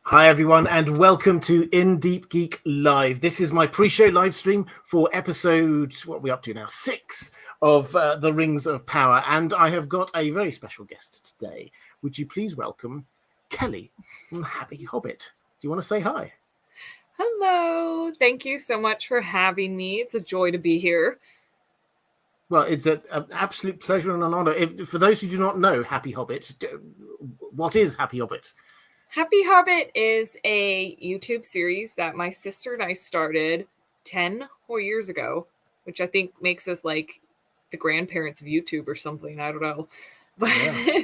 Hi everyone, and welcome to Deep Geek Live. This is my pre-show live stream for episode, what are we up to now, 6 of The Rings of Power, and I have got a very special guest today. Would you please welcome Kelly from Happy Hobbit? Do you want to say hi? Hello. Thank you so much for having me. It's a joy to be here. Well, it's an absolute pleasure and an honor. For those who do not know Happy Hobbit, what is Happy Hobbit? Happy Hobbit is a YouTube series that my sister and I started 10 whole years ago, which I think makes us like the grandparents of YouTube or something. I don't know. But yeah.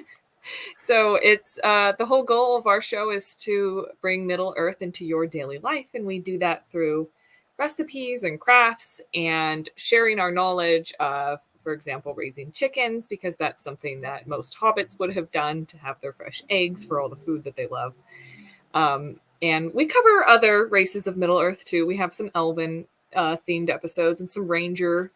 So it's the whole goal of our show is to bring Middle Earth into your daily life. And we do that through recipes and crafts and sharing our knowledge of, for example, raising chickens, because that's something that most hobbits would have done to have their fresh eggs for all the food that they love. And we cover other races of Middle Earth too. We have some elven themed episodes and some ranger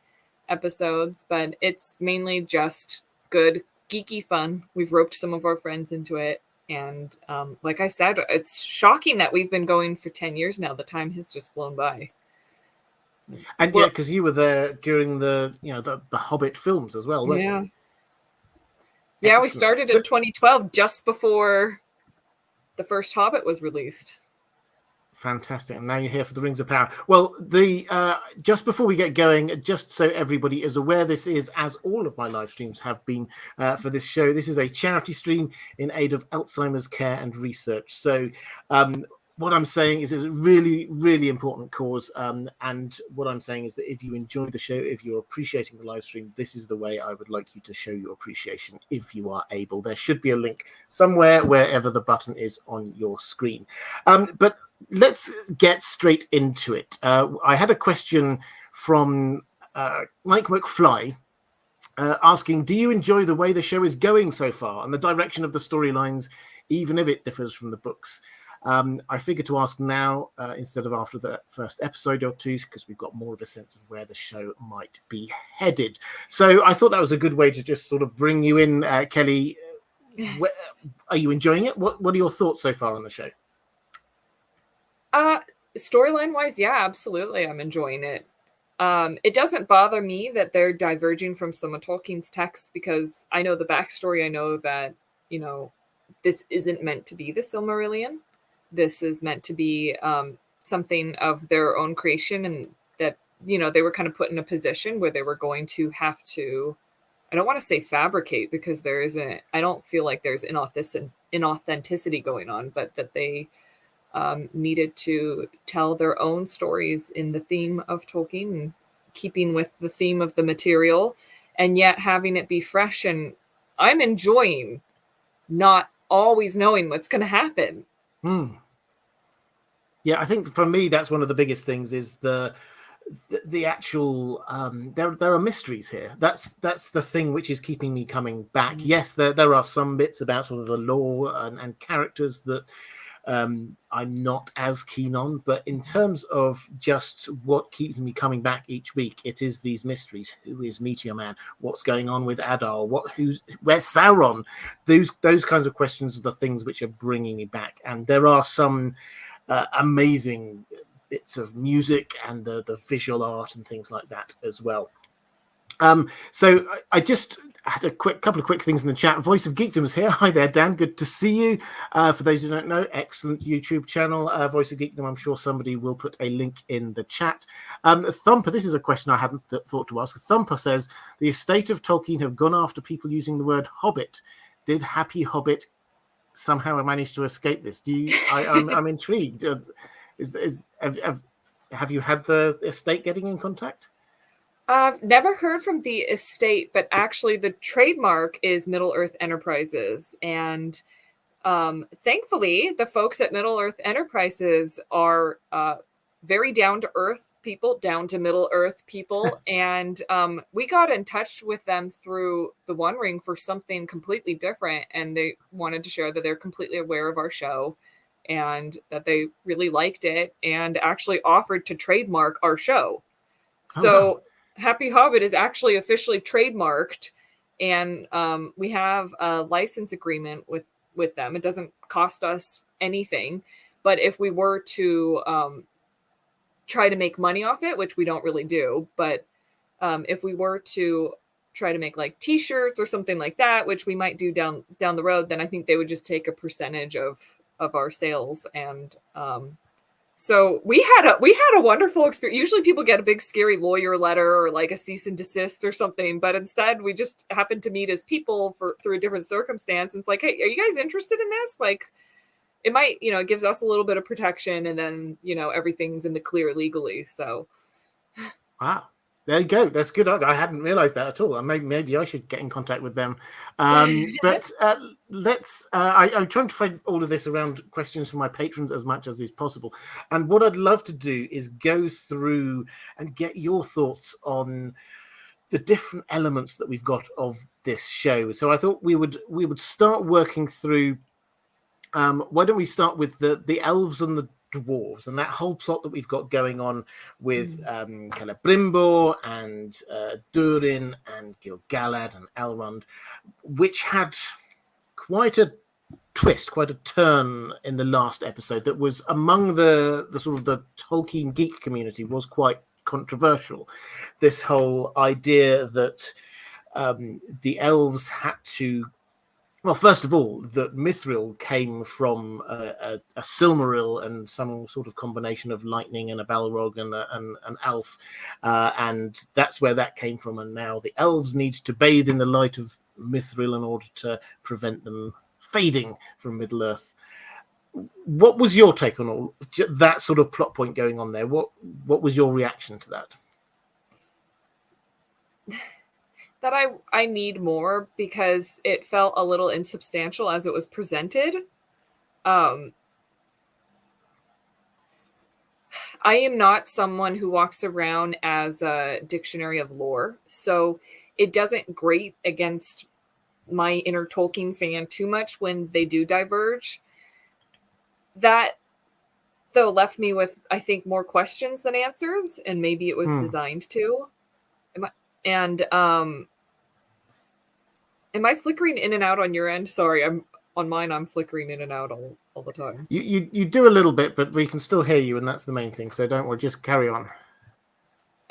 episodes, but it's mainly just good geeky fun. We've roped some of our friends into it. And like I said, it's shocking that we've been going for 10 years now. The time has just flown by. And yeah, because you were there during the Hobbit films as well, weren't you? Yeah, we started in 2012, just before the first Hobbit was released. Fantastic. And now you're here for the Rings of Power. Well, just before we get going, just so everybody is aware, this is, as all of my live streams have been for this show, this is a charity stream in aid of Alzheimer's care and research. So what I'm saying is it's a really, really important cause. And what I'm saying is that if you enjoy the show, if you're appreciating the live stream, this is the way I would like you to show your appreciation if you are able. There should be a link somewhere, wherever the button is on your screen. But let's get straight into it. I had a question from Mike McFly asking, do you enjoy the way the show is going so far and the direction of the storylines, even if it differs from the books? I figured to ask now instead of after the first episode or two, because we've got more of a sense of where the show might be headed. So I thought that was a good way to just sort of bring you in, Kelly. Are you enjoying it? What are your thoughts so far on the show? Storyline wise, yeah, absolutely. I'm enjoying it. It doesn't bother me that they're diverging from some of Tolkien's texts, because I know the backstory. I know that, this isn't meant to be the Silmarillion. This is meant to be something of their own creation, and that, they were kind of put in a position where they were going to have to, I don't want to say fabricate, because I don't feel like there's inauthenticity going on, but that they needed to tell their own stories in the theme of Tolkien, and keeping with the theme of the material, and yet having it be fresh. And I'm enjoying not always knowing what's going to happen. Yeah, I think for me that's one of the biggest things is the actual there are mysteries here. That's the thing which is keeping me coming back. Yes, there are some bits about sort of the lore and characters that I'm not as keen on, but in terms of just what keeps me coming back each week, it is these mysteries. Who is Meteor Man? What's going on with Adar? Where's Saron? Those kinds of questions are the things which are bringing me back. And there are some amazing bits of music and the visual art and things like that as well. So I just had a couple of quick things in the chat. Voice of Geekdom is here. Hi there, Dan. Good to see you. For those who don't know, excellent YouTube channel, Voice of Geekdom. I'm sure somebody will put a link in the chat. Thumper, this is a question I hadn't thought to ask. Thumper says, the estate of Tolkien have gone after people using the word Hobbit. Did Happy Hobbit somehow manage to escape this? I'm intrigued. Have you had the estate getting in contact? I've never heard from the estate, but actually the trademark is Middle Earth Enterprises. And thankfully, the folks at Middle Earth Enterprises are very down-to-earth people, down-to-Middle-Earth people. And we got in touch with them through the One Ring for something completely different. And they wanted to share that they're completely aware of our show and that they really liked it and actually offered to trademark our show. So Happy Hobbit is actually officially trademarked, and we have a license agreement with them. It doesn't cost us anything, But if we were to try to make money off it, which we don't really do, but if we were to try to make like t-shirts or something like that, which we might do down the road, then I think they would just take a percentage of our sales. And so we had a wonderful experience. Usually people get a big scary lawyer letter or like a cease and desist or something, but instead we just happened to meet as people through a different circumstance. And it's like, hey, are you guys interested in this? Like, it might, it gives us a little bit of protection, and then everything's in the clear legally. So wow. There you go. That's good. I hadn't realized that at all. Maybe I should get in contact with them. But let's. I'm trying to find all of this around questions from my patrons as much as is possible. And what I'd love to do is go through and get your thoughts on the different elements that we've got of this show. So I thought we would start working through. Why don't we start with the elves and the dwarves and that whole plot that we've got going on with Celebrimbor and Durin and Gil-galad and Elrond, which had quite a twist, quite a turn in the last episode that was among the sort of the Tolkien geek community was quite controversial. This whole idea that the elves had to. Well, first of all, that Mithril came from a Silmaril and some sort of combination of lightning and a Balrog and an elf, and that's where that came from. And now the elves need to bathe in the light of Mithril in order to prevent them fading from Middle-earth. What was your take on all that sort of plot point going on there? What was your reaction to that? That I need more, because it felt a little insubstantial as it was presented. I am not someone who walks around as a dictionary of lore, so it doesn't grate against my inner Tolkien fan too much when they do diverge. That, though, left me with, I think, more questions than answers, and maybe it was designed to. Am I flickering in and out on your end? Sorry, on mine. I'm flickering in and out all the time. You do a little bit, but we can still hear you, and that's the main thing. So don't worry, just carry on.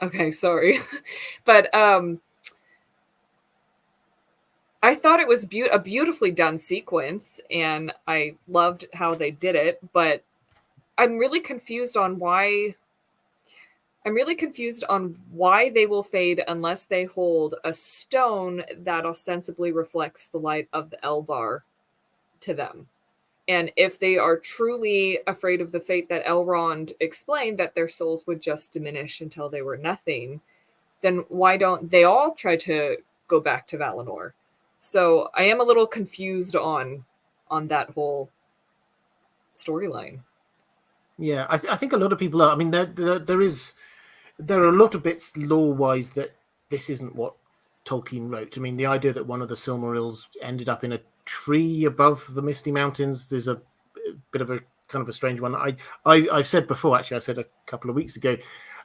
Okay, sorry, but I thought it was a beautifully done sequence, and I loved how they did it. But I'm really confused on why. I'm really confused on why they will fade unless they hold a stone that ostensibly reflects the light of the Eldar to them. And if they are truly afraid of the fate that Elrond explained, that their souls would just diminish until they were nothing, then why don't they all try to go back to Valinor? So I am a little confused on that whole storyline. Yeah, I think a lot of people are. I mean, there are a lot of bits lore-wise that this isn't what Tolkien wrote. I mean, the idea that one of the Silmarils ended up in a tree above the Misty Mountains is a bit of a kind of a strange one. I've said before, actually, I said a couple of weeks ago,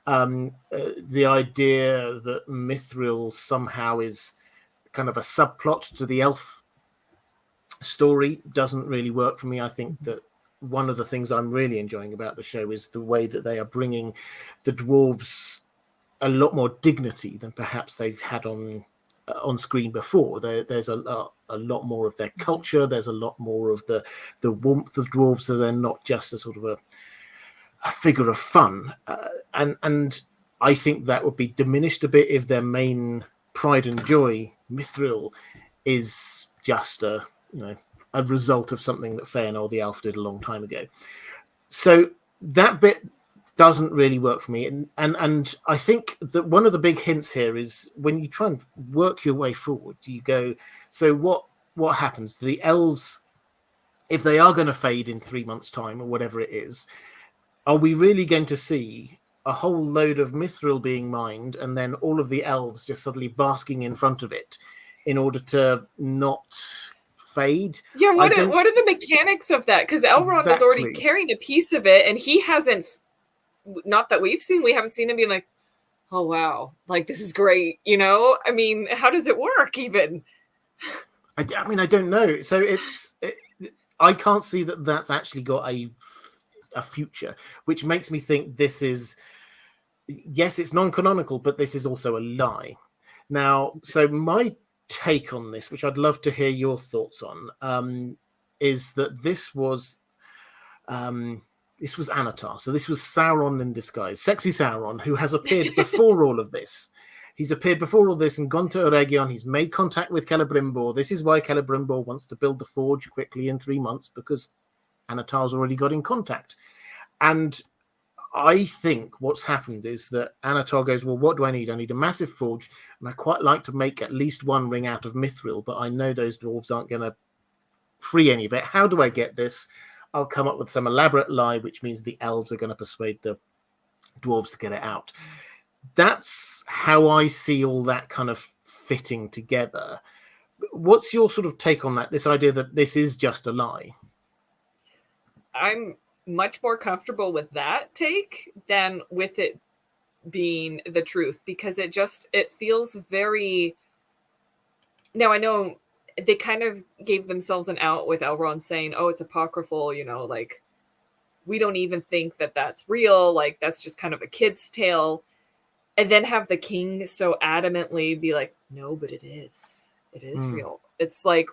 the idea that Mithril somehow is kind of a subplot to the elf story doesn't really work for me. I think that one of the things I'm really enjoying about the show is the way that they are bringing the dwarves a lot more dignity than perhaps they've had on screen before. There's a lot more of their culture. There's a lot more of the warmth of dwarves, so they're not just a sort of a figure of fun. And I think that would be diminished a bit if their main pride and joy, Mithril, is just a result of something that Fëanor the elf did a long time ago. So that bit doesn't really work for me. And I think that one of the big hints here is when you try and work your way forward, you go, so what happens? The elves, if they are going to fade in 3 months' time or whatever it is, are we really going to see a whole load of Mithril being mined and then all of the elves just suddenly basking in front of it in order to not fade? Yeah, what are the mechanics of that? Because Elrond is already carrying a piece of it, and he hasn't, not that we haven't seen him being like, oh wow, like this is great, I mean, how does it work even? I mean, I don't know. So I can't see that that's actually got a future, which makes me think this is, yes, it's non-canonical, but this is also a lie. Now, so my take on this, which I'd love to hear your thoughts on, is that this was Anatar. So this was Sauron in disguise, sexy Sauron, who has appeared before all of this. He's appeared before all this and gone to Eregion. He's made contact with Celebrimbor. This is why Celebrimbor wants to build the forge quickly in 3 months, because Anatar's already got in contact. And I think what's happened is that Anatar goes, well, what do I need? I need a massive forge, and I quite like to make at least one ring out of mithril, but I know those dwarves aren't going to free any of it. How do I get this? I'll come up with some elaborate lie, which means the elves are going to persuade the dwarves to get it out. That's how I see all that kind of fitting together. What's your sort of take on that? This idea that this is just a lie? I'm much more comfortable with that take than with it being the truth, because it feels very. Now, I know they kind of gave themselves an out with Elrond saying, oh, it's apocryphal, like, we don't even think that that's real, like, that's just kind of a kid's tale. And then have the king so adamantly be like, no, but it is real. It's like,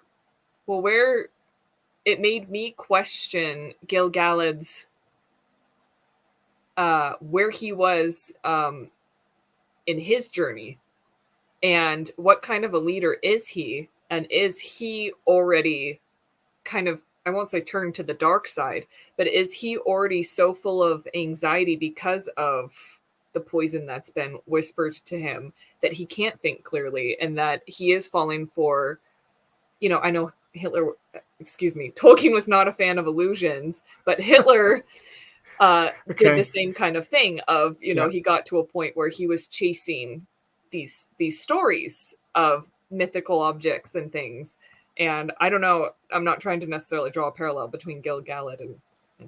well, it made me question Gil-galad's where he was in his journey, and what kind of a leader is he, and is he already kind of, I won't say turned to the dark side, but is he already so full of anxiety because of the poison that's been whispered to him that he can't think clearly, and that he is falling for, I know Tolkien was not a fan of illusions, but Hitler did the same kind of thing of, he got to a point where he was chasing these stories of mythical objects and things. And I don't know, I'm not trying to necessarily draw a parallel between Gil-galad and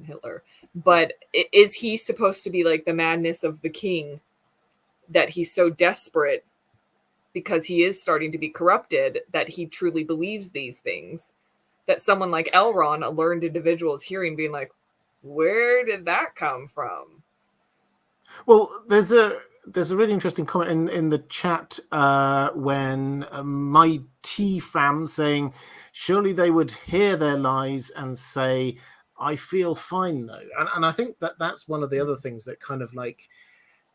Hitler, but is he supposed to be like the madness of the king, that he's so desperate because he is starting to be corrupted that he truly believes these things, that someone like Elrond, a learned individual, is hearing, being like, where did that come from? Well, there's a really interesting comment in the chat when my T-fam saying, surely they would hear their lies and say, I feel fine though. And I think that's one of the other things that kind of like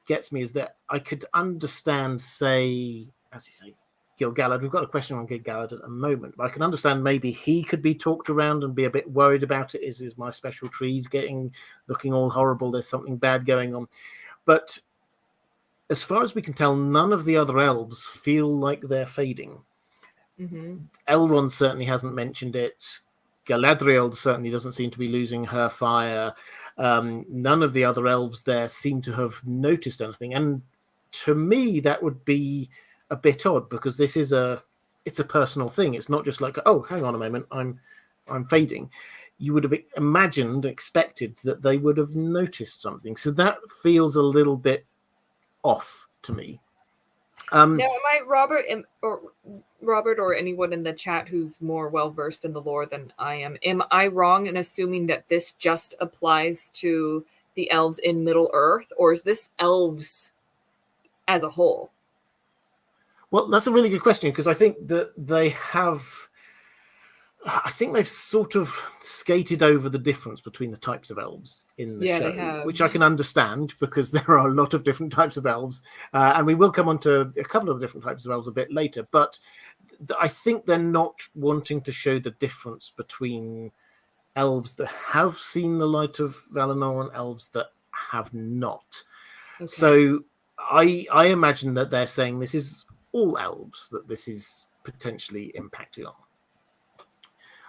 gets me, is that I could understand, say, as you say, Gil-galad. We've got a question on Gil-galad at the moment, but I can understand maybe he could be talked around and be a bit worried about it. Is my special trees looking all horrible? There's something bad going on. But as far as we can tell, none of the other elves feel like they're fading. Mm-hmm. Elrond certainly hasn't mentioned it. Galadriel certainly doesn't seem to be losing her fire. None of the other elves there seem to have noticed anything. And to me, that would be a bit odd, because this is it's a personal thing. It's not just like, oh, hang on a moment, I'm fading. You would have expected that they would have noticed something. So that feels a little bit off to me. Now, am I Robert or anyone in the chat who's more well versed in the lore than I am I wrong in assuming that this just applies to the elves in Middle Earth, or is this elves as a whole? Well, that's a really good question, because I think that they've sort of skated over the difference between the types of elves in the show, which I can understand, because there are a lot of different types of elves, and we will come on to a couple of the different types of elves a bit later. But I think they're not wanting to show the difference between elves that have seen the light of Valinor and elves that have not. Okay. So I imagine that they're saying this is all elves that this is potentially impacted on.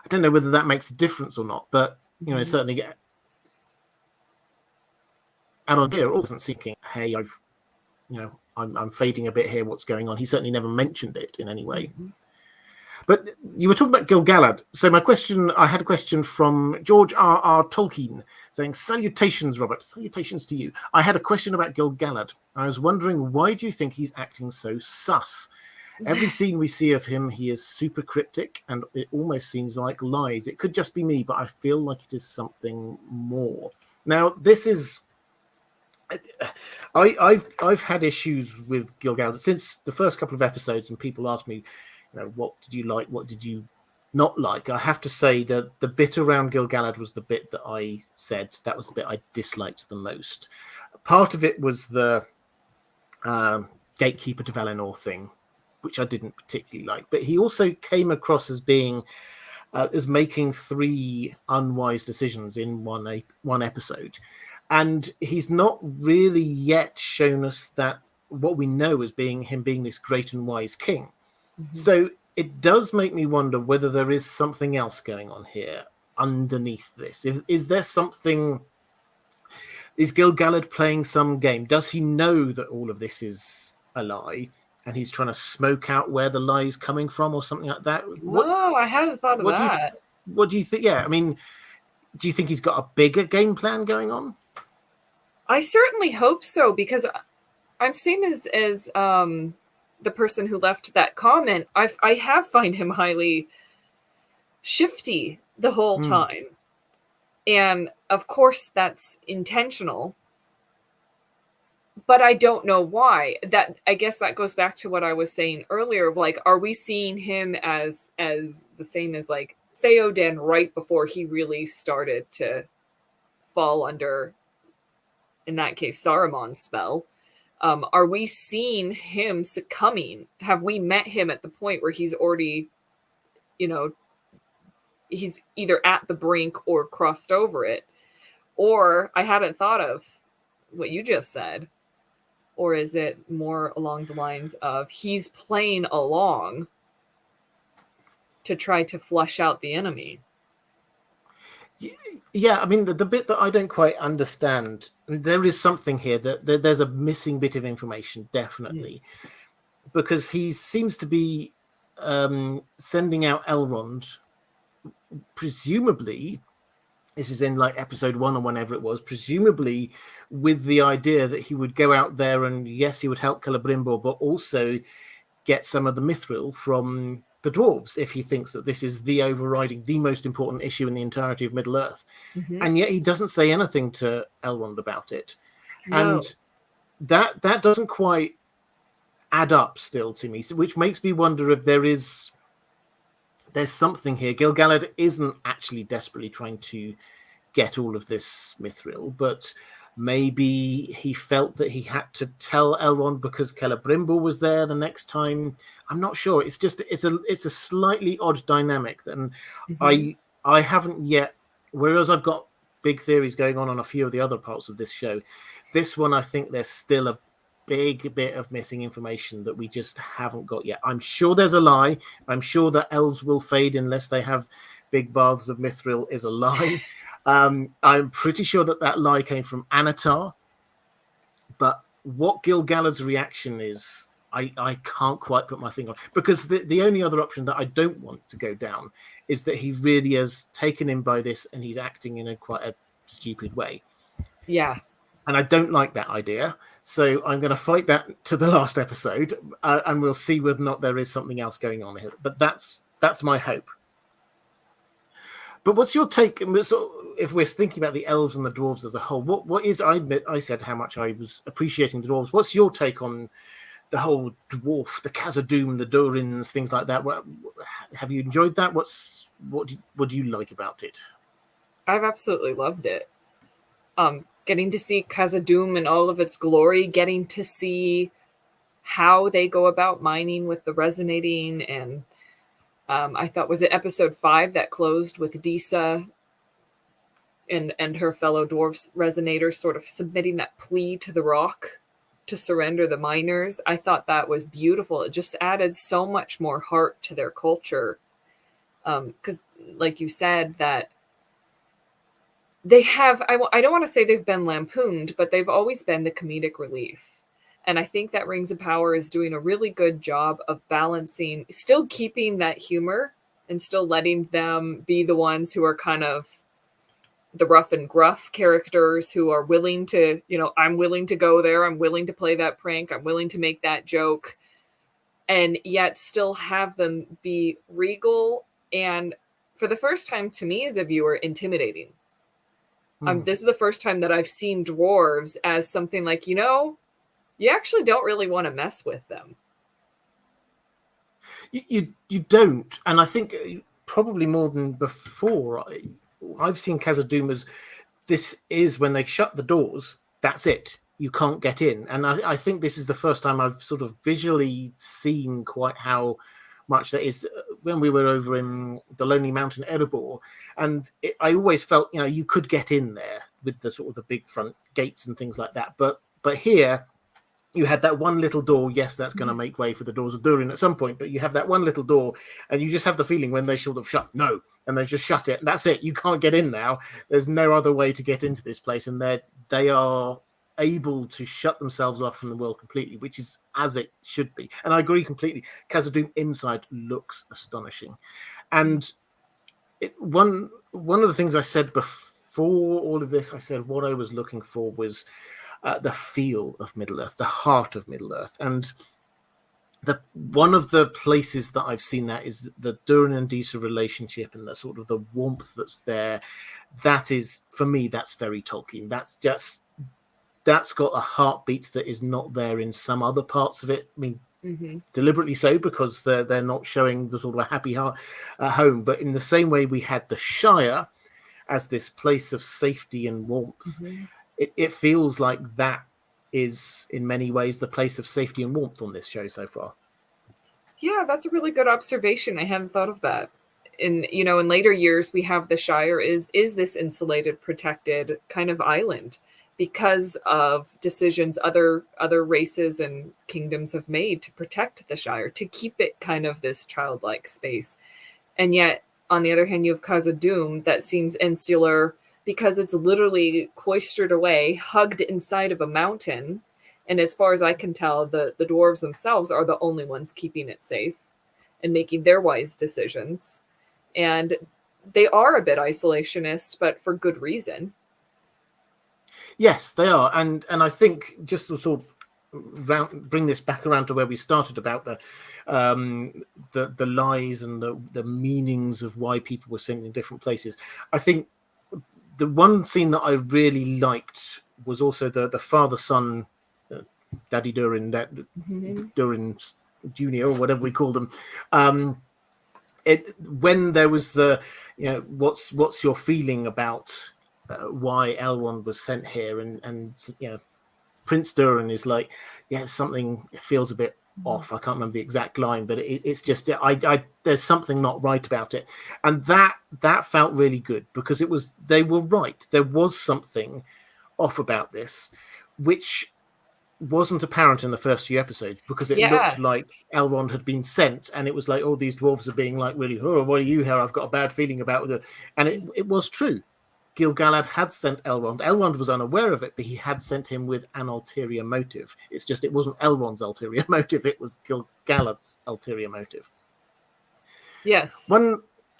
I don't know whether that makes a difference or not, but certainly Arondir wasn't seeking, hey, I'm fading a bit here, what's going on? He certainly never mentioned it in any way. Mm-hmm. But you were talking about Gil-galad. So I had a question from George R.R. Tolkien saying, salutations, Robert. Salutations to you. I had a question about Gil-galad. I was wondering, why do you think he's acting so sus? Every scene we see of him, he is super cryptic, and it almost seems like lies. It could just be me, but I feel like it is something more. Now, this is. I've had issues with Gil-galad since the first couple of episodes, and people ask me, what did you like, what did you not like? I have to say that the bit around Gil-galad was the bit that I said that was the bit I disliked the most. Part of it was the gatekeeper to Valinor thing, which I didn't particularly like, but he also came across as being as making 3 unwise decisions in one episode. And he's not really yet shown us that what we know as being him being this great and wise king. Mm-hmm. So it does make me wonder whether there is something else going on here underneath this. Is there something? Is Gil-galad playing some game? Does he know that all of this is a lie, and he's trying to smoke out where the lie is coming from, or something like that? No, I hadn't thought of that. What do you think? Yeah, I mean, do you think he's got a bigger game plan going on? I certainly hope so, because I'm seen as the person who left that comment. I have find him highly shifty the whole time, and of course that's intentional. But I don't know why. I guess that goes back to what I was saying earlier. Like, are we seeing him as the same as like Theoden right before he really started to fall under, in that case, Saruman's spell? Are we seeing him succumbing? Have we met him at the point where he's already, he's either at the brink or crossed over it? Or I hadn't thought of what you just said. Or is it more along the lines of he's playing along to try to flush out the enemy? Yeah, I mean, the bit that I don't quite understand, there is something here that there's a missing bit of information, definitely, because he seems to be sending out Elrond, presumably, this is in like episode 1 or whenever it was, presumably with the idea that he would go out there and yes, he would help Celebrimbor, but also get some of the mithril from the dwarves if he thinks that this is the most important issue in the entirety of Middle-earth. Mm-hmm. And yet he doesn't say anything to Elrond about it. No. And that doesn't quite add up still to me, which makes me wonder if there's something here. Gil-galad isn't actually desperately trying to get all of this mithril, but maybe he felt that he had to tell Elrond because Celebrimbor was there the next time. I'm not sure. It's a slightly odd dynamic, and I haven't yet. Whereas I've got big theories going on a few of the other parts of this show, this one I think there's still a big bit of missing information that we just haven't got yet. I'm sure there's a lie. I'm sure that elves will fade unless they have big baths of mithril is a lie. I'm pretty sure that lie came from Anatar. But what Gil-galad's reaction is, I can't quite put my finger on. Because the only other option that I don't want to go down is that he really has taken him by this and he's acting in quite a stupid way. Yeah. And I don't like that idea. So I'm going to fight that to the last episode, and we'll see whether or not there is something else going on here. But that's my hope. But what's your take? If we're thinking about the elves and the dwarves as a whole, what is? I said how much I was appreciating the dwarves. What's your take on the whole dwarf, the Khazad-dûm, the Durins, things like that? Have you enjoyed that? What do you like about it? I've absolutely loved it. Getting to see Khazad-dûm in all of its glory, getting to see how they go about mining with the resonating, and I thought, was it episode 5 that closed with Disa and her fellow dwarves resonators sort of submitting that plea to the rock to surrender the miners? I thought that was beautiful. It just added so much more heart to their culture. Because like you said, that they have, I don't want to say they've been lampooned, but they've always been the comedic relief. And I think that Rings of Power is doing a really good job of balancing, still keeping that humor and still letting them be the ones who are kind of the rough and gruff characters who are willing to, I'm willing to go there. I'm willing to play that prank. I'm willing to make that joke. And yet still have them be regal and, for the first time to me as a viewer, intimidating. This is the first time that I've seen dwarves as something like, you actually don't really want to mess with them. You don't, and I think probably more than before, I've seen Khazad-dûm as this is when they shut the doors. That's it. You can't get in, and I think this is the first time I've sort of visually seen quite how much that is. When we were over in the Lonely Mountain, Erebor, and I always felt you could get in there with the sort of the big front gates and things like that, but here. You had that one little door. Yes, that's going to make way for the doors of Durin at some point, but you have that one little door, and you just have the feeling when they sort of shut, no, and they just shut it. And that's it. You can't get in now. There's no other way to get into this place, and they are able to shut themselves off from the world completely, which is as it should be. And I agree completely. Khazad-dûm inside looks astonishing, and one of the things I said before all of this, I said what I was looking for was. The feel of Middle-earth, the heart of Middle-earth. And one of the places that I've seen that is the Durin and Disa relationship and the sort of the warmth that's there. That is, for me, that's very Tolkien. That's got a heartbeat that is not there in some other parts of it. I mean, deliberately so, because they're not showing the sort of a happy heart at home. But in the same way we had the Shire as this place of safety and warmth, it feels like that is, in many ways, the place of safety and warmth on this show so far. Yeah, that's a really good observation. I hadn't thought of that. In later years, we have the Shire is this insulated, protected kind of island because of decisions other races and kingdoms have made to protect the Shire, to keep it kind of this childlike space. And yet, on the other hand, you have Khazad-dûm that seems insular, because it's literally cloistered away, hugged inside of a mountain. And as far as I can tell, the dwarves themselves are the only ones keeping it safe and making their wise decisions. And they are a bit isolationist, but for good reason. Yes, they are. And I think just to sort of bring this back around to where we started about the lies and the meanings of why people were sent in different places. I think the one scene that I really liked was also the father-son, Daddy Durin, Durin Jr. or whatever we call them. When there was the, what's your feeling about why Elrond was sent here, and Prince Durin is like, something feels a bit off. I can't remember the exact line, but it's just there's something not right about it, and that felt really good, because they were right. There was something off about this, which wasn't apparent in the first few episodes, because it looked like Elrond had been sent, and it was like, oh, these dwarves are being like really, oh, what are you here? I've got a bad feeling about it, and it was true. Gil-galad had sent Elrond. Elrond was unaware of it, but he had sent him with an ulterior motive. It's just it wasn't Elrond's ulterior motive, it was Gil-galad's ulterior motive. Yes.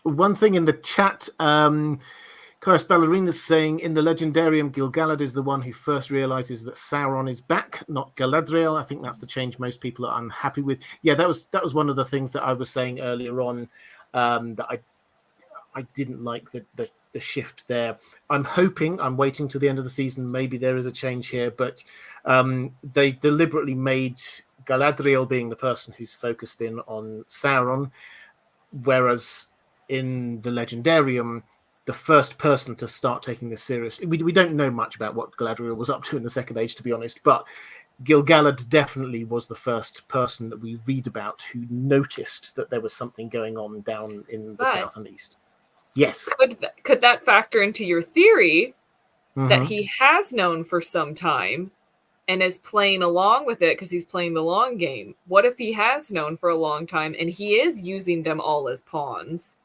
One thing in the chat, Kairos Ballerina's saying, in the Legendarium, Gil-galad is the one who first realizes that Sauron is back, not Galadriel. I think that's the change most people are unhappy with. Yeah, that was one of the things that I was saying earlier on, that I didn't like the shift there. I'm waiting to the end of the season. Maybe there is a change here, but they deliberately made Galadriel being the person who's focused in on Sauron, whereas in the Legendarium, the first person to start taking this seriously. We don't know much about what Galadriel was up to in the Second Age, to be honest, but Gil-galad definitely was the first person that we read about who noticed that there was something going on down in the south and east. Yes. Could that factor into your theory that he has known for some time and is playing along with it because he's playing the long game? What if he has known for a long time and he is using them all as pawns?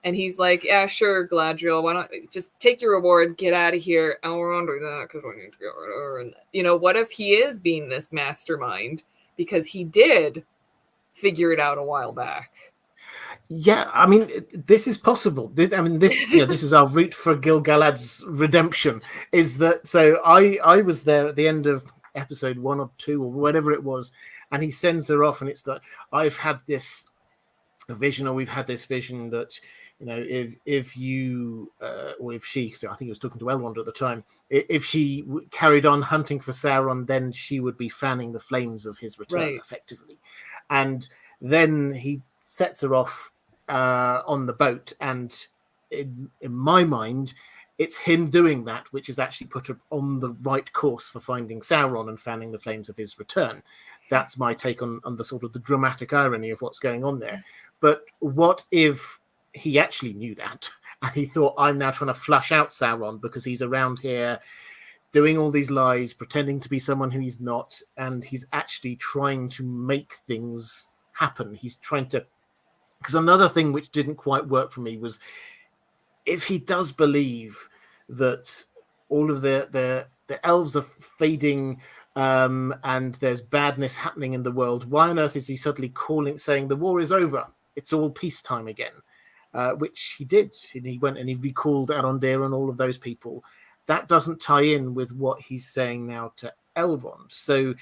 And he's like, yeah, sure, Galadriel, why not just take your reward, get out of here. And we're under that because we need to get rid of her. And, what if he is being this mastermind because he did figure it out a while back? Yeah, I mean, this is possible. This is our route for Gil-galad's redemption. Is that so? I was there at the end of episode 1 or 2 or whatever it was, and he sends her off, and it's like, I've had this a vision, or we've had this vision that, if you or if she, so I think he was talking to Elrond at the time, if she carried on hunting for Sauron, then she would be fanning the flames of his return, Right. effectively. And then he sets her off on the boat, and in my mind, it's him doing that which has actually put her on the right course for finding Sauron and fanning the flames of his return. That's my take on the sort of the dramatic irony of what's going on there. But what if he actually knew that and he thought, I'm now trying to flush out Sauron because he's around here doing all these lies, pretending to be someone who he's not, and he's actually trying to make things happen. He's trying to... Because another thing which didn't quite work for me was, if he does believe that all of the elves are fading and there's badness happening in the world, why on earth is he suddenly saying the war is over, it's all peacetime again? Which he did. And he went and he recalled Arondir and all of those people. That doesn't tie in with what he's saying now to Elrond. So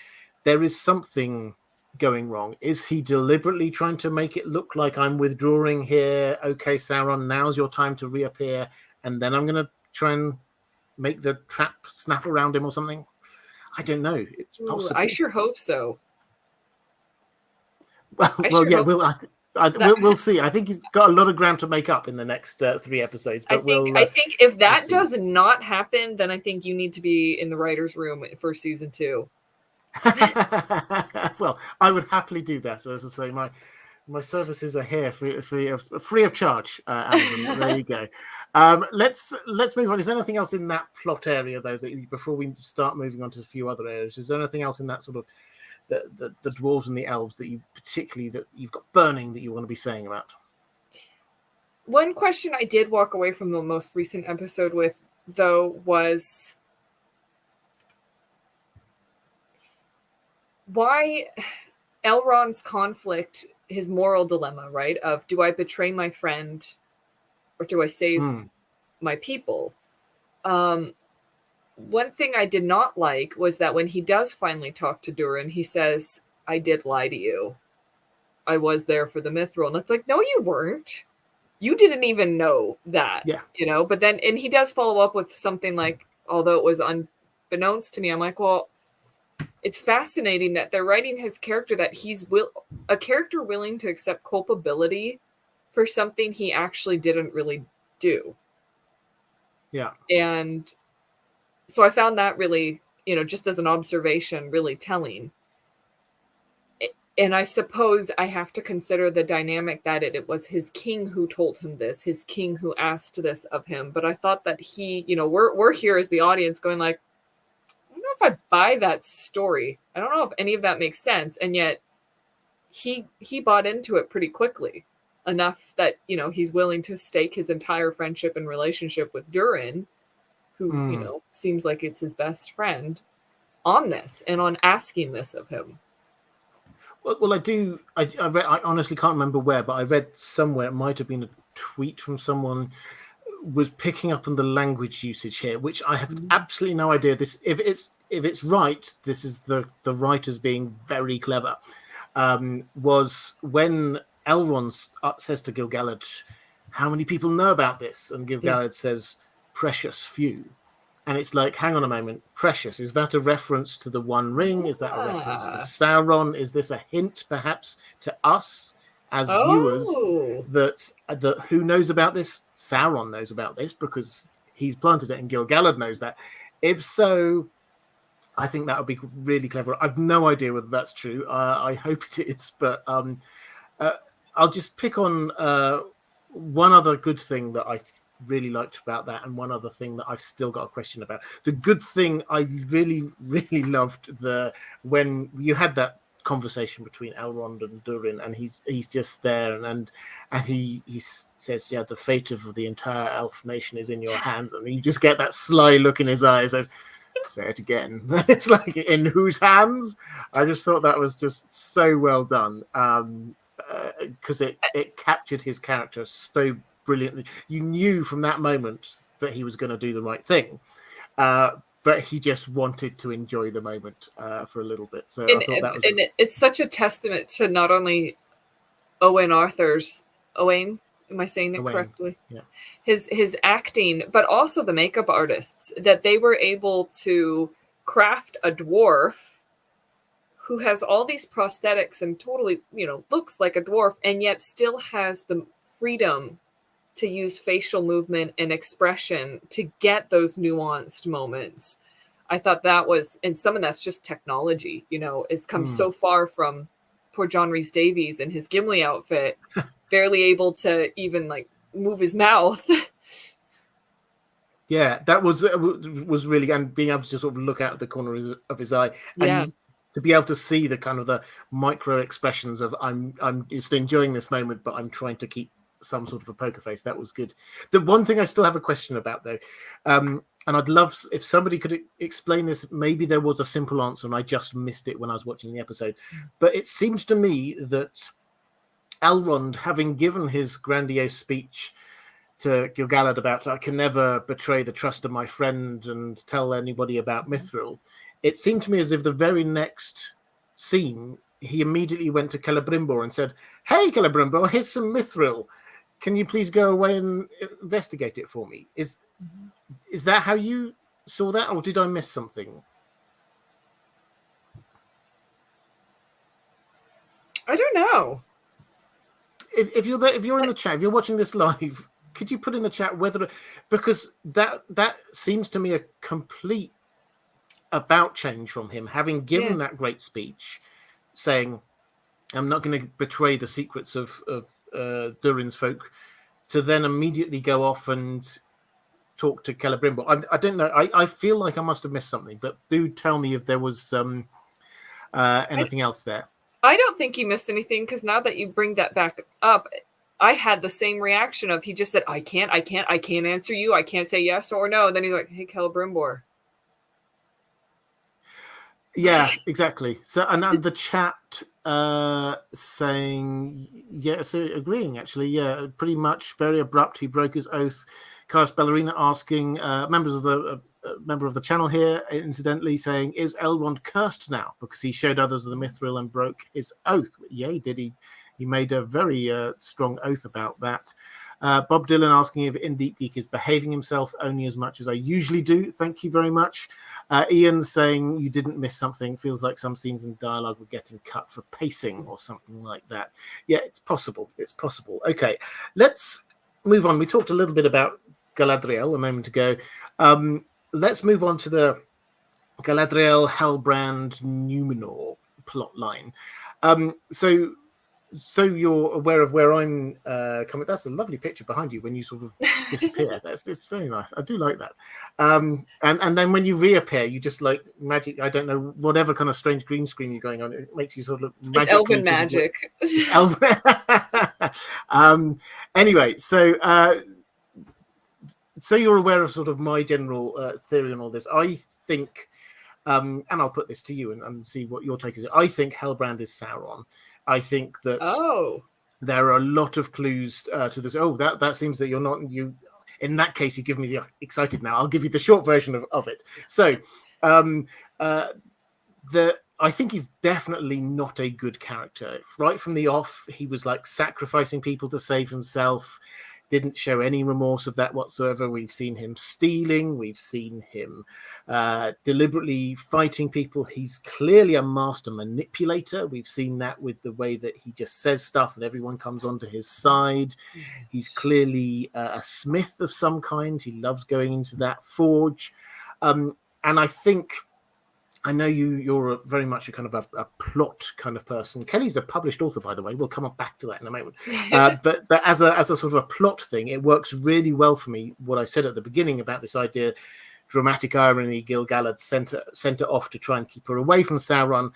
there is something going wrong. Is he deliberately trying to make it look like I'm withdrawing here? Okay, Sauron, now's your time to reappear, and then I'm going to try and make the trap snap around him or something? I don't know. It's possible. I sure hope so. We'll see. I think he's got a lot of ground to make up in the next 3 episodes. But I think if that does not happen, then I think you need to be in the writer's room for season 2. Well, I would happily do that. As I say, my services are here free of charge. Amazon. There you go. Let's move on. Is there anything else in that plot area, though, that before we start moving on to a few other areas? Is there anything else in that sort of the dwarves and the elves that you've got burning that you want to be saying about? One question I did walk away from the most recent episode with, though, was why Elrond's conflict, his moral dilemma, right? Of, do I betray my friend or do I save my people? One thing I did not like was that when he does finally talk to Durin, he says, I did lie to you. I was there for the mithril. And it's like, no, you weren't. You didn't even know that. Yeah. But then, and he does follow up with something like, although it was unbeknownst to me, I'm like, well, it's fascinating that they're writing his character that he's a character willing to accept culpability for something he actually didn't really do. Yeah. And so I found that really, just as an observation, really telling. And I suppose I have to consider the dynamic that it was his king who told him this, his king who asked this of him. But I thought that he, we're here as the audience going like, I don't know if I buy that story. I don't know if any of that makes sense. And yet he bought into it pretty quickly, enough that, he's willing to stake his entire friendship and relationship with Durin, who, seems like it's his best friend, on this and on asking this of him. Well, I honestly can't remember where, but I read somewhere, it might have been a tweet from someone, was picking up on the language usage here, which I have absolutely no idea. This, if it's right, this is the writers being very clever. Was when Elrond says to Gil-galad, how many people know about this? And Gil-galad says, precious few. And it's like, hang on a moment, precious, is that a reference to the One Ring? Is that a reference to Sauron? Is this a hint, perhaps, to us as viewers that who knows about this? Sauron knows about this because he's planted it and Gil-galad knows that. If so, I think that would be really clever. I've no idea whether that's true. I hope it is, but I'll just pick on one other good thing that I really liked about that, and one other thing that I've still got a question about. The good thing I really, really loved when you had that conversation between Elrond and Durin, and he's just there, and he says, yeah, the fate of the entire elf nation is in your hands, and you just get that sly look in his eyes, says, say it again. It's like, in whose hands? I just thought that was just so well done, because it captured his character so brilliantly. You knew from that moment that he was going to do the right thing, but he just wanted to enjoy the moment for a little bit. So I thought that was... And it's such a testament to not only Owen Arthur's Owain. Am I saying it Owain, correctly? yeah. His acting, but also the makeup artists, that they were able to craft a dwarf who has all these prosthetics and totally, looks like a dwarf, and yet still has the freedom to use facial movement and expression to get those nuanced moments. I thought that was, and some of that's just technology, it's come so far from poor John Rhys Davies in his Gimli outfit, barely able to even like move his mouth. Yeah, that was really, and being able to just sort of look out of the corner of his eye, and to be able to see the kind of the micro expressions of I'm just enjoying this moment, but I'm trying to keep some sort of a poker face. That was good. The one thing I still have a question about, though, and I'd love if somebody could explain this. Maybe there was a simple answer and I just missed it when I was watching the episode, but it seems to me that Elrond, having given his grandiose speech to Gil-galad about I can never betray the trust of my friend and tell anybody about Mithril, it seemed to me as if the very next scene he immediately went to Celebrimbor and said, "Hey Celebrimbor, here's some Mithril. Can you please go away and investigate it for me?" Is that how you saw that, or did I miss something? I don't know. If you're there, if you're in the chat, if you're watching this live, could you put in the chat whether, because that seems to me a complete about change from him, having given that great speech, saying, "I'm not going to betray the secrets of Durin's folk," to then immediately go off and talk to Celebrimbor. I don't know. I feel like I must have missed something, but do tell me if there was anything else there. I don't think you missed anything, because now that you bring that back up, I had the same reaction of he just said, I can't answer you. I can't say yes or no. And then he's like, "Hey, Celebrimbor." Yeah, exactly. So, and the chat saying, yeah, so agreeing actually, yeah, pretty much very abrupt. He broke his oath. Caius Ballerina asking member of the channel here, incidentally, saying, "Is Elrond cursed now because he showed others the Mithril and broke his oath?" Yeah, he did. He made a very strong oath about that. Bob Dylan asking if In Deep Geek is behaving himself only as much as I usually do. Thank you very much. Ian saying you didn't miss something. Feels like some scenes in dialogue were getting cut for pacing or something like that. Yeah, it's possible. It's possible. Okay, let's move on. We talked a little bit about Galadriel a moment ago. Let's move on to the Galadriel, Hellbrand, Numenor plot line. So you're aware of where I'm coming. That's a lovely picture behind you when you sort of disappear. It's very nice. I do like that. And then when you reappear, you just like magic. I don't know, whatever kind of strange green screen you're going on. It makes you sort of look It's elven magic. Anyway, so you're aware of sort of my general theory on all this. I think, and I'll put this to you and see what your take is. I think Hellbrand is Sauron. I think that there are a lot of clues to this. Oh, that seems that you're not you. In that case, you give me the excited now. I'll give you the short version of it. So, I think he's definitely not a good character. Right from the off, he was like sacrificing people to save himself. Didn't show any remorse of that whatsoever. We've seen him stealing. We've seen him deliberately fighting people. He's clearly a master manipulator. We've seen that with the way that he just says stuff and everyone comes onto his side. He's clearly a smith of some kind. He loves going into that forge. And I think, I know you're very much a kind of a plot kind of person. Kelly's a published author, by the way. We'll come back to that in a moment. But as a sort of a plot thing, it works really well for me. What I said at the beginning about this idea, dramatic irony, Gil-galad sent her off to try and keep her away from Sauron,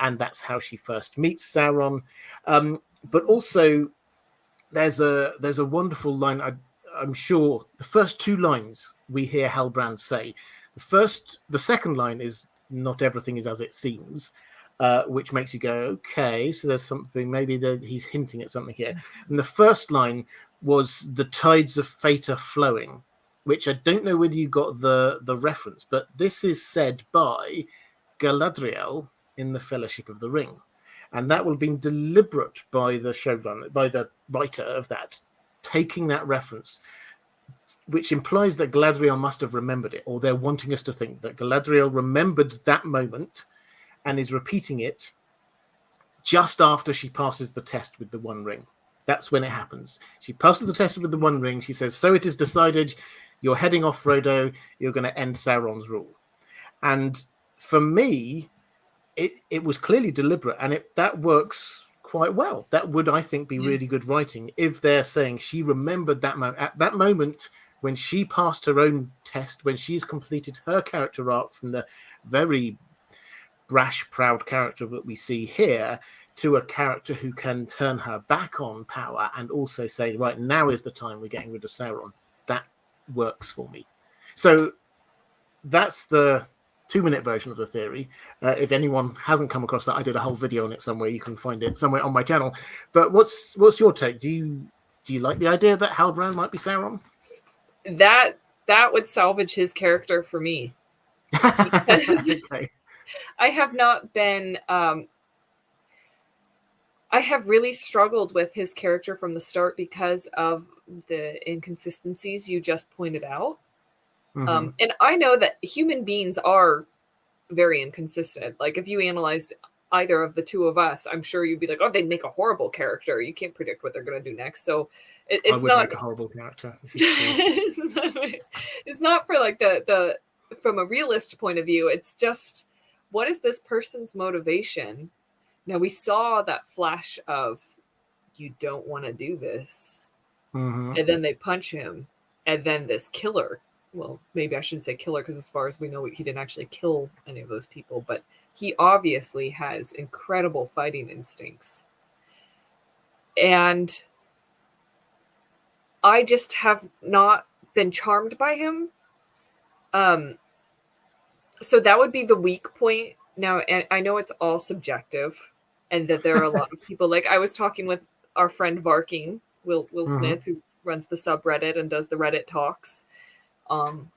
and that's how she first meets Sauron. But also, there's a wonderful line. I'm sure the first two lines we hear Hellbrand say. The second line is, "Not everything is as it seems," which makes you go, okay, so there's something, maybe he's hinting at something here. And the first line was, "The tides of fate are flowing," which I don't know whether you got the reference, but this is said by Galadriel in the Fellowship of the Ring. And that will have been deliberate by the showrunner, by the writer of that, taking that reference, which implies that Galadriel must have remembered it, or they're wanting us to think that Galadriel remembered that moment and is repeating it just after she passes the test with the One Ring. That's when it happens. She passes the test with the One Ring. She says, "So it is decided. You're heading off, Frodo. You're going to end Sauron's rule." And for me, it was clearly deliberate, and that works quite well. That would, I think, be really good writing if they're saying she remembered that moment. At that moment, when she passed her own test, when she's completed her character arc from the very brash, proud character that we see here to a character who can turn her back on power and also say, right, now is the time we're getting rid of Sauron. That works for me. So that's the 2-minute version of the theory. If anyone hasn't come across that, I did a whole video on it somewhere. You can find it somewhere on my channel. But what's your take? Do you like the idea that Halbrand might be Sauron? That would salvage his character for me. Okay. I have not been. I have really struggled with his character from the start because of the inconsistencies you just pointed out. Mm-hmm. And I know that human beings are very inconsistent. Like if you analyzed either of the two of us, I'm sure you'd be like, "Oh, they'd make a horrible character. You can't predict what they're going to do next." So it's not make a horrible character. It's not for like the from a realist point of view. It's just, what is this person's motivation? Now we saw that flash of, you don't want to do this, and then they punch him, and then this killer. Well, maybe I shouldn't say killer, because as far as we know, he didn't actually kill any of those people, but he obviously has incredible fighting instincts. And I just have not been charmed by him. So that would be the weak point. Now, and I know it's all subjective, and that there are a lot of people, like I was talking with our friend Varking, Will Smith, who runs the subreddit and does the Reddit talks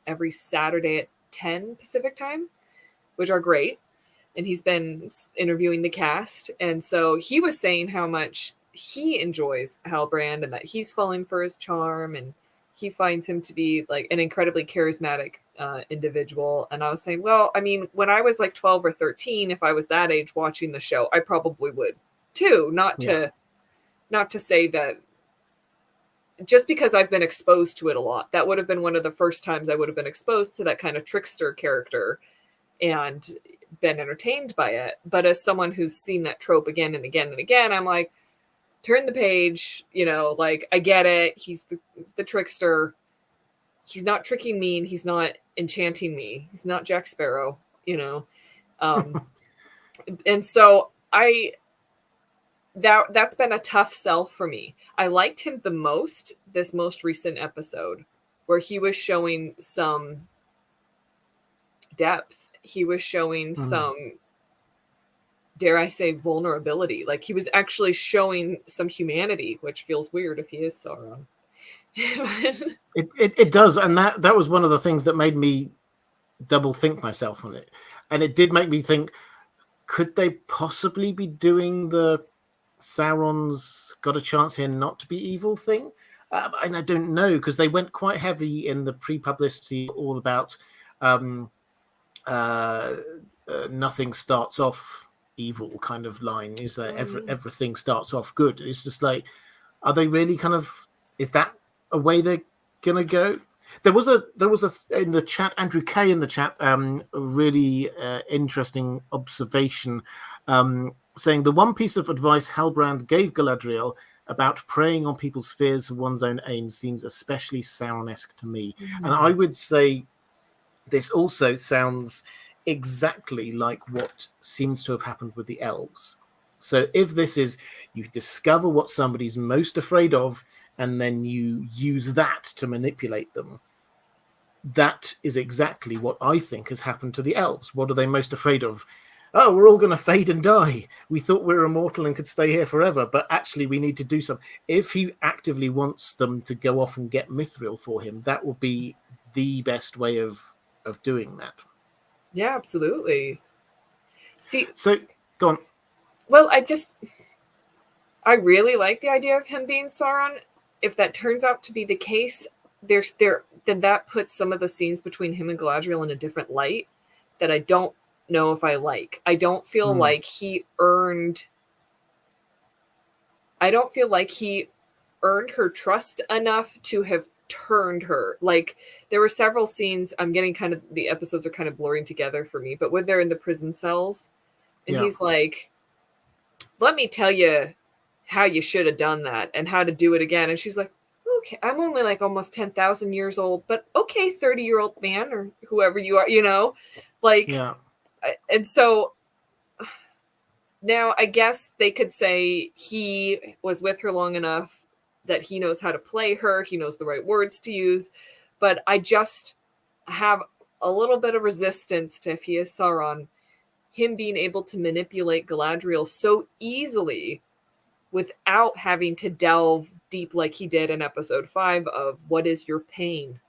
every Saturday at 10 Pacific time, which are great. And he's been interviewing the cast. And so he was saying how much he enjoys Halbrand and that he's falling for his charm, and he finds him to be like an incredibly charismatic individual. And I was saying, well, I mean, when I was like 12 or 13, if I was that age watching the show, I probably would too. Not to say that just because I've been exposed to it a lot, that would have been one of the first times I would have been exposed to that kind of trickster character and been entertained by it. But as someone who's seen that trope again and again and again, I'm like, turn the page, like, I get it. He's the trickster. He's not tricking me, and he's not enchanting me. He's not Jack Sparrow, and so that's been a tough sell for me. I liked him the most this most recent episode, where he was showing some depth. He was showing some, dare I say, vulnerability. Like he was actually showing some humanity, which feels weird if he is Sauron. It does, and that was one of the things that made me double think myself on it. And it did make me think, could they possibly be doing the Sauron's got a chance here not to be evil thing? And I don't know, because they went quite heavy in the pre-publicity all about nothing starts off evil kind of line. Is that everything starts off good? It's just like, are they really kind of, is that a way they're gonna go? There was a in the chat, Andrew K in the chat, a really interesting observation, saying the one piece of advice Halbrand gave Galadriel about preying on people's fears of one's own aims seems especially Sauron-esque to me. And I would say this also sounds exactly like what seems to have happened with the elves. So if this is, you discover what somebody's most afraid of, and then you use that to manipulate them, that is exactly what I think has happened to the elves. What are they most afraid of? Oh, we're all going to fade and die. We thought we were immortal and could stay here forever, but actually we need to do something. If he actively wants them to go off and get Mithril for him, that will be the best way of doing that. Yeah, absolutely. See, so go on. Well, I really like the idea of him being Sauron. If that turns out to be the case, then that puts some of the scenes between him and Galadriel in a different light that I don't know if I like. I don't feel like he earned her trust enough to have turned her. Like, there were several scenes, the episodes are kind of blurring together for me, but when they're in the prison cells and he's like, let me tell you how you should have done that and how to do it again. And she's like, okay, I'm only like almost 10,000 years old, but okay, 30-year-old man or whoever you are, and so now I guess they could say he was with her long enough that he knows how to play her. He knows the right words to use, but I just have a little bit of resistance to, if he is Sauron, him being able to manipulate Galadriel so easily without having to delve deep like he did in episode 5 of what is your pain?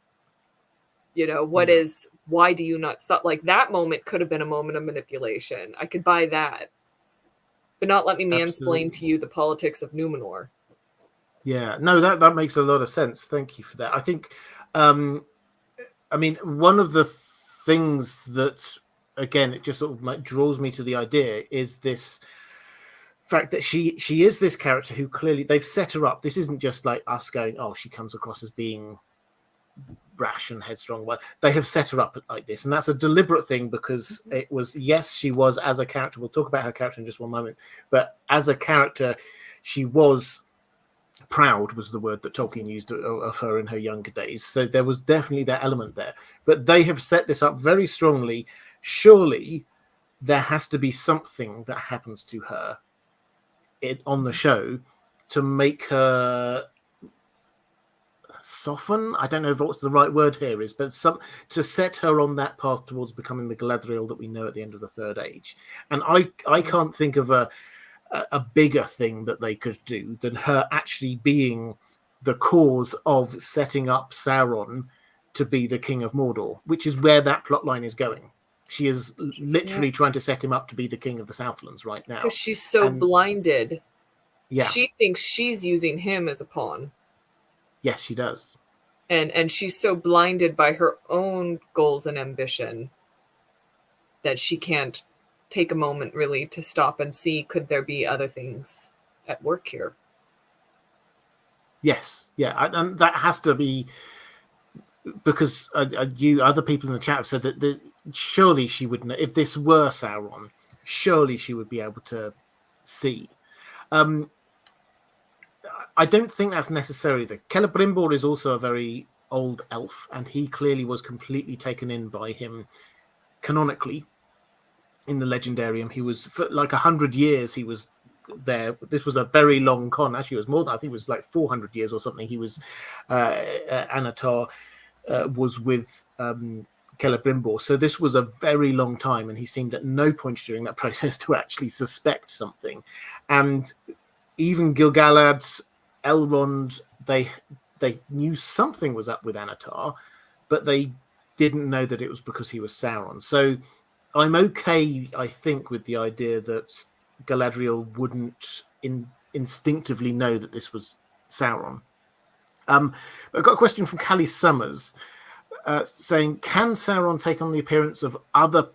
Why do you not stop? Like, that moment could have been a moment of manipulation. I could buy that. But not let me mansplain to you the politics of Numenor. Yeah, no, that makes a lot of sense. Thank you for that. I think, one of the things that, again, it just sort of draws me to the idea is this fact that she is this character who clearly they've set her up. This isn't just like us going, oh, she comes across as being brash and headstrong. Well, they have set her up like this, and that's a deliberate thing because it was, yes, she was as a character. We'll talk about her character in just one moment, but as a character, she was proud, was the word that Tolkien used of her in her younger days. So there was definitely that element there, but they have set this up very strongly. Surely there has to be something that happens to her on the show to make her soften. I don't know what's the right word here is, but to set her on that path towards becoming the Galadriel that we know at the end of the Third Age. And I can't think of a bigger thing that they could do than her actually being the cause of setting up Sauron to be the King of Mordor, which is where that plot line is going. She is literally trying to set him up to be the king of the Southlands right now. Because she's so blinded. Yeah. She thinks she's using him as a pawn. Yes, she does. And she's so blinded by her own goals and ambition that she can't take a moment really to stop and see, could there be other things at work here? Yes. Yeah. And that has to be because other people in the chat have said that surely she would know if this were Sauron. Surely she would be able to see. I don't think that's necessarily the Celebrimbor is also a very old elf, and he clearly was completely taken in by him canonically in the Legendarium. He was for like 100 years. He was there. This was a very long con. Actually, it was more than, I think it was like 400 years or something. He was Anatar was with Celebrimbor. So this was a very long time, and he seemed at no point during that process to actually suspect something. And even Gil-galad, Elrond, they knew something was up with Anatar, but they didn't know that it was because he was Sauron. So I'm okay, I think, with the idea that Galadriel wouldn't instinctively know that this was Sauron. I've got a question from Callie Summers saying, can Sauron take on the appearance of other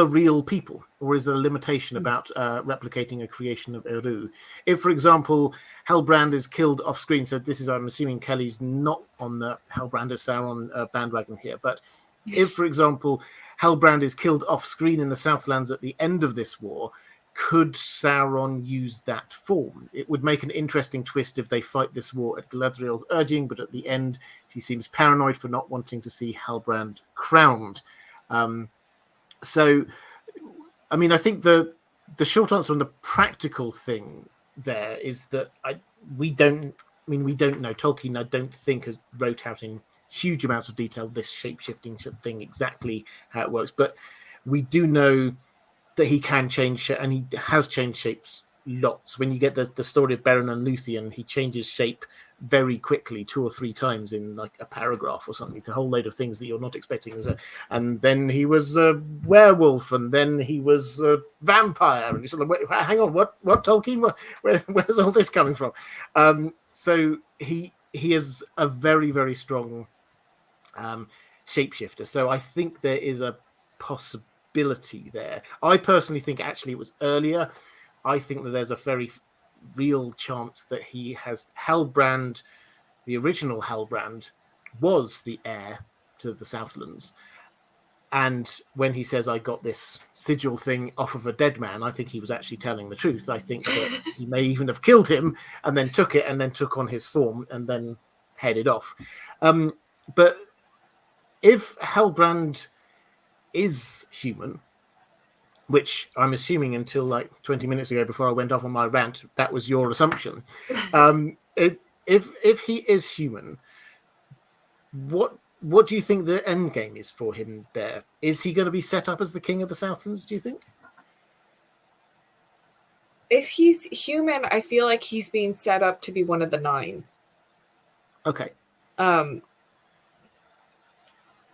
real people, or is there a limitation about replicating a creation of Eru? If, for example, Halbrand is killed off screen, so this is, I'm assuming Kelly's not on the Halbrand as Sauron bandwagon here, but if, for example, Halbrand is killed off screen in the Southlands at the end of this war, could Sauron use that form? It would make an interesting twist if they fight this war at Galadriel's urging, but at the end, she seems paranoid for not wanting to see Halbrand crowned. So, I mean, I think the short answer on the practical thing there is that we don't know. Tolkien, I don't think, has wrote out in huge amounts of detail this shape-shifting thing, exactly how it works. But we do know that he can change, and he has changed shapes lots. When you get the story of Beren and Luthien, he changes shape very quickly, 2 or 3 times in like a paragraph or something. It's a whole load of things that you're not expecting. And then he was a werewolf, and then he was a vampire, and you sort of wait, hang on, what Tolkien? Where's all this coming from? So he is a very, very strong shapeshifter. So I think there is a possibility there. I personally think actually it was earlier. I think that there's a very real chance that he has Halbrand, the original Halbrand, was the heir to the Southlands. And when he says, I got this sigil thing off of a dead man, I think he was actually telling the truth. I think that he may even have killed him and then took it and then took on his form and then headed off. But if Halbrand is human, which I'm assuming until like 20 minutes ago before I went off on my rant, that was your assumption. If he is human, what do you think the end game is for him there? Is he going to be set up as the king of the Southlands, do you think? If he's human, I feel like he's being set up to be one of the 9. Okay.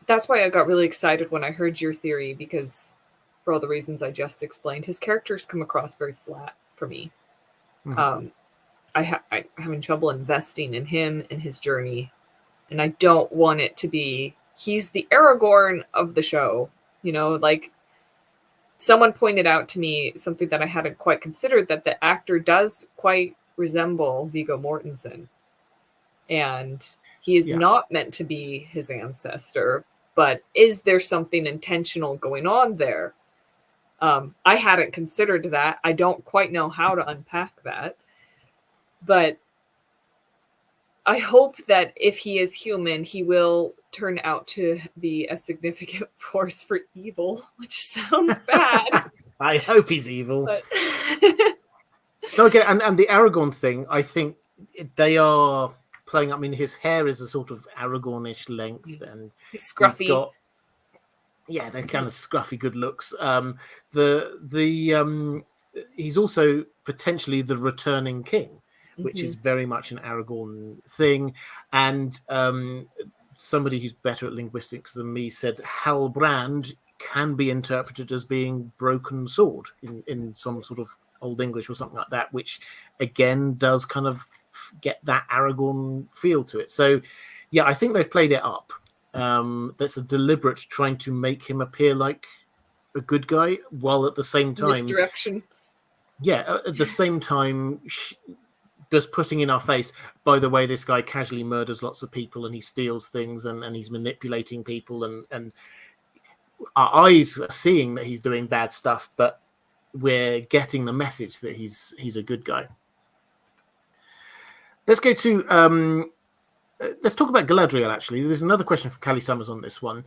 That's why I got really excited when I heard your theory, because for all the reasons I just explained, his characters come across very flat for me. Mm-hmm. I'm having trouble investing in him and his journey, and I don't want it to be he's the Aragorn of the show. You know, like someone pointed out to me something that I hadn't quite considered, that the actor does quite resemble Viggo Mortensen, and he is not meant to be his ancestor. But is there something intentional going on there? I hadn't considered that. I don't quite know how to unpack that. But I hope that if he is human, he will turn out to be a significant force for evil, which sounds bad. I hope he's evil. But... No, okay, and the Aragorn thing, I think they are playing. I mean, his hair is a sort of Aragornish length, and he's scruffy. He's got, they're kind of scruffy good looks. He's also potentially the returning king, which is very much an Aragorn thing. And somebody who's better at linguistics than me said Halbrand can be interpreted as being broken sword in some sort of Old English or something like that, which again does kind of get that Aragorn feel to it. So I think they've played it up. That's a deliberate trying to make him appear like a good guy, while at the same time misdirection. At the same time just putting in our face, by the way, this guy casually murders lots of people and he steals things and he's manipulating people, and our eyes are seeing that he's doing bad stuff, but we're getting the message that he's a good guy. Let's go to let's talk about Galadriel, actually. There's another question from Callie Summers on this one,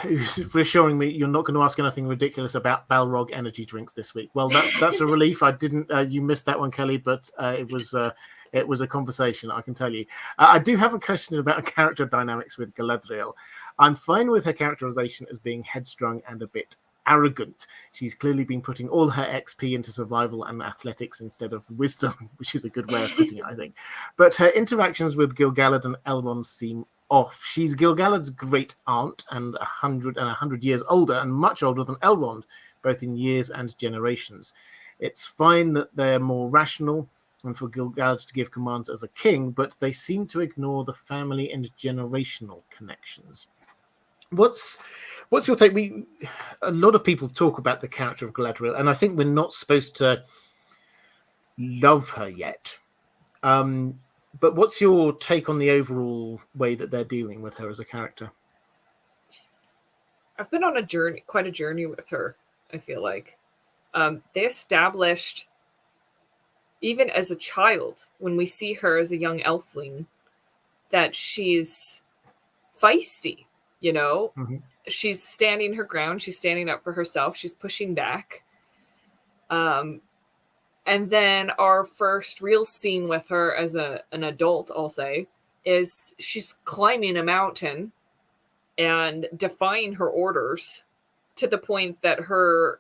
who's reassuring me you're not going to ask anything ridiculous about Balrog energy drinks this week. Well, that's a relief. I didn't. You missed that one, Kelly, but it was a conversation, I can tell you. I do have a question about character dynamics with Galadriel. I'm fine with her characterization as being headstrong and a bit arrogant. She's clearly been putting all her XP into survival and athletics instead of wisdom, which is a good way of putting it, I think. But her interactions with Gil-galad and Elrond seem off. She's Gil-galad's great aunt and 100 years older, and much older than Elrond, both in years and generations. It's fine that they're more rational and for Gil-galad to give commands as a king, but they seem to ignore the family and generational connections. What's your take? A lot of people talk about the character of Galadriel, and I think we're not supposed to love her yet. But what's your take on the overall way that they're dealing with her as a character? I've been on quite a journey with her, I feel like. They established, even as a child, when we see her as a young elfling, that she's feisty. You know, she's standing her ground. She's standing up for herself. She's pushing back. And then our first real scene with her as an adult, I'll say, is she's climbing a mountain and defying her orders to the point that her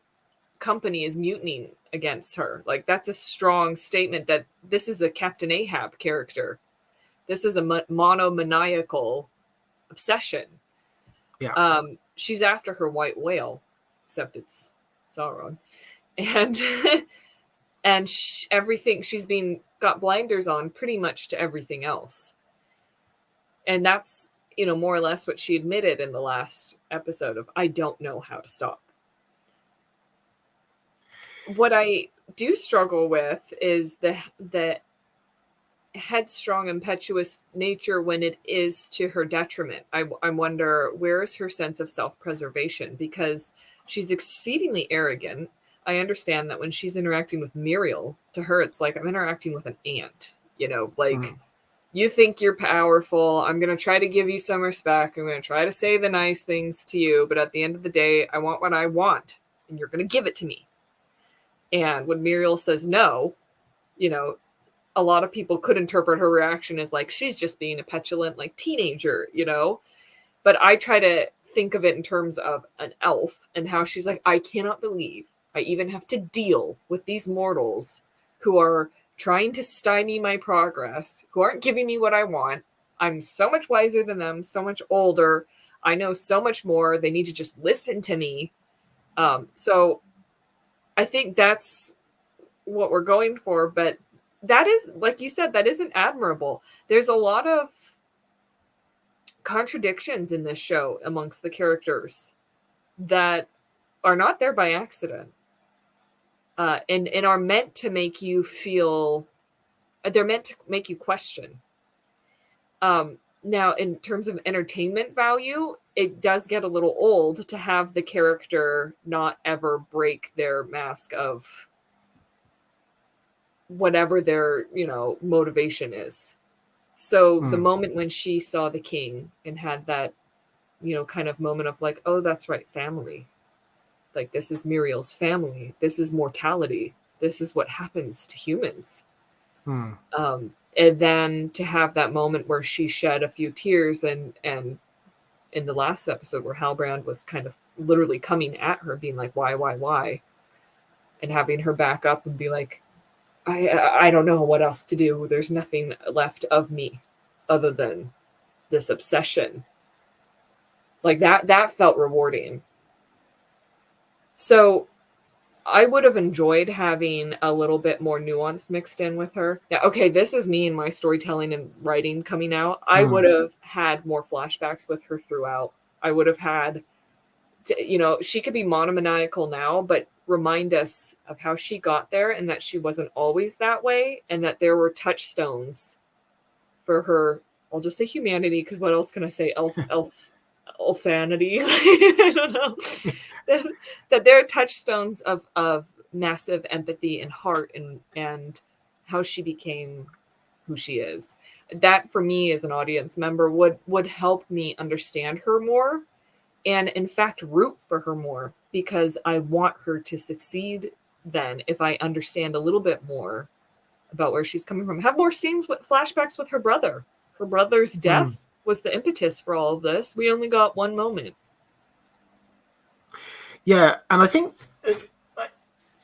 company is mutinying against her. Like, that's a strong statement that this is a Captain Ahab character. This is a monomaniacal obsession. Yeah. She's after her white whale, except it's Saron. And and everything, she's got blinders on pretty much to everything else. And that's, more or less what she admitted in the last episode of, I don't know how to stop. What I do struggle with is the headstrong, impetuous nature when it is to her detriment. I wonder, where is her sense of self-preservation? Because she's exceedingly arrogant. I understand that when she's interacting with Muriel, to her it's like, I'm interacting with an ant. You think you're powerful. I'm going to try to give you some respect. I'm going to try to say the nice things to you. But at the end of the day, I want what I want. And you're going to give it to me. And when Muriel says no, a lot of people could interpret her reaction as like, she's just being a petulant, like, teenager, But I try to think of it in terms of an elf and how she's like, I cannot believe I even have to deal with these mortals who are trying to stymie my progress, who aren't giving me what I want. I'm so much wiser than them, so much older. I know so much more. They need to just listen to me. So I think that's what we're going for. But that is, like you said, that isn't admirable. There's a lot of contradictions in this show amongst the characters that are not there by accident. And are meant to make you feel, they're meant to make you question. Now, in terms of entertainment value, it does get a little old to have the character not ever break their mask of whatever their, motivation is. So the moment when she saw the king and had that, kind of moment of like, oh, that's right, family. Like, this is Muriel's family. This is mortality. This is what happens to humans. And then to have that moment where she shed a few tears and in the last episode where Halbrand was kind of literally coming at her, being like, why? And having her back up and be like, I don't know what else to do. There's nothing left of me other than this obsession. Like, that felt rewarding. So I would have enjoyed having a little bit more nuance mixed in with her. Now, okay, this is me and my storytelling and writing coming out. I would have had more flashbacks with her throughout. I would have had, she could be monomaniacal now, but remind us of how she got there and that she wasn't always that way and that there were touchstones for her. I'll just say humanity, because what else can I say? Elfanity. I don't know. That there are touchstones of massive empathy and heart and how she became who she is. That, for me as an audience member, would help me understand her more and, in fact, root for her more, because I want her to succeed then if I understand a little bit more about where she's coming from. Have more scenes with flashbacks with her brother. Her brother's death was the impetus for all of this. We only got one moment. Yeah, and I think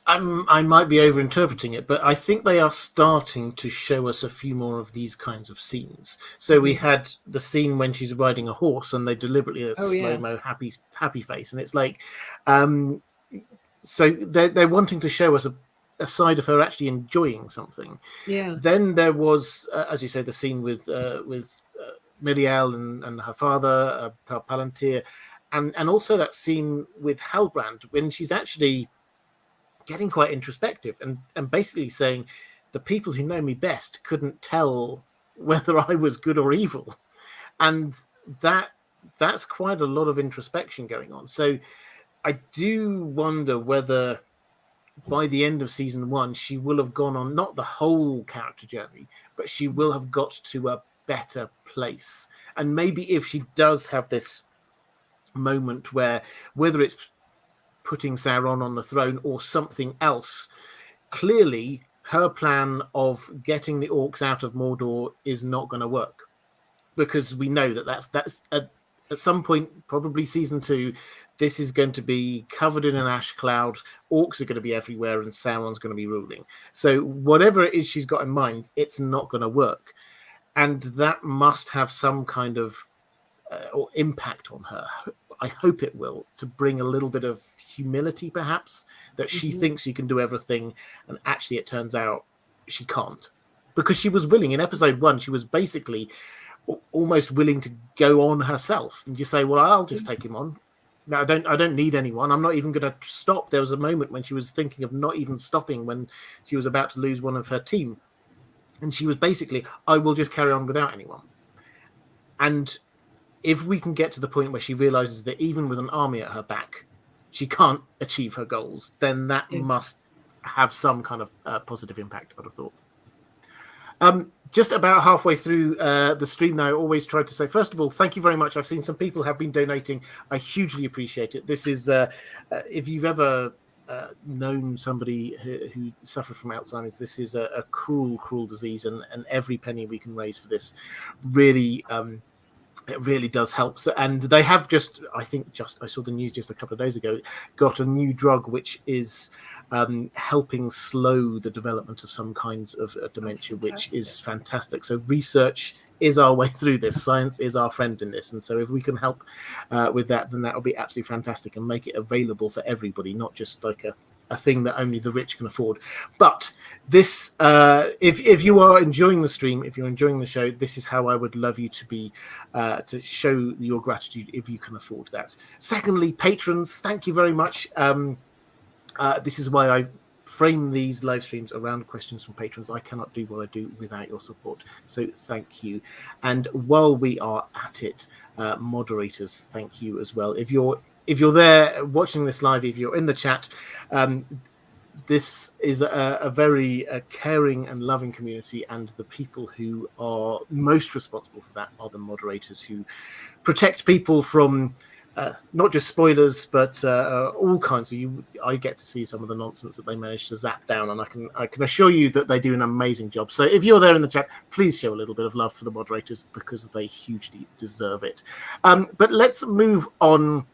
I might be overinterpreting it, but I think they are starting to show us a few more of these kinds of scenes. So we had the scene when she's riding a horse, and they deliberately a slow-mo happy face, and it's like, so they're wanting to show us a side of her actually enjoying something. Yeah. Then there was, as you say, the scene with Miriel and her father, Tar Palantir, and also that scene with Halbrand when she's actually getting quite introspective and basically saying, the people who know me best couldn't tell whether I was good or evil. And that's quite a lot of introspection going on. So I do wonder whether by the end of season 1, she will have gone on not the whole character journey, but she will have got to a better place. And maybe if she does have this moment where, whether it's putting Saron on the throne or something else, clearly her plan of getting the orcs out of Mordor is not going to work, because we know that's at some point, probably season 2, this is going to be covered in an ash cloud. Orcs are going to be everywhere, and Sauron's going to be ruling. So whatever it is she's got in mind, it's not going to work, and that must have some kind of or impact on her. I hope it will, to bring a little bit of humility, perhaps, that she thinks she can do everything, and actually it turns out she can't. Because she was willing, in episode 1, she was basically almost willing to go on herself and just say, well, I'll just take him on. No, I don't need anyone. I'm not even going to stop. There was a moment when she was thinking of not even stopping when she was about to lose one of her team. And she was basically, I will just carry on without anyone. And if we can get to the point where she realizes that even with an army at her back, she can't achieve her goals, then that must have some kind of positive impact, I'd have thought. Just about halfway through the stream now, I always try to say, first of all, thank you very much. I've seen some people have been donating. I hugely appreciate it. This is, if you've ever known somebody who suffers from Alzheimer's, this is a cruel, cruel disease, and every penny we can raise for this really... it really does help. And they have I saw the news just a couple of days ago, got a new drug which is helping slow the development of some kinds of dementia, which is fantastic. So research is our way through this. Science is our friend in this. And so if we can help with that, then that will be absolutely fantastic and make it available for everybody, not just like a thing that only the rich can afford. But this, if you are enjoying the stream, if you're enjoying the show, this is how I would love you to be, to show your gratitude if you can afford that. Secondly, patrons, thank you very much. This is why I frame these live streams around questions from patrons. I cannot do what I do without your support. So thank you. And while we are at it, moderators, thank you as well. If you're there watching this live, if you're in the chat, this is a very caring and loving community, and the people who are most responsible for that are the moderators, who protect people from not just spoilers, but all kinds. I get to see some of the nonsense that they manage to zap down, and I can assure you that they do an amazing job. So if you're there in the chat, please show a little bit of love for the moderators, because they hugely deserve it. But let's move on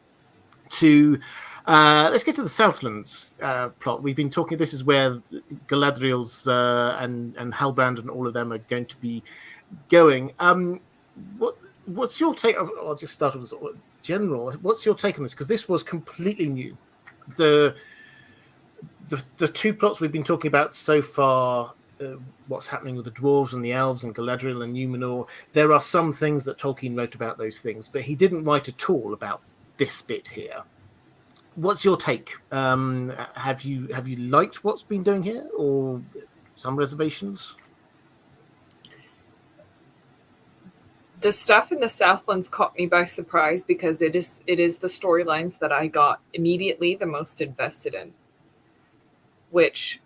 to let's get to the Southlands plot. We've been talking. This is where Galadriel's and Halbrand and all of them are going to be going. What's your take? I'll just start with general. What's your take on this? Because this was completely new. The two plots we've been talking about so far. What's happening with the dwarves and the elves and Galadriel and Numenor? There are some things that Tolkien wrote about those things, but he didn't write at all about this bit here. What's your take? Have you liked what's been doing here, or some reservations? The stuff in the Southlands caught me by surprise, because it is the storylines that I got immediately the most invested in, which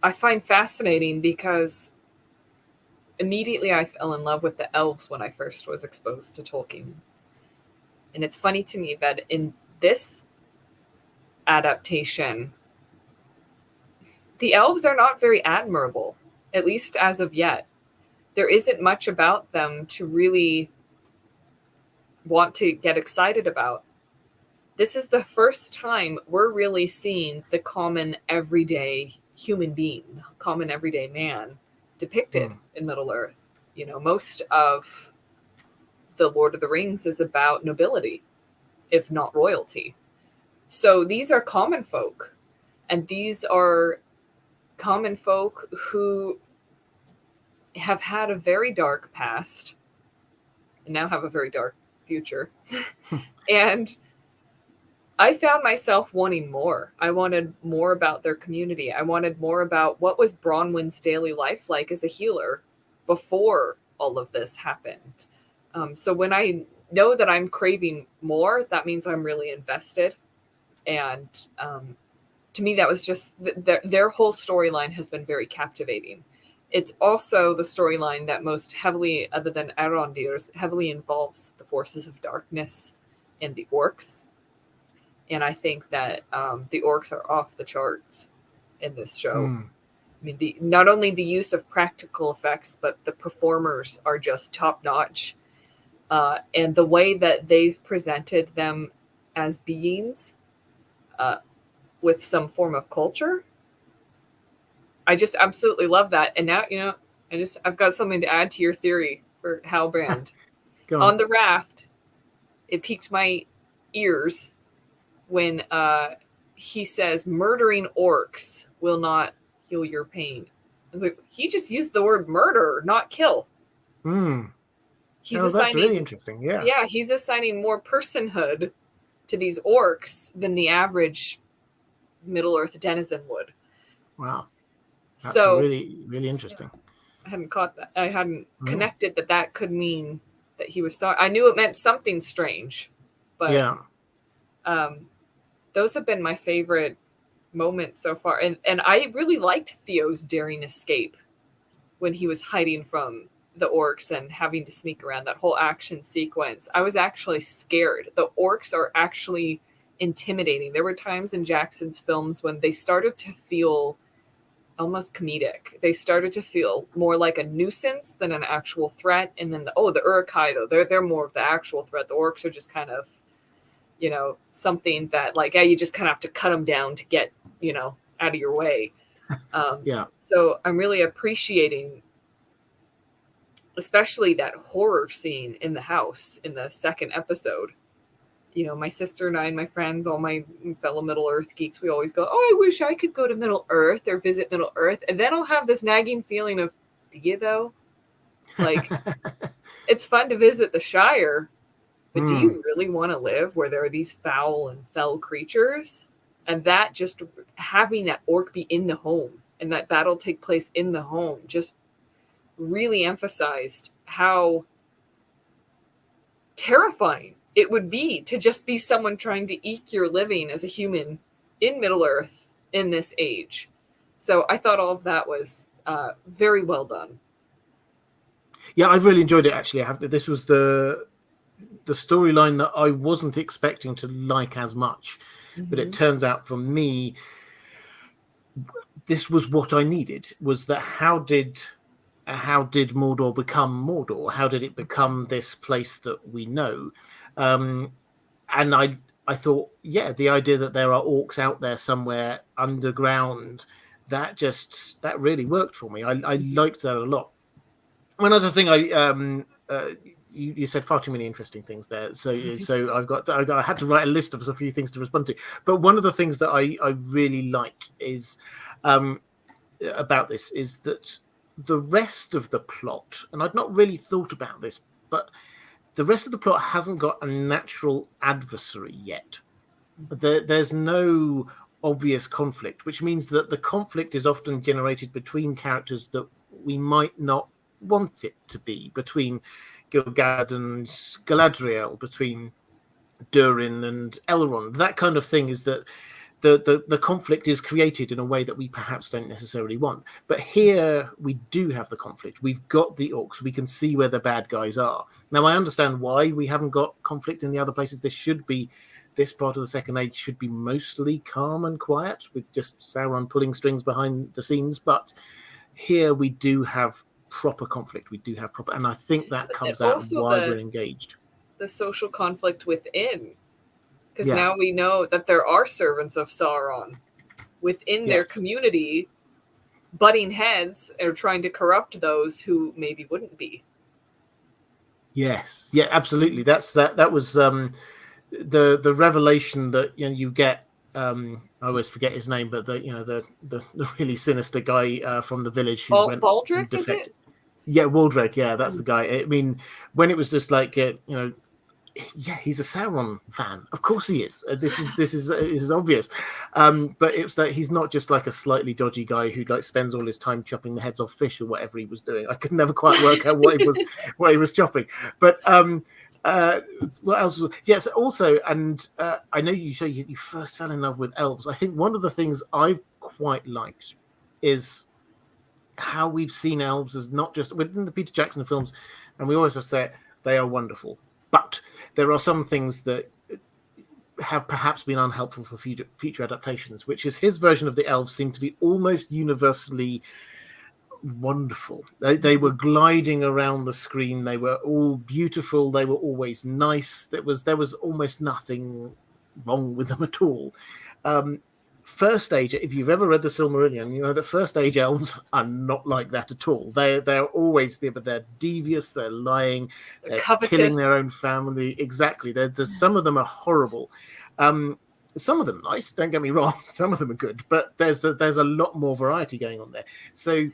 I find fascinating, because immediately I fell in love with the elves when I first was exposed to Tolkien. And it's funny to me that in this adaptation, the elves are not very admirable, at least as of yet. There isn't much about them to really want to get excited about. This is the first time we're really seeing the common everyday human being, common everyday man depicted in Middle-earth. You know, most of the Lord of the Rings is about nobility, if not royalty. So these are common folk, and these are common folk who have had a very dark past and now have a very dark future. And I found myself wanting more. I wanted more about their community. I wanted more about what was Bronwyn's daily life like as a healer before all of this happened. So when I know that I'm craving more, that means I'm really invested. And to me, that was just their whole storyline has been very captivating. It's also the storyline that most heavily, other than Arondir's, heavily involves the forces of darkness and the orcs. And I think that the orcs are off the charts in this show. I mean, not only the use of practical effects, but the performers are just top notch. And the way that they've presented them as beings with some form of culture. I just absolutely love that. And now, I've got something to add to your theory for Halbrand. Go On the raft, it piqued my ears when he says murdering orcs will not heal your pain. I was like, he just used the word murder, not kill. He's assigning, that's really interesting. Yeah, he's assigning more personhood to these orcs than the average Middle-earth denizen would. Wow. That's so really, really interesting. I hadn't caught that. I hadn't connected that could mean that he was sorry. I knew it meant something strange, but those have been my favorite moments so far. And I really liked Theo's daring escape when he was hiding from the orcs and having to sneak around. That whole action sequence, I was actually scared. The orcs are actually intimidating. There were times in Jackson's films when they started to feel almost comedic. They started to feel more like a nuisance than an actual threat. And then the Uruk-hai, though, they're more of the actual threat. The orcs are just kind of, something that like, you just kind of have to cut them down to get, out of your way. So I'm really appreciating, especially that horror scene in the house in the second episode. My sister and I and my friends, all my fellow Middle-earth geeks, we always go, I wish I could go to Middle-earth or visit Middle-earth. And then I'll have this nagging feeling of, do you though? Like, it's fun to visit the Shire, but do you really want to live where there are these foul and fell creatures? And that just having that orc be in the home and that battle take place in the home just really emphasized how terrifying it would be to just be someone trying to eke your living as a human in Middle-earth in this age. So I thought all of that was very well done. Yeah, I've really enjoyed it, actually. This was the storyline that I wasn't expecting to like as much. But it turns out for me, this was what I needed, was that how did Mordor become Mordor? How did it become this place that we know? And I thought, the idea that there are orcs out there somewhere underground, that really worked for me. I liked that a lot. One other thing, you said far too many interesting things there. So I had to write a list of a few things to respond to. But one of the things that I really like is about this is that the rest of the plot, and I'd not really thought about this, but the rest of the plot hasn't got a natural adversary yet. There's no obvious conflict, which means that the conflict is often generated between characters that we might not want it to be, between Gil-galad and Galadriel, between Durin and Elrond. That kind of thing is that the conflict is created in a way that we perhaps don't necessarily want. But here we do have the conflict. We've got the orcs. We can see where the bad guys are. Now, I understand why we haven't got conflict in the other places. This part of the Second Age should be mostly calm and quiet, with just Sauron pulling strings behind the scenes. But here we do have proper conflict. We do have proper, and I think that comes out why we're engaged. The social conflict within. Because now we know that there are servants of Sauron within their community, butting heads or trying to corrupt those who maybe wouldn't be. Yes, absolutely. That was the revelation that you get. I always forget his name, but the really sinister guy from the village who went Baldric, is it? Yeah, Waldreg. Yeah, that's the guy. I mean, when it was just like he's a Sauron fan. Of course he is. This is obvious. But it's that he's not just like a slightly dodgy guy who like spends all his time chopping the heads off fish or whatever he was doing. I could never quite work out what he was chopping. But what else? Yes. Also, and I know you say you first fell in love with elves. I think one of the things I've quite liked is how we've seen elves as not just within the Peter Jackson films, and we always have said they are wonderful. But there are some things that have perhaps been unhelpful for future adaptations, which is his version of the elves seemed to be almost universally wonderful. They were gliding around the screen. They were all beautiful. They were always nice. There was almost nothing wrong with them at all. First Age, if you've ever read the Silmarillion, you know that First Age elves are not like that at all. They're always there, but they're devious, they're lying, they're covetous, killing their own family. Exactly. There's some of them are horrible. Some of them nice, don't get me wrong. Some of them are good, but there's a lot more variety going on there. So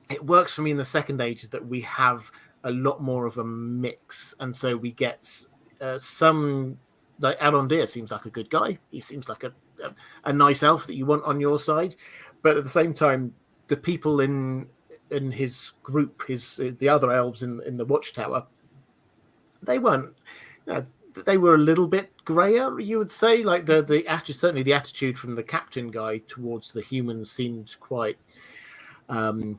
it works for me in the Second Age is that we have a lot more of a mix, and so we get some, like Arondir seems like a good guy. He seems like a nice elf that you want on your side, but at the same time, the people in his group, the other elves in the Watchtower, they weren't. They were a little bit grayer, you would say. Like the attitude, certainly the attitude from the captain guy towards the humans seemed quite nasty.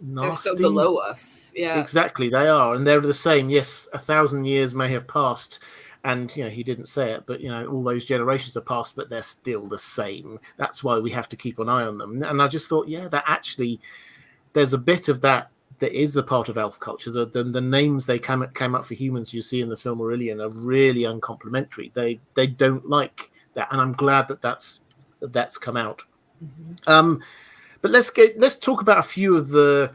They're so below us. Yeah, exactly. They are, and they're the same. Yes, 1,000 years may have passed. And, he didn't say it, but, all those generations have passed, but they're still the same. That's why we have to keep an eye on them. And I just thought, that actually, there's a bit of that is the part of elf culture. The names they came up for humans you see in the Silmarillion are really uncomplimentary. They don't like that. And I'm glad that's come out. Mm-hmm. But let's talk about a few of the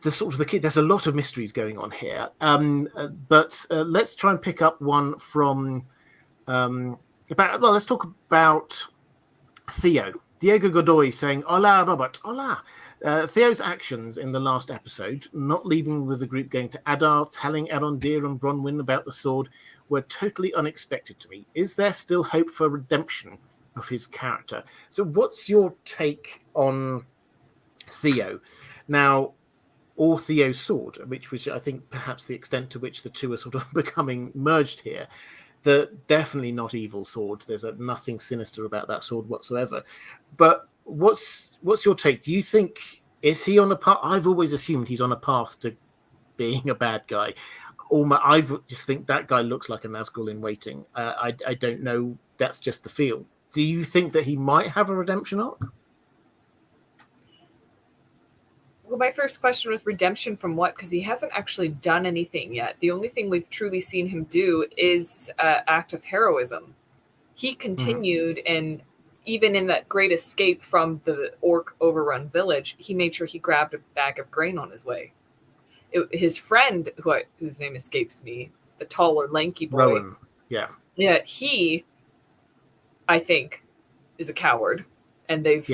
sort of the key. There's a lot of mysteries going on here, but let's try and pick up one from let's talk about Theo. Diego Godoy saying, "Hola, Robert. Hola." Theo's actions in the last episode, not leaving with the group going to Adar, telling Arondir and Bronwyn about the sword, were totally unexpected to me. Is there still hope for redemption of his character? So what's your take on Theo? Now, or Theo's sword, which I think perhaps the extent to which the two are sort of becoming merged here. They're definitely not evil sword. There's nothing sinister about that sword whatsoever. But what's your take? Do you think, is he on a path? I've always assumed he's on a path to being a bad guy. I just think that guy looks like a Nazgul in waiting. I don't know. That's just the feel. Do you think that he might have a redemption arc? Well, my first question was redemption from what? Because he hasn't actually done anything yet. The only thing we've truly seen him do is an act of heroism. He continued, and even in that great escape from the orc overrun village, he made sure he grabbed a bag of grain on his way. His friend, whose name escapes me, the taller, lanky boy. Rowan, yeah. Yeah, he, I think, is a coward. And they've,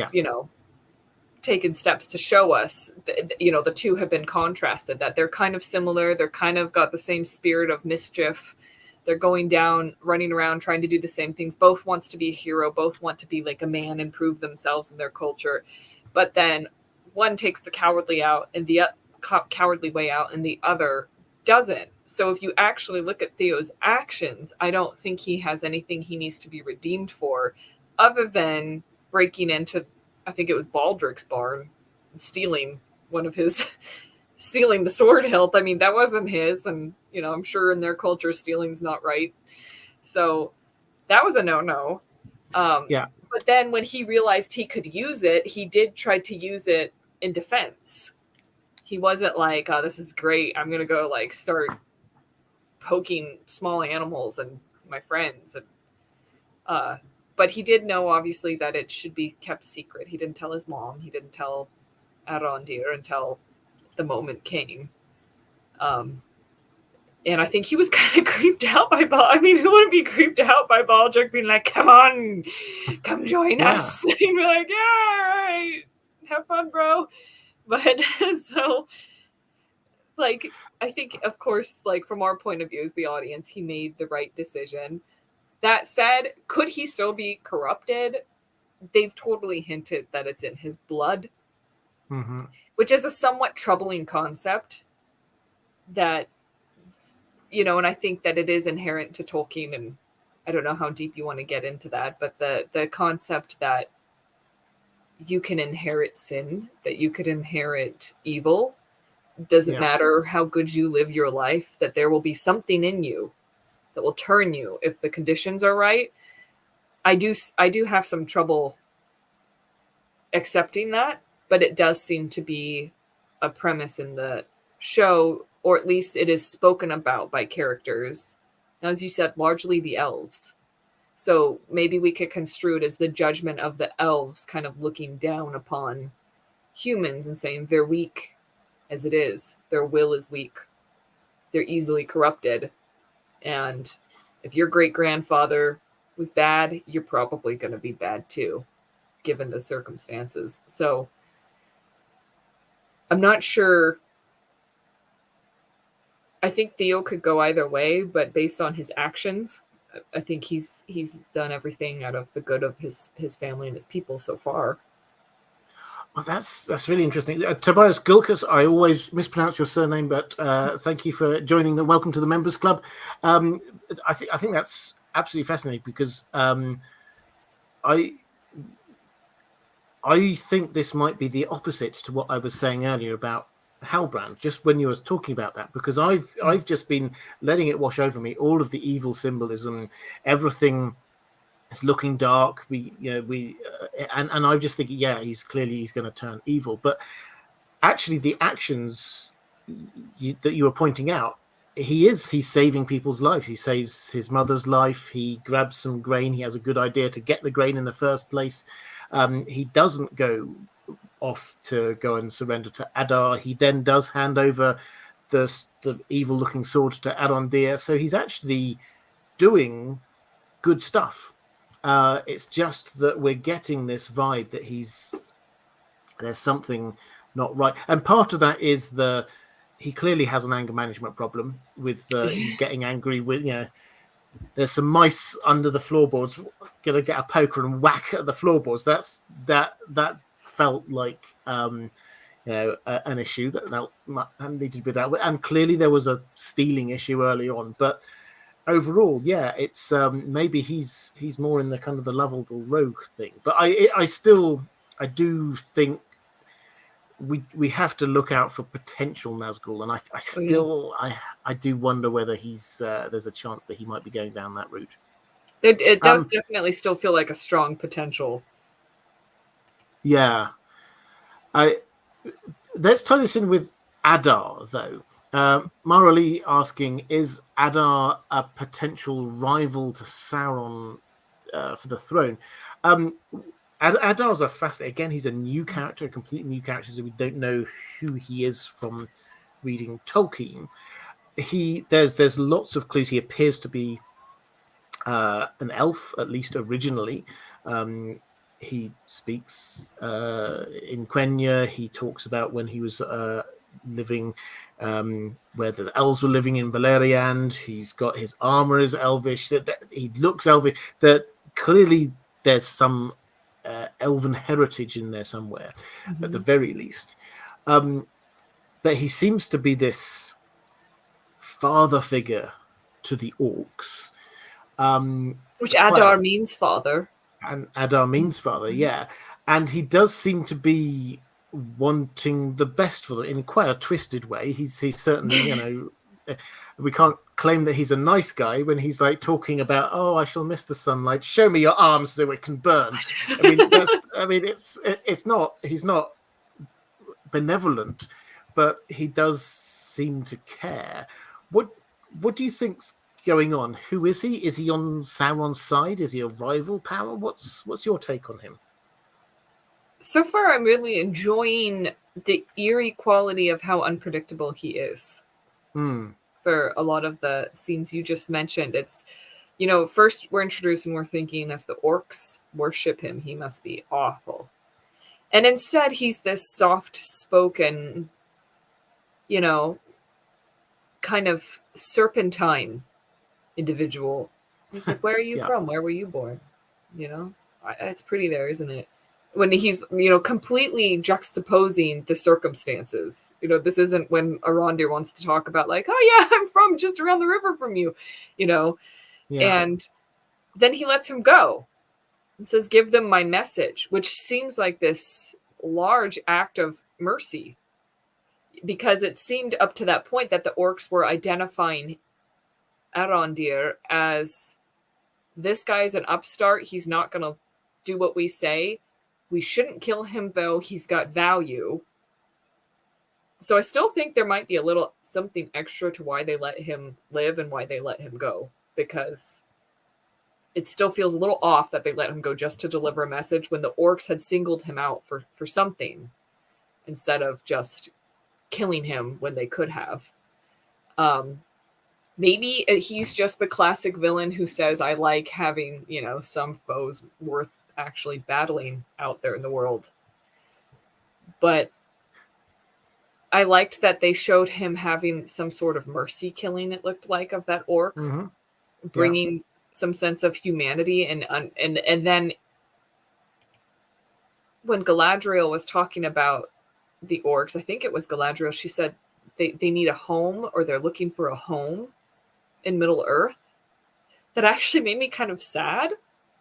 taken steps to show us, the two have been contrasted, that they're kind of similar. They're kind of got the same spirit of mischief. They're going down, running around, trying to do the same things. Both wants to be a hero. Both want to be like a man and prove themselves in their culture. But then one takes the cowardly way out, and the other doesn't. So if you actually look at Theo's actions, I don't think he has anything he needs to be redeemed for, other than breaking into, I think it was Baldric's barn, stealing stealing the sword hilt. I mean, that wasn't his. And, I'm sure in their culture, stealing's not right. So that was a no-no. Yeah. But then when he realized he could use it, he did try to use it in defense. He wasn't like, oh, this is great. I'm going to go start poking small animals and my friends. And, but he did know, obviously, that it should be kept secret. He didn't tell his mom. He didn't tell Arondir until the moment came. And I think he was kind of creeped out by who wouldn't be creeped out by Baldric being like, come on, come join us. And be like, yeah, all right, have fun, bro. But so, I think, of course, from our point of view as the audience, he made the right decision. That said, could he still be corrupted? They've totally hinted that it's in his blood, which is a somewhat troubling concept that, and I think that it is inherent to Tolkien, and I don't know how deep you want to get into that, but the concept that you can inherit sin, that you could inherit evil, doesn't matter how good you live your life, that there will be something in you that will turn you if the conditions are right. I do have some trouble accepting that, but it does seem to be a premise in the show, or at least it is spoken about by characters Now, as you said, largely the elves. So maybe we could construe it as the judgment of the elves kind of looking down upon humans and saying they're weak as it is. Their will is weak. They're easily corrupted. And if your great-grandfather was bad, you're probably going to be bad too, given the circumstances. So I'm not sure. I think Theo could go either way, but based on his actions, I think he's done everything out of the good of his family and his people so far. Well, that's really interesting. Tobias Gulkas, I always mispronounce your surname, but thank you for joining the Welcome to the Members Club. I think that's absolutely fascinating because I think this might be the opposite to what I was saying earlier about Halbrand, just when you were talking about that, because I've just been letting it wash over me, all of the evil symbolism, everything is looking dark. And I'm just thinking, yeah, he's going to turn evil. But actually, the actions that you were pointing out, he's saving people's lives. He saves his mother's life. He grabs some grain. He has a good idea to get the grain in the first place. He doesn't go off to go and surrender to Adar. He then does hand over the evil-looking sword to Arondir. So he's actually doing good stuff. It's just that we're getting this vibe that there's something not right, and part of that is he clearly has an anger management problem with getting angry with there's some mice under the floorboards. Gonna get a poker and whack at the floorboards. That felt like an issue that needed to be dealt with, and clearly there was a stealing issue early on. But overall, yeah, it's maybe he's more in the kind of the lovable rogue thing. But I do think we have to look out for potential Nazgul, and I do wonder whether there's a chance that he might be going down that route. It does definitely still feel like a strong potential. Yeah. Let's tie this in with Adar, though. Marley asking, is Adar a potential rival to Saron for the throne? Adar's a fascinating. Again, he's a new character, a completely new character, so we don't know who he is from reading Tolkien. There's lots of clues. He appears to be an elf, at least originally. He speaks in Quenya. He talks about when he was living where the elves were living in Beleriand. He's got his armor is elvish. He looks elvish. That clearly there's some elven heritage in there somewhere, at the very least. But he seems to be this father figure to the orcs. Which Adar means father. And Adar means father, yeah. And he does seem to be wanting the best for them in quite a twisted way. He's certainly, we can't claim that he's a nice guy when he's like talking about, oh, I shall miss the sunlight. Show me your arms so it can burn. It's not. He's not benevolent, but he does seem to care. What do you think's going on? Who is he? Is he on Sauron's side? Is he a rival power? What's your take on him? So far, I'm really enjoying the eerie quality of how unpredictable he is. For a lot of the scenes you just mentioned, it's, first we're introduced and we're thinking if the orcs worship him, he must be awful. And instead, he's this soft-spoken, kind of serpentine individual. He's like, where are you from? Where were you born? It's pretty there, isn't it? When he's, completely juxtaposing the circumstances. This isn't when Arondir wants to talk about like, oh yeah, I'm from just around the river from you, And then he lets him go and says, give them my message, which seems like this large act of mercy. Because it seemed up to that point that the orcs were identifying Arondir as, this guy's an upstart. He's not going to do what we say. We shouldn't kill him, though. He's got value. So I still think there might be a little something extra to why they let him live and why they let him go, because it still feels a little off that they let him go just to deliver a message when the orcs had singled him out for something instead of just killing him when they could have. Maybe he's just the classic villain who says, I like having, some foes worth actually battling out there in the world. But I liked that they showed him having some sort of mercy killing, it looked like, of that orc, bringing some sense of humanity. And then when Galadriel was talking about the orcs, I think it was Galadriel, she said they need a home, or they're looking for a home in Middle Earth. That actually made me kind of sad,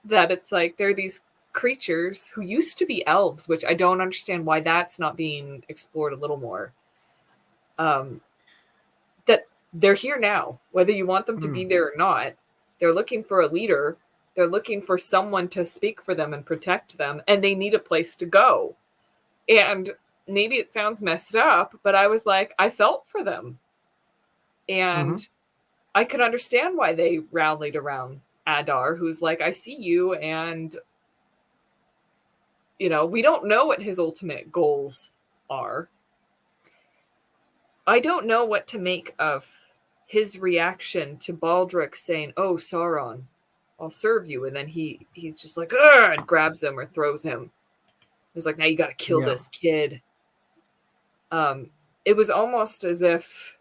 that it's like there are these creatures who used to be elves, which I don't understand why that's not being explored a little more. That they're here now, whether you want them to be there or not. They're looking for a leader. They're looking for someone to speak for them and protect them, and they need a place to go. And maybe it sounds messed up, but I was like, I felt for them. And I could understand why they rallied around Adar, who's like, I see you, and we don't know what his ultimate goals are. I don't know what to make of his reaction to Baldric saying, oh, Saron, I'll serve you. And then he's just like, ugh, and grabs him or throws him. He's like, now you got to kill this kid. It was almost as if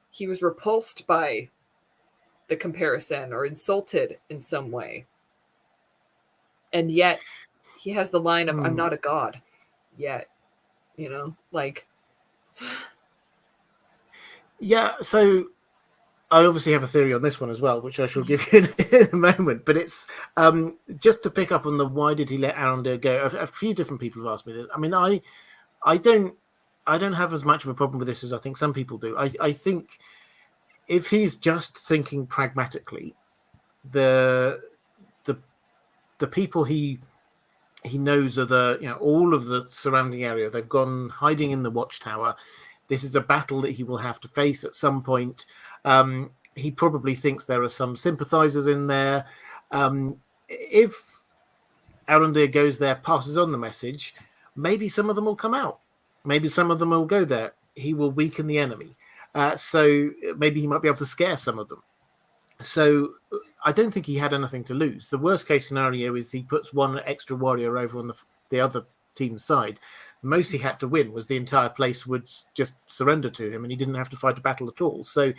he was repulsed by the comparison or insulted in some way. And yet he has the line of, I'm not a god yet, Yeah, so I obviously have a theory on this one as well, which I shall give you in a moment. But it's just to pick up on the why did he let Arondir go? A few different people have asked me this. I mean, I don't have as much of a problem with this as I think some people do. I think if he's just thinking pragmatically, the people he knows are all of the surrounding area. They've gone hiding in the watchtower. This is a battle that he will have to face at some point. He probably thinks there are some sympathizers in there. If Arondir goes there, passes on the message, maybe some of them will come out. Maybe some of them will go there. He will weaken the enemy. So maybe he might be able to scare some of them. So I don't think he had anything to lose. The worst case scenario is he puts one extra warrior over on the other team's side. The most he had to win was the entire place would just surrender to him, and he didn't have to fight a battle at all. So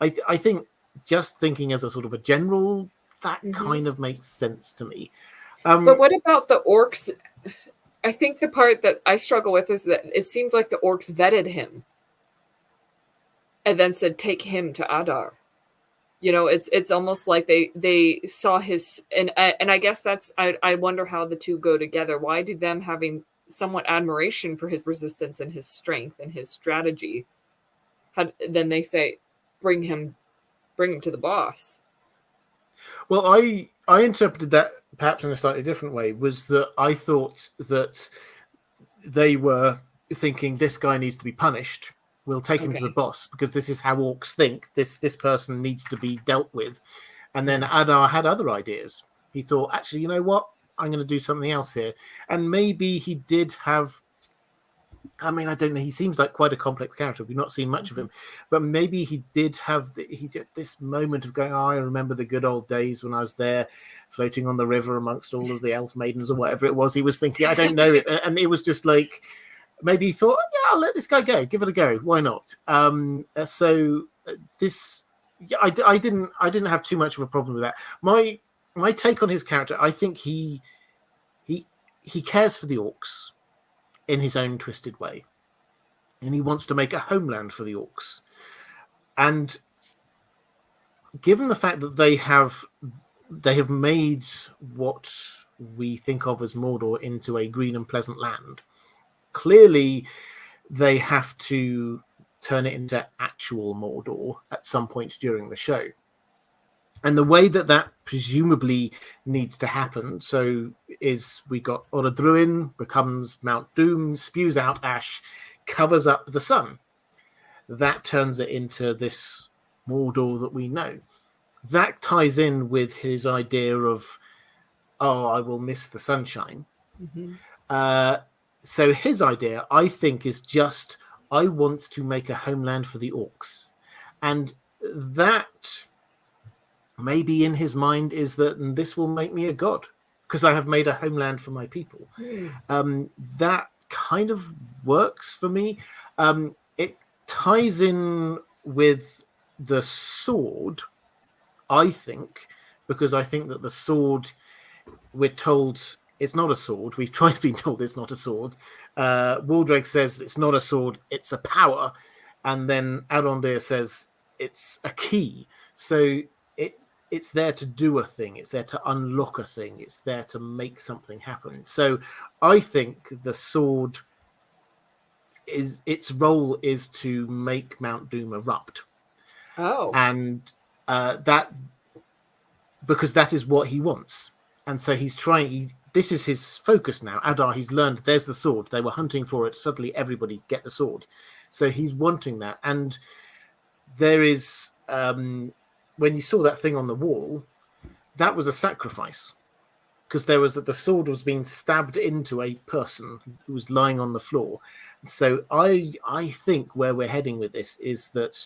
I think just thinking as a sort of a general, that kind of makes sense to me. But what about the orcs? I think the part that I struggle with is that it seems like the orcs vetted him and then said, take him to Adar. It's almost like they saw his, and I guess that's, I wonder how the two go together. Why did them having somewhat admiration for his resistance and his strength and his strategy, then they say, bring him to the boss? Well, I interpreted that perhaps in a slightly different way, was that I thought that they were thinking this guy needs to be punished. We'll take him to the boss because this is how orcs think. This person needs to be dealt with. And then Adar had other ideas. He thought, actually, you know what? I'm going to do something else here. And maybe he did have, I mean, I don't know. He seems like quite a complex character. We've not seen much of him. But maybe he did have this moment of going, I remember the good old days when I was there floating on the river amongst all of the elf maidens or whatever it was. He was thinking, I don't know it. And it was just like, maybe he thought, yeah, I'll let this guy go. Give it a go. Why not? I didn't have too much of a problem with that. My take on his character, I think he cares for the orcs in his own twisted way, and he wants to make a homeland for the orcs. And given the fact that they have made what we think of as Mordor into a green and pleasant land, clearly they have to turn it into actual Mordor at some point during the show. And the way that presumably needs to happen, so is we got Orodruin becomes Mount Doom, spews out ash, covers up the sun. That turns it into this Mordor that we know. that ties in with his idea of, oh, I will miss the sunshine. So his idea, I think, is just, I want to make a homeland for the orcs. And that maybe in his mind is that this will make me a god because I have made a homeland for my people. That kind of works for me. It ties in with the sword, I think, because I think that the sword, we're told it's not a sword. We've tried to be told it's not a sword. Waldreg says it's not a sword, it's a power. And then Arondir says it's a key. So it's there to do a thing. It's there to unlock a thing. It's there to make something happen. So I think the sword, its role is to make Mount Doom erupt. Oh. And that, because that is what he wants. And so he's trying, this is his focus now. Adar, he's learned there's the sword. They were hunting for it. Suddenly everybody get the sword. So he's wanting that. And there is, when you saw that thing on the wall, that was a sacrifice. Because there was that the sword was being stabbed into a person who was lying on the floor. So I think where we're heading with this is that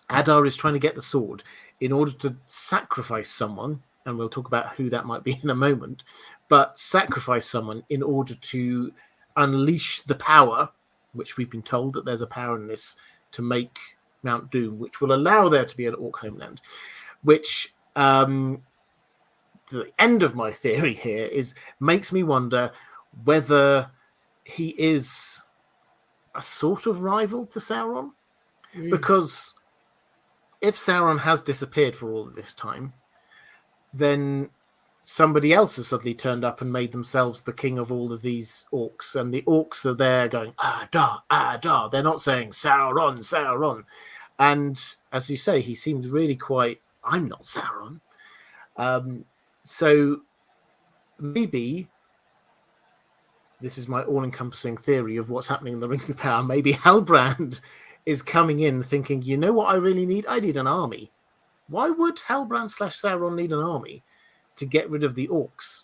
Adar is trying to get the sword in order to sacrifice someone, and we'll talk about who that might be in a moment, but sacrifice someone in order to unleash the power, which we've been told that there's a power in this, to make Mount Doom, which will allow there to be an orc homeland, which the end of my theory here is makes me wonder whether he is a sort of rival to Sauron. Because if Sauron has disappeared for all of this time, then somebody else has suddenly turned up and made themselves the king of all of these orcs, and the orcs are there going, Adar, Adar. They're not saying Sauron, Sauron. And as you say, he seems really quite, I'm not Sauron. So maybe, this is my all-encompassing theory of what's happening in the Rings of Power, maybe Halbrand is coming in thinking, you know what I really need? I need an army. Why would Halbrand / Sauron need an army to get rid of the orcs?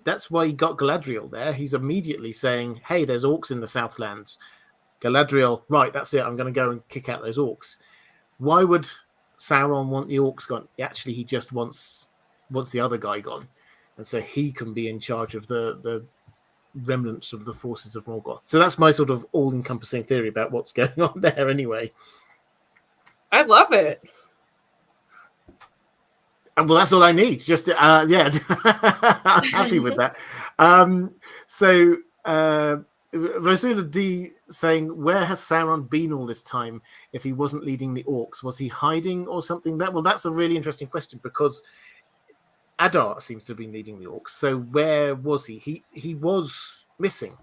That's why he got Galadriel there. He's immediately saying, hey, there's orcs in the Southlands. Galadriel, right, that's it. I'm going to go and kick out those orcs. Why would Sauron want the orcs gone? Actually, he just wants the other guy gone. And so he can be in charge of the remnants of the forces of Morgoth. So that's my sort of all-encompassing theory about what's going on there anyway. I love it. Well, that's all I need. Just, yeah, I'm happy with that. So Rosula D saying, where has Sauron been all this time if he wasn't leading the orcs? Was he hiding or something? That's a really interesting question, because Adar seems to have been leading the orcs. So where was he? He was missing,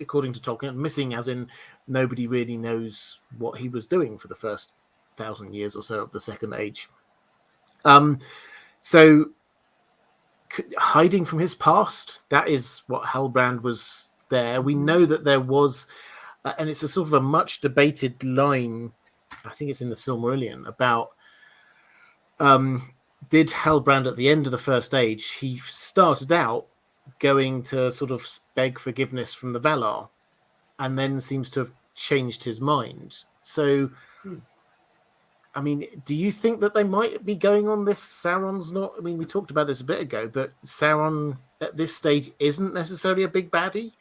according to Tolkien. Missing as in nobody really knows what he was doing for the first 1,000 years or so of the Second Age. So hiding from his past, that is what Halbrand was there. We know that there was, and it's a sort of a much debated line, I think it's in the Silmarillion, about did Halbrand at the end of the First Age, he started out going to sort of beg forgiveness from the Valar, and then seems to have changed his mind. So, I mean, do you think that they might be going on this? Sauron's not, I mean, we talked about this a bit ago, but Sauron at this stage isn't necessarily a big baddie.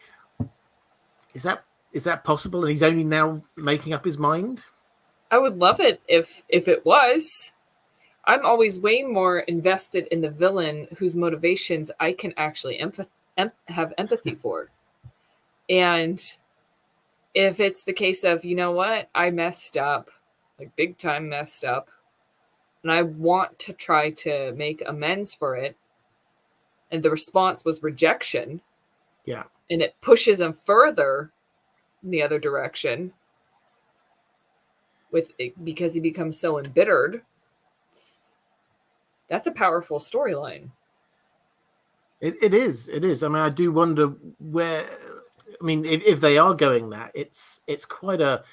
Is that possible? And he's only now making up his mind? I would love it if it was. I'm always way more invested in the villain whose motivations I can actually have empathy for. And if it's the case of, you know what, I messed up, like big time messed up, and I want to try to make amends for it, and the response was rejection, yeah, and it pushes him further in the other direction because he becomes so embittered. That's a powerful storyline. It is. I mean, I do wonder where. I mean, if they are going that, it's quite a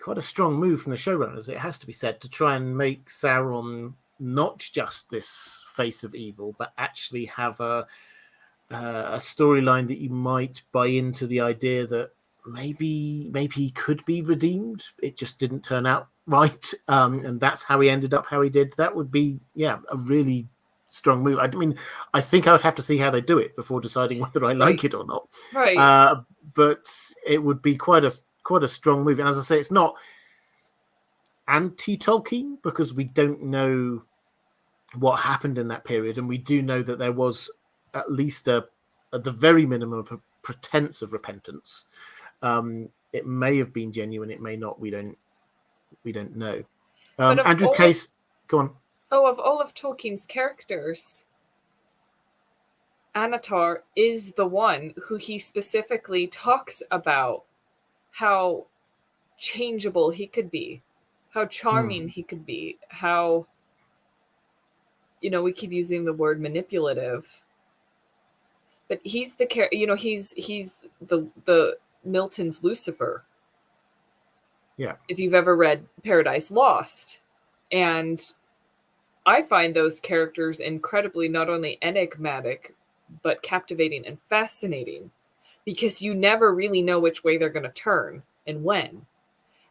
quite a strong move from the showrunners, it has to be said, to try and make Sauron not just this face of evil, but actually have a storyline that you might buy into the idea that maybe he could be redeemed. It just didn't turn out right, and that's how he ended up how he did. That would be a really strong move. I mean, I think I would have to see how they do it before deciding whether I like it or not. Right. But it would be quite a strong move. And as I say, it's not anti-Tolkien because we don't know what happened in that period, and we do know that there was at least at the very minimum a pretense of repentance. It may have been genuine, it may not. We don't know. Andrew Case, go on. Oh, of all of Tolkien's characters, Anatar is the one who he specifically talks about how changeable he could be, how charming he could be, how, we keep using the word manipulative, but he's the he's the Milton's Lucifer. Yeah. If you've ever read Paradise Lost. And I find those characters incredibly not only enigmatic, but captivating and fascinating, because you never really know which way they're going to turn and when.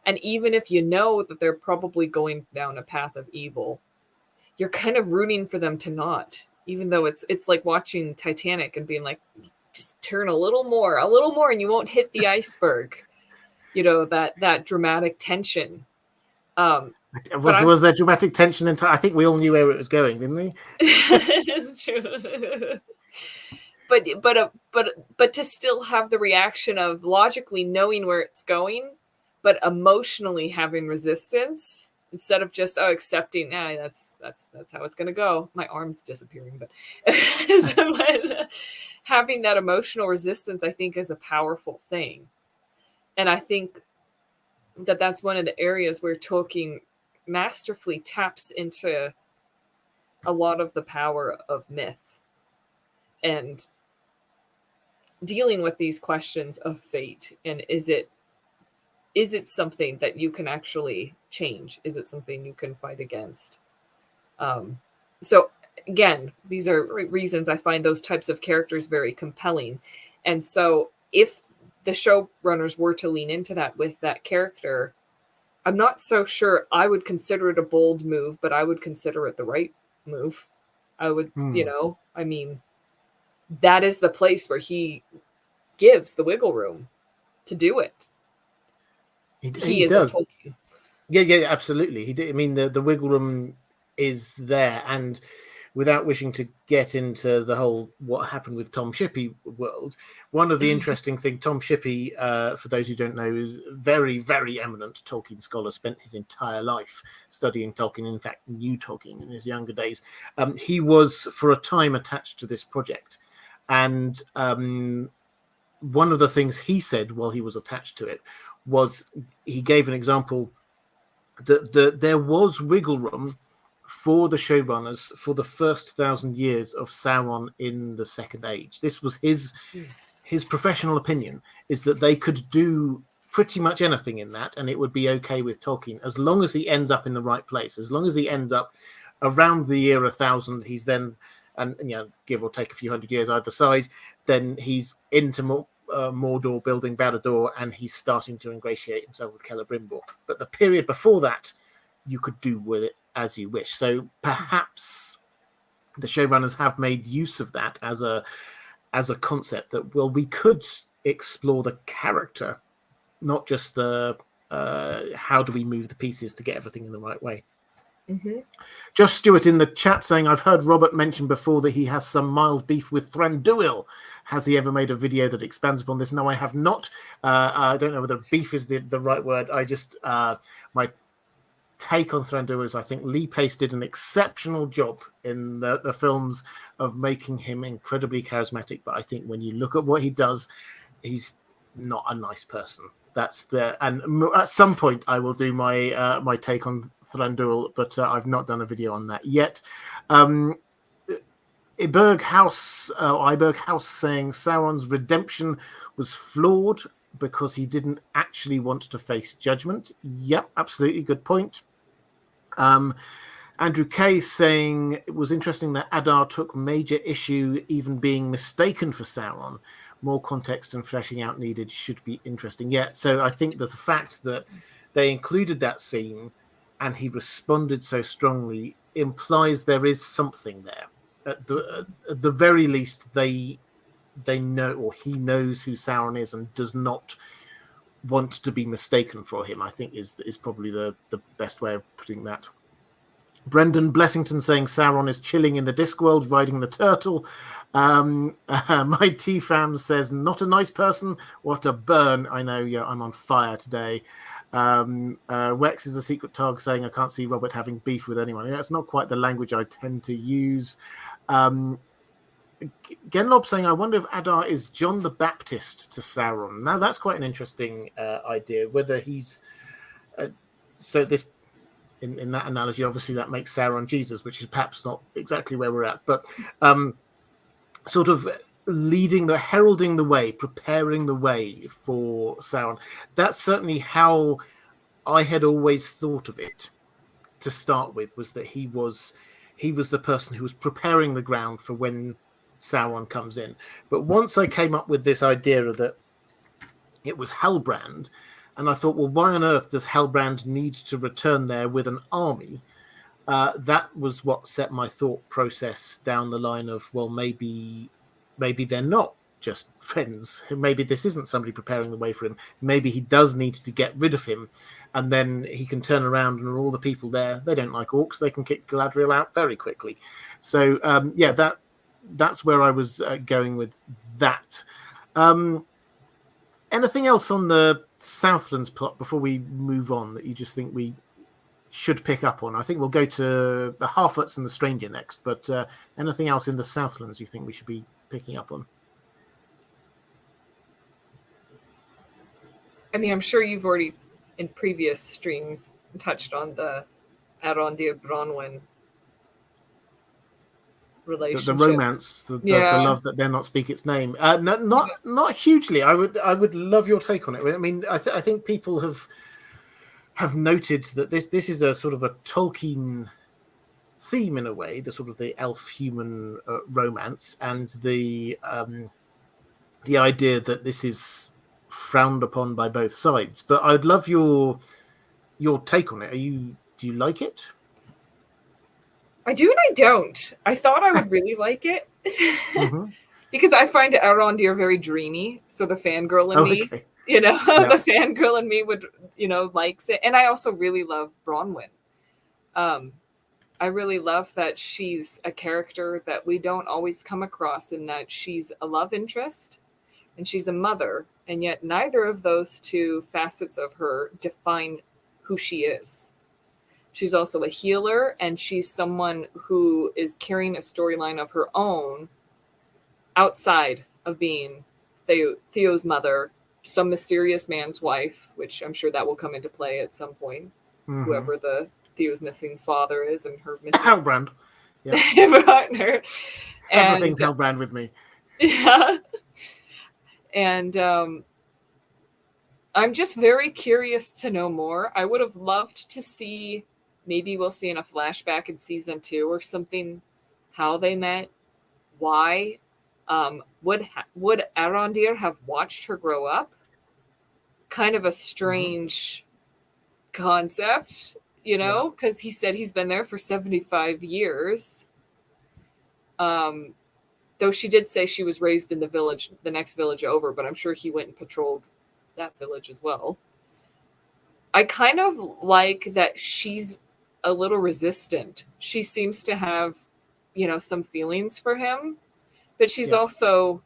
And even if you know that they're probably going down a path of evil, you're kind of rooting for them to not, even though it's like watching Titanic and being like, just turn a little more, and you won't hit the iceberg. That dramatic tension. Was there dramatic tension until I think we all knew where it was going, didn't we? It's true. But to still have the reaction of logically knowing where it's going, but emotionally having resistance instead of just accepting, that's how it's gonna go. My arm's disappearing, but having that emotional resistance, I think, is a powerful thing. And I think that that's one of the areas where Tolkien masterfully taps into a lot of the power of myth and dealing with these questions of fate. And is it something that you can actually change? Is it something you can fight against? So again, these are reasons I find those types of characters very compelling. And so if the showrunners were to lean into that with that character, I'm not so sure I would consider it a bold move, but I would consider it the right move. I would, I mean, that is the place where he gives the wiggle room to do it. He does. Yeah, absolutely. He did. I mean, the wiggle room is there, and without wishing to get into the whole what happened with Tom Shippey world, one of the interesting things, Tom Shippey, for those who don't know, is very, very eminent Tolkien scholar, spent his entire life studying Tolkien, in fact, knew Tolkien in his younger days. He was, for a time, attached to this project. And one of the things he said while he was attached to it was, he gave an example that there was wiggle room for the showrunners for the first 1,000 years of Sauron in the Second Age. This was his professional opinion, is that they could do pretty much anything in that, and it would be okay with Tolkien, as long as he ends up in the right place, as long as he ends up around the year 1000. He's then, and give or take a few hundred years either side, then he's into Mordor, building Barad-dûr, and he's starting to ingratiate himself with Celebrimbor. But the period before that, you could do with it as you wish. So perhaps the showrunners have made use of that as a concept that, well, we could explore the character, not just the how do we move the pieces to get everything in the right way. Mm-hmm. Josh Stewart in the chat saying, I've heard Robert mention before that he has some mild beef with Thranduil. Has he ever made a video that expands upon this? No, I have not. I don't know whether beef is the right word. I just, my take on Thranduil is, I think Lee Pace did an exceptional job in the films of making him incredibly charismatic. But I think when you look at what he does, he's not a nice person. And at some point I will do my my take on Thranduil, but I've not done a video on that yet. Iberg House saying Sauron's redemption was flawed, because he didn't actually want to face judgment. Yep, absolutely, good point. Andrew Kay saying it was interesting that Adar took major issue even being mistaken for Sauron. More context and fleshing out needed, should be interesting. Yeah, so I think that the fact that they included that scene and he responded so strongly implies there is something there. At the very least, they know, or he knows who Sauron is and does not want to be mistaken for him, I think is probably the best way of putting that. Brendan Blessington saying Sauron is chilling in the Discworld, riding the turtle. My T-Fam says, not a nice person. What a burn. I know, yeah, I'm on fire today. Wex is a secret target saying, I can't see Robert having beef with anyone. Yeah, it's not quite the language I tend to use. Genlob saying, I wonder if Adar is John the Baptist to Sauron. Now, that's quite an interesting idea, whether he's... so this... In that analogy, obviously that makes Sauron Jesus, which is perhaps not exactly where we're at, but sort of heralding the way, preparing the way for Sauron. That's certainly how I had always thought of it to start with, was that he was the person who was preparing the ground for when Sauron comes in. But once I came up with this idea that it was Halbrand, and I thought, well, why on earth does Halbrand need to return there with an army? That was what set my thought process down the line of, well, maybe they're not just friends. Maybe this isn't somebody preparing the way for him. Maybe he does need to get rid of him, and then he can turn around and all the people there, they don't like orcs. They can kick Galadriel out very quickly. So, that's where I was going with that. Anything else on the Southlands plot before we move on that you just think we should pick up on? I think we'll go to the Harfoots and the Stranger next, but anything else in the Southlands you think we should be picking up on? I mean, I'm sure you've already, in previous streams, touched on the Arondir Bronwyn relationship. The romance, the love that dare not speak its name. Not hugely. I would love your take on it. I mean, I think people have noted that this is a sort of a Tolkien theme in a way, the sort of the elf-human romance, and the idea that this is frowned upon by both sides. But I'd love your take on it. Do you like it? I do and I don't. I thought I would really like it Mm-hmm. because I find Arondir very dreamy. So the fangirl in me, Okay. the fangirl in me would, likes it. And I also really love Bronwyn. I really love that she's a character that we don't always come across, in that she's a love interest and she's a mother. And yet neither of those two facets of her define who she is. She's also a healer, and she's someone who is carrying a storyline of her own outside of being Theo's mother, some mysterious man's wife, which I'm sure that will come into play at some point. Mm-hmm. Whoever the Theo's missing father is, and her missing Halbrand. Yeah. Partner. Everything's Halbrand with me. Yeah. And I'm just very curious to know more. I would have loved to see, maybe we'll see in a flashback in season 2 or something, how they met, why. Would Arondir have watched her grow up? Kind of a strange concept, because he said he's been there for 75 years. Though she did say she was raised in the next village over, but I'm sure he went and patrolled that village as well. I kind of like that she's a little resistant. She seems to have, some feelings for him, but she's also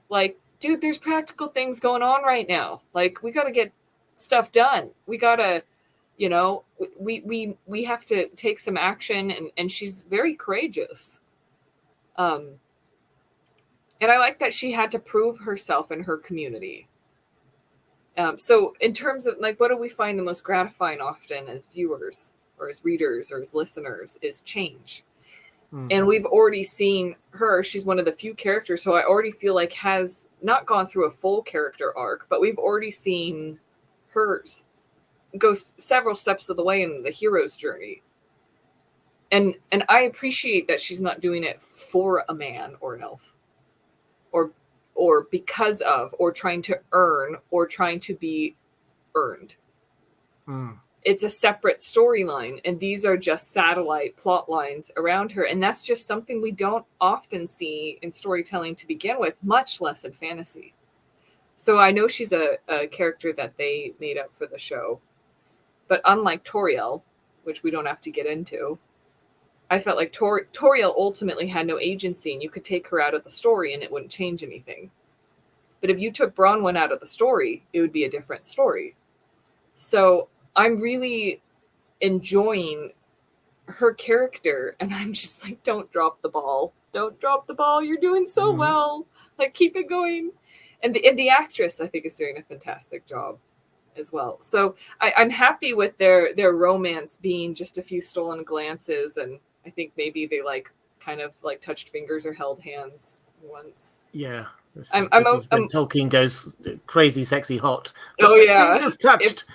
like, dude, there's practical things going on right now. Like, we got to get stuff done. We got to, we have to take some action, and she's very courageous. And I like that she had to prove herself in her community. So in terms of, like, what do we find the most gratifying often as viewers or as readers or as listeners is change. And we've already seen her. She's one of the few characters, so I already feel like has not gone through a full character arc, but we've already seen her go several steps of the way in the hero's journey. And I appreciate that she's not doing it for a man or an elf, or because of, or trying to earn, or trying to be earned. It's a separate storyline, and these are just satellite plot lines around her, and that's just something we don't often see in storytelling to begin with, much less in fantasy. So I know she's a character that they made up for the show, but unlike Toriel, which we don't have to get into, I felt like Toriel ultimately had no agency, and you could take her out of the story and it wouldn't change anything. But if you took Bronwyn out of the story, it would be a different story. So I'm really enjoying her character, and I'm just like, don't drop the ball. Don't drop the ball. You're doing so well. Like, keep it going. And the actress, I think, is doing a fantastic job as well. So I'm happy with their romance being just a few stolen glances, and I think maybe they kind of touched fingers or held hands once. Yeah. This is when Tolkien goes crazy, sexy, hot. Oh, yeah. Fingers touched.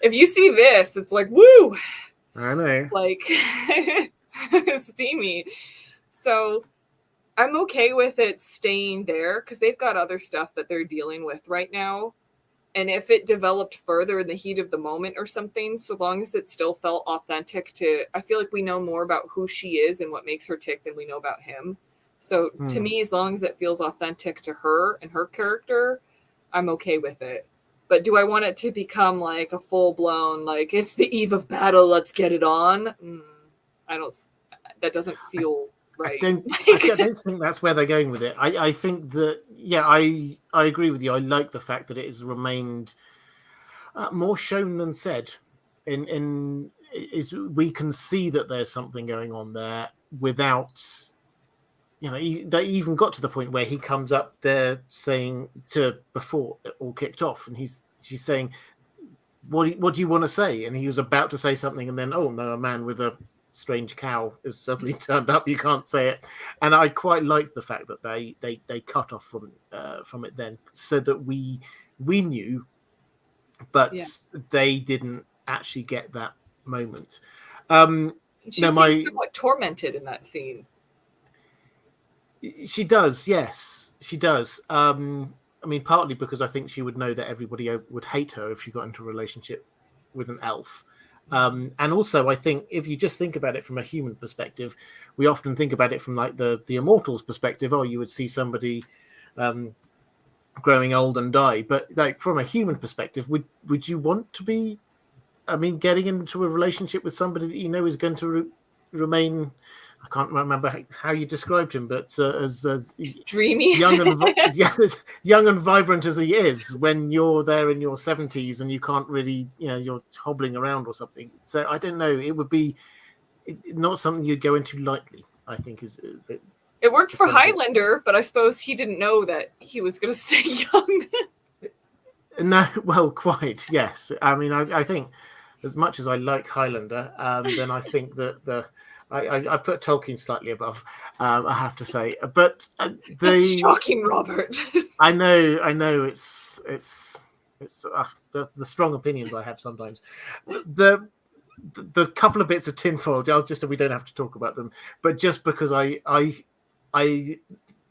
If you see this, it's like, woo! I know. Like, steamy. So I'm okay with it staying there, because they've got other stuff that they're dealing with right now. And if it developed further in the heat of the moment or something, so long as it still felt authentic I feel like we know more about who she is and what makes her tick than we know about him. So to me, as long as it feels authentic to her and her character, I'm okay with it. But do I want it to become like a full-blown, like, it's the eve of battle, let's get it on? That doesn't feel right. I don't think that's where they're going with it. I think that, I agree with you. I like the fact that it has remained more shown than said. We can see that there's something going on there without, they even got to the point where he comes up there saying before it all kicked off, and she's saying, what do you want to say? And he was about to say something, and then, oh no, a man with a strange cow has suddenly turned up, you can't say it. And I quite like the fact that they cut off from it then, so that we knew, but they didn't actually get that moment. She seems somewhat tormented in that scene. She does, yes, she does. Partly because I think she would know that everybody would hate her if she got into a relationship with an elf. And also, I think if you just think about it from a human perspective, we often think about it from like the immortals perspective. Oh, you would see somebody growing old and die. But like from a human perspective, would you want to be, getting into a relationship with somebody that you know is going to remain, I can't remember how you described him, but as dreamy, young and vibrant as he is, when you're there in your 70s and you can't really, you're hobbling around or something. So I don't know. It would be not something you'd go into lightly, I think. It worked for Highlander, but I suppose he didn't know that he was going to stay young. No, well, quite, yes. I think as much as I like Highlander, then I think that I put Tolkien slightly above, I have to say. But that's shocking, Robert. I know. It's the strong opinions I have sometimes. The couple of bits of tinfoil, just so we don't have to talk about them, but just because I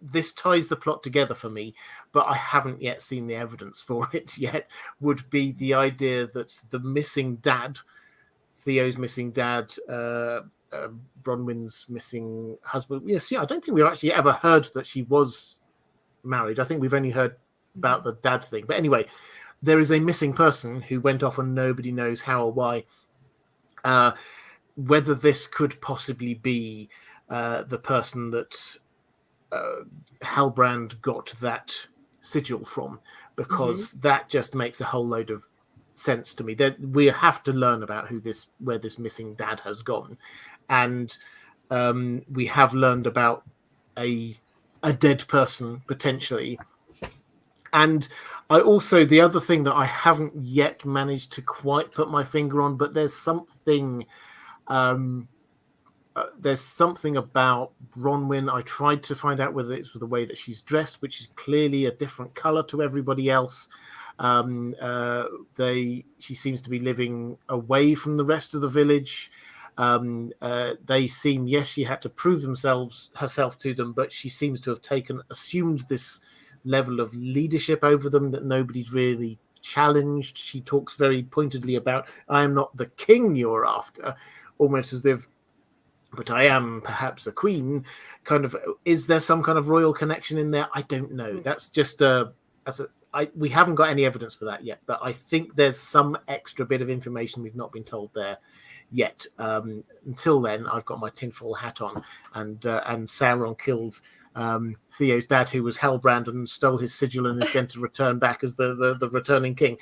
this ties the plot together for me, but I haven't yet seen the evidence for it yet, would be the idea that the missing dad, Theo's missing dad, Bronwyn's missing husband. Yes, I don't think we've actually ever heard that she was married. I think we've only heard about the dad thing. But anyway, there is a missing person who went off and nobody knows how or why. Whether this could possibly be the person that Halbrand got that sigil from, because that just makes a whole load of sense to me. That we have to learn about where this missing dad has gone, and we have learned about a dead person potentially. And I also, the other thing that I haven't yet managed to quite put my finger on, but there's something there's something about Bronwyn. I tried to find out whether it's with the way that she's dressed, which is clearly a different color to everybody else. She seems to be living away from the rest of the village. They seem, yes, she had to prove herself to them, but she seems to have assumed this level of leadership over them that nobody's really challenged. She talks very pointedly about, I am not the king you're after, almost as if, but I am perhaps a queen. Kind of, is there some kind of royal connection in there? I don't know. That's just we haven't got any evidence for that yet, but I think there's some extra bit of information we've not been told there yet. Until then, I've got my tinfoil hat on, and Saron killed Theo's dad, who was Hellbrand, and stole his sigil and is going to return back as the returning king.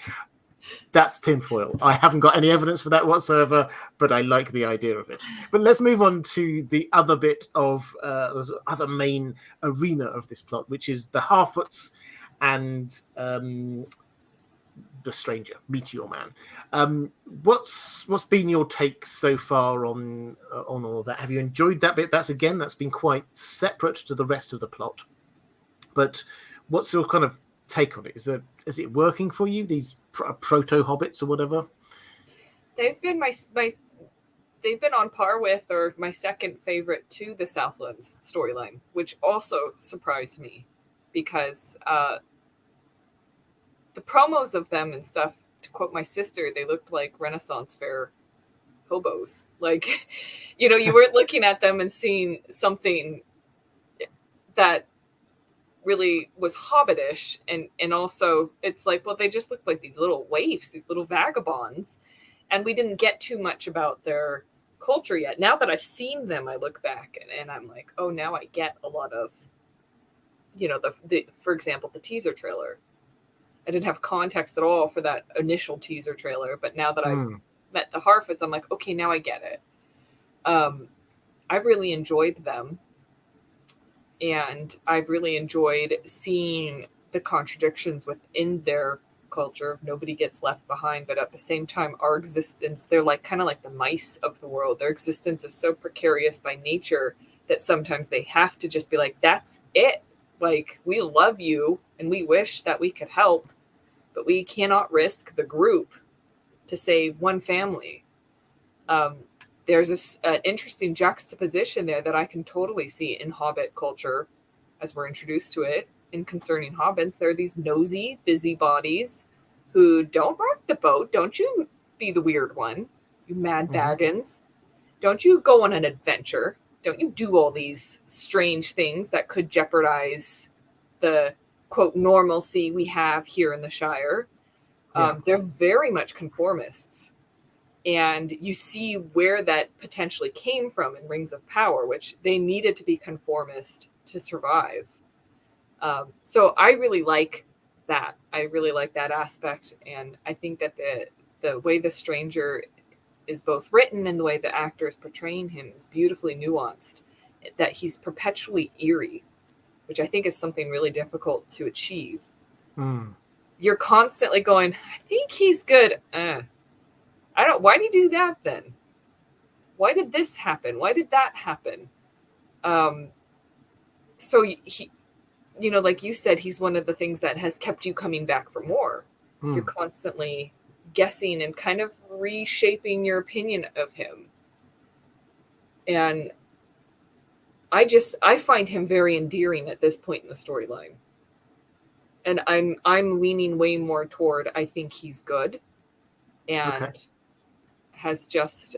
That's tinfoil. I haven't got any evidence for that whatsoever, but I like the idea of it. But let's move on to the other bit of other main arena of this plot, which is the Harfoots and the stranger, Meteor Man. What's been your take so far on all of that? Have you enjoyed that bit? That's been quite separate to the rest of the plot. But what's your kind of take on it? Is it working for you? These proto hobbits or whatever? They've been they've been on par with, or my second favorite to, the Southlands storyline, which also surprised me because the promos of them and stuff, to quote my sister, they looked like Renaissance fair hobos. Like, you weren't looking at them and seeing something that really was hobbitish, and also it's like, well, they just looked like these little waifs, these little vagabonds, and we didn't get too much about their culture yet. Now that I've seen them, I look back and I'm like, oh, now I get a lot of, the for example, the teaser trailer. I didn't have context at all for that initial teaser trailer, but now that I've met the Harfoots, I'm like, okay, now I get it. I've really enjoyed them. And I've really enjoyed seeing the contradictions within their culture. Nobody gets left behind, but at the same time, our existence, they're kind of like the mice of the world. Their existence is so precarious by nature that sometimes they have to just be like, that's it. Like, we love you and we wish that we could help, but we cannot risk the group to save one family. There's an interesting juxtaposition there that I can totally see in Hobbit culture as we're introduced to it. In concerning hobbits, there are these nosy busybodies who don't rock the boat. Don't you be the weird one, you mad Baggins. Don't you go on an adventure. Don't you do all these strange things that could jeopardize the, quote, normalcy we have here in the Shire. They're very much conformists. And you see where that potentially came from in Rings of Power, which they needed to be conformist to survive. So I really like that. I really like that aspect. And I think that the way the stranger is both written and the way the actor is portraying him is beautifully nuanced, that he's perpetually eerie, which I think is something really difficult to achieve. You're constantly going, I think he's good. Why did he do that then? Why did this happen? Why did that happen? So he, like you said, he's one of the things that has kept you coming back for more. You're constantly guessing and kind of reshaping your opinion of him. And I find him very endearing at this point in the storyline. And I'm leaning way more toward, I think he's good. And has just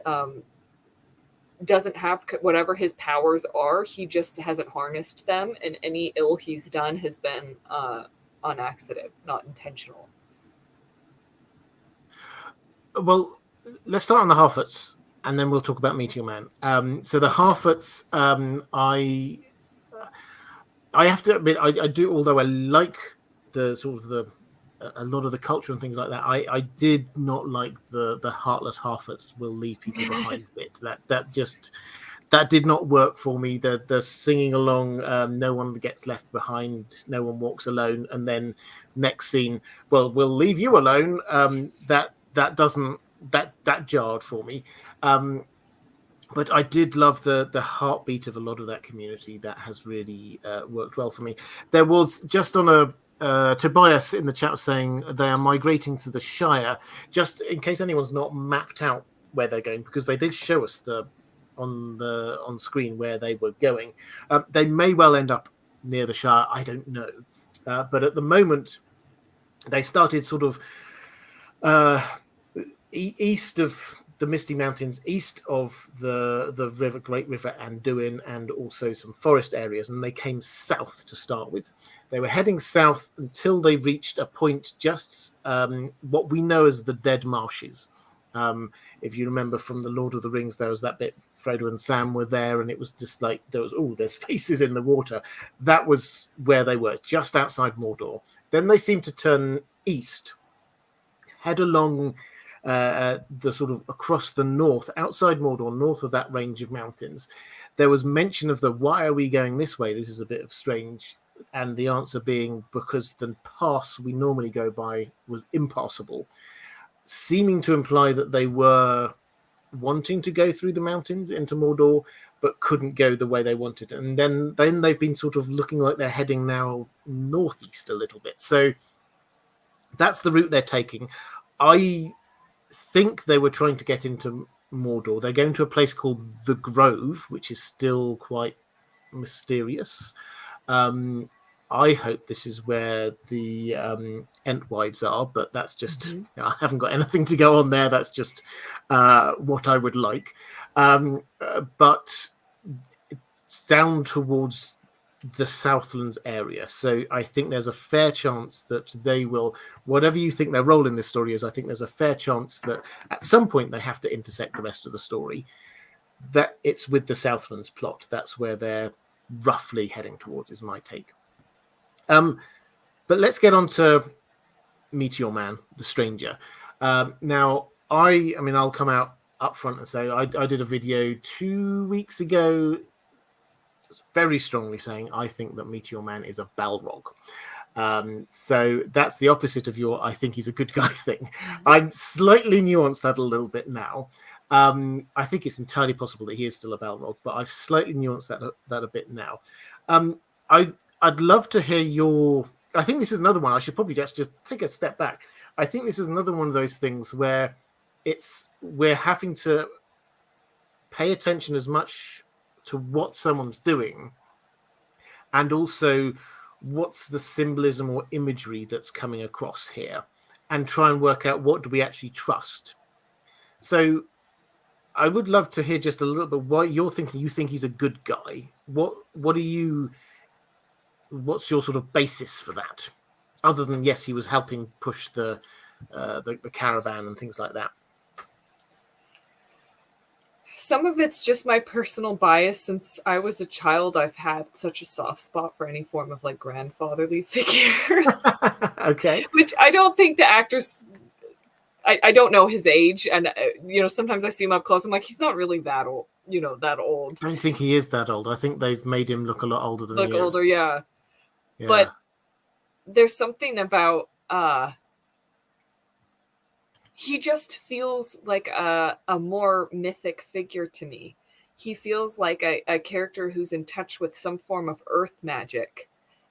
doesn't have whatever his powers are. He just hasn't harnessed them, and any ill he's done has been on accident, not intentional. Well, let's start on the Harfoots, and then we'll talk about Meteor Man. So the Harfoots, I have to admit, I do, although I like the sort of a lot of the culture and things like that, I did not like the heartless Harfoots will leave people behind bit. That did not work for me. The singing along, no one gets left behind, no one walks alone, and then next scene, well, we'll leave you alone. That jarred for me. But I did love the heartbeat of a lot of that community. That has really worked well for me. There was just on a Tobias in the chat saying they are migrating to the Shire. Just in case anyone's not mapped out where they're going, because they did show us on screen where they were going. They may well end up near the Shire. I don't know, but at the moment they started sort of east of the Misty Mountains, east of the river, Great River Anduin, and also some forest areas, and they came south to start with. They were heading south until they reached a point just what we know as the Dead Marshes. If you remember from the Lord of the Rings, there was that bit Frodo and Sam were there, and it was just like there's faces in the water. That was where they were, just outside Mordor. Then they seemed to turn east, head along the sort of across the north, outside Mordor, north of that range of mountains. There was mention of why are we going this way? This is a bit of strange. And the answer being because the pass we normally go by was impassable, seeming to imply that they were wanting to go through the mountains into Mordor, but couldn't go the way they wanted. And then they've been sort of looking like they're heading now northeast a little bit. So that's the route they're taking. I think they were trying to get into Mordor. They're going to a place called the Grove, which is still quite mysterious. I hope this is where the Entwives are, but that's just I haven't got anything to go on there. That's just what I would like. But it's down towards the Southlands area. So I think there's a fair chance that they will, whatever you think their role in this story is, I think there's a fair chance that at some point they have to intersect the rest of the story. That it's with the Southlands plot. That's where they're roughly heading towards, is my take. But let's get on to Meteor Man, the Stranger. Now, I'll come out up front and say I did a video 2 weeks ago very strongly saying I think that Meteor Man is a Balrog. So that's the opposite of your I think he's a good guy thing. I'm slightly nuanced that a little bit now. I think it's entirely possible that he is still a Balrog, but I've slightly nuanced that a bit now. I'd love to hear your... I think this is another one. I should probably just take a step back. I think this is another one of those things where we're having to pay attention as much to what someone's doing and also what's the symbolism or imagery that's coming across here, and try and work out what do we actually trust. So I would love to hear just a little bit why you're thinking you think he's a good guy. What's your sort of basis for that? Other than, yes, he was helping push the caravan and things like that. Some of it's just my personal bias. Since I was a child, I've had such a soft spot for any form of like grandfatherly figure. Okay. Which I don't think the actors... I don't know his age, and sometimes I see him up close. I'm like, he's not really that old. That old. I don't think he is that old. I think they've made him look a lot older than he is. Older, yeah. But there's something about he just feels like a more mythic figure to me. He feels like a character who's in touch with some form of earth magic,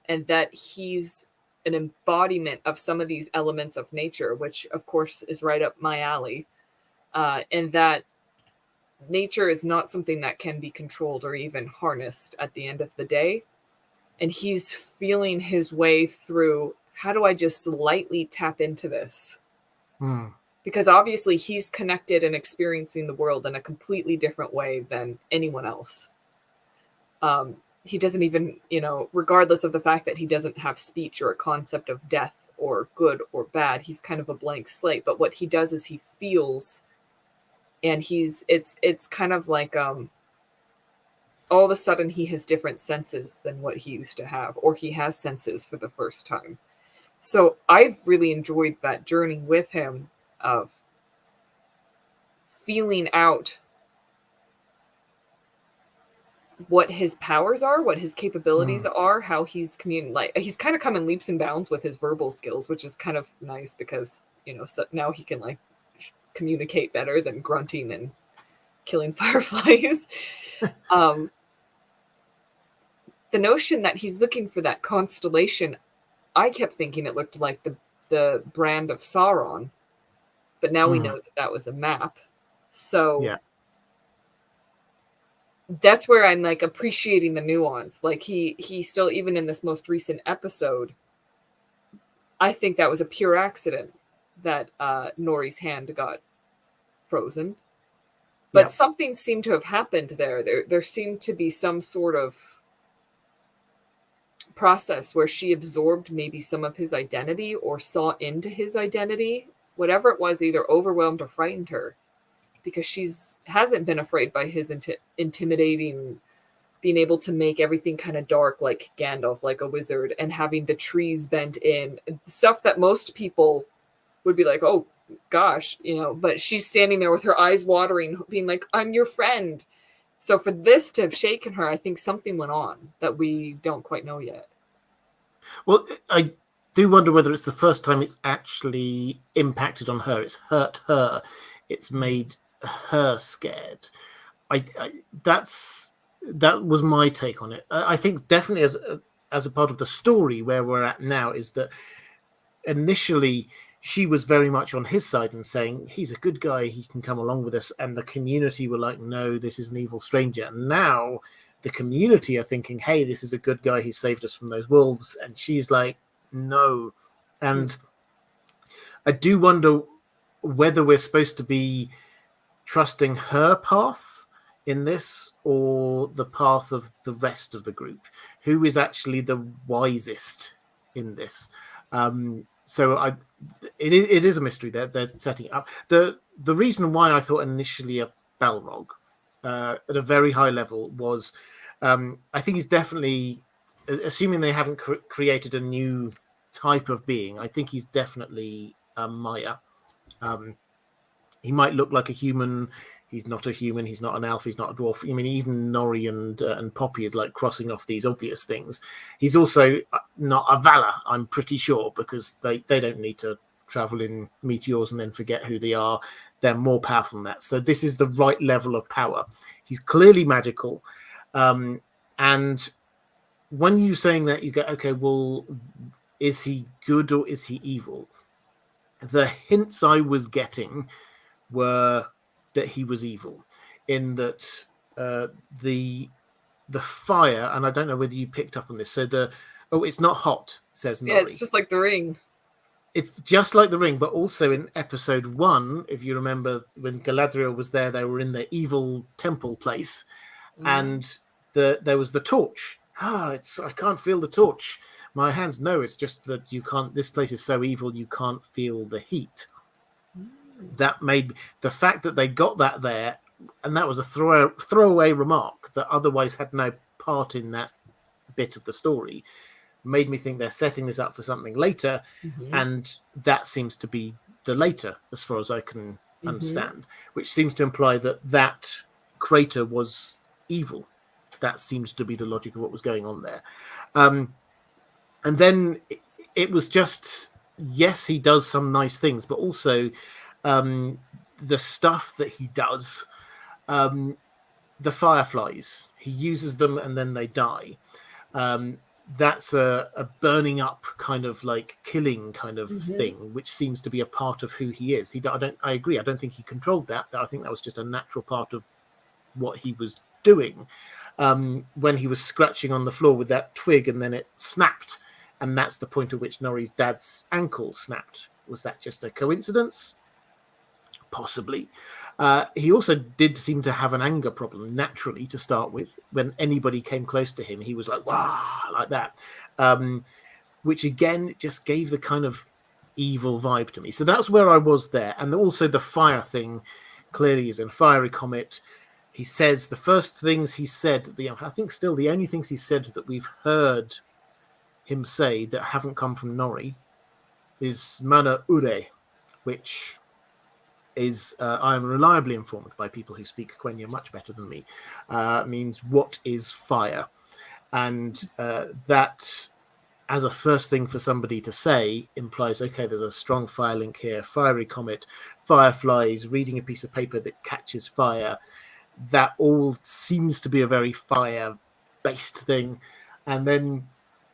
and that he's an embodiment of some of these elements of nature, which of course is right up my alley. And that nature is not something that can be controlled or even harnessed at the end of the day. And he's feeling his way through, how do I just slightly tap into this? Because obviously he's connected and experiencing the world in a completely different way than anyone else. He doesn't even, regardless of the fact that he doesn't have speech or a concept of death or good or bad, he's kind of a blank slate. But what he does is he feels, and it's kind of like, all of a sudden he has different senses than what he used to have, or he has senses for the first time. So I've really enjoyed that journey with him of feeling out what his powers are, what his capabilities are, how he's he's kind of come in leaps and bounds with his verbal skills, which is kind of nice because, so now he can communicate better than grunting and killing fireflies. The notion that he's looking for that constellation, I kept thinking it looked like the brand of Saron, but now we know that was a map. So Yeah. that's where I'm like appreciating the nuance. Like he still, even in this most recent episode, I think that was a pure accident that Nori's hand got frozen. But something seemed to have happened there. There seemed to be some sort of process where she absorbed maybe some of his identity or saw into his identity. Whatever it was, either overwhelmed or frightened her, because hasn't been afraid by his intimidating, being able to make everything kind of dark like Gandalf, like a wizard, and having the trees bent in, stuff that most people would be like, oh gosh, but she's standing there with her eyes watering, being like, I'm your friend. So for this to have shaken her, I think something went on that we don't quite know yet. Well, I do wonder whether it's the first time it's actually impacted on her. It's hurt her. It's made her scared. That was my take on it. I think definitely as a part of the story where we're at now is that initially she was very much on his side and saying, he's a good guy, he can come along with us. And the community were like, no, this is an evil stranger. And now the community are thinking, hey, this is a good guy, he saved us from those wolves. And she's like, no. And I do wonder whether we're supposed to be trusting her path in this or the path of the rest of the group. Who is actually the wisest in this? So it is a mystery they're setting up. The reason why I thought initially a Balrog at a very high level was I think he's definitely, assuming they haven't created a new type of being, I think he's definitely a Maya. He might look like a human. He's not a human. He's not an elf. He's not a dwarf. I mean, even Nori and Poppy are like crossing off these obvious things. He's also not a Valar, I'm pretty sure, because they don't need to travel in meteors and then forget who they are. They're more powerful than that. So this is the right level of power. He's clearly magical. And when you're saying that, you go, okay, well, is he good or is he evil? The hints I was getting were that he was evil, in that the fire, and I don't know whether you picked up on this. So it's not hot, says Nori. Yeah, it's just like the ring. It's just like the ring, but also in episode 1, if you remember, when Galadriel was there, they were in the evil temple place, and there was the torch. I can't feel the torch. My hands, no, it's just that you can't. This place is so evil, you can't feel the heat. That made the fact that they got that there, and that was a throwaway remark that otherwise had no part in that bit of the story, made me think they're setting this up for something later, and that seems to be the later, as far as I can understand, which seems to imply that crater was evil. That seems to be the logic of what was going on there. And then it was just, yes, he does some nice things, but also the stuff that he does, the fireflies, he uses them and then they die. That's a burning up kind of like killing kind of thing, which seems to be a part of who he is. I agree. I don't think he controlled that. I think that was just a natural part of what he was doing. When he was scratching on the floor with that twig and then it snapped, and that's the point at which Nori's dad's ankle snapped. Was that just a coincidence? Possibly. He also did seem to have an anger problem naturally to start with. When anybody came close to him, he was like, "Wow," like that, which again just gave the kind of evil vibe to me. So that's where I was there. And also the fire thing clearly is in Fiery Comet. He says the first things he said, I think still the only things he said that we've heard him say that haven't come from Nori is Mana Ure, which is, I am reliably informed by people who speak Quenya much better than me, means what is fire. And that, as a first thing for somebody to say, implies, okay, there's a strong fire link here, Fiery Comet, fireflies, reading a piece of paper that catches fire. that all seems to be a very fire-based thing. And then,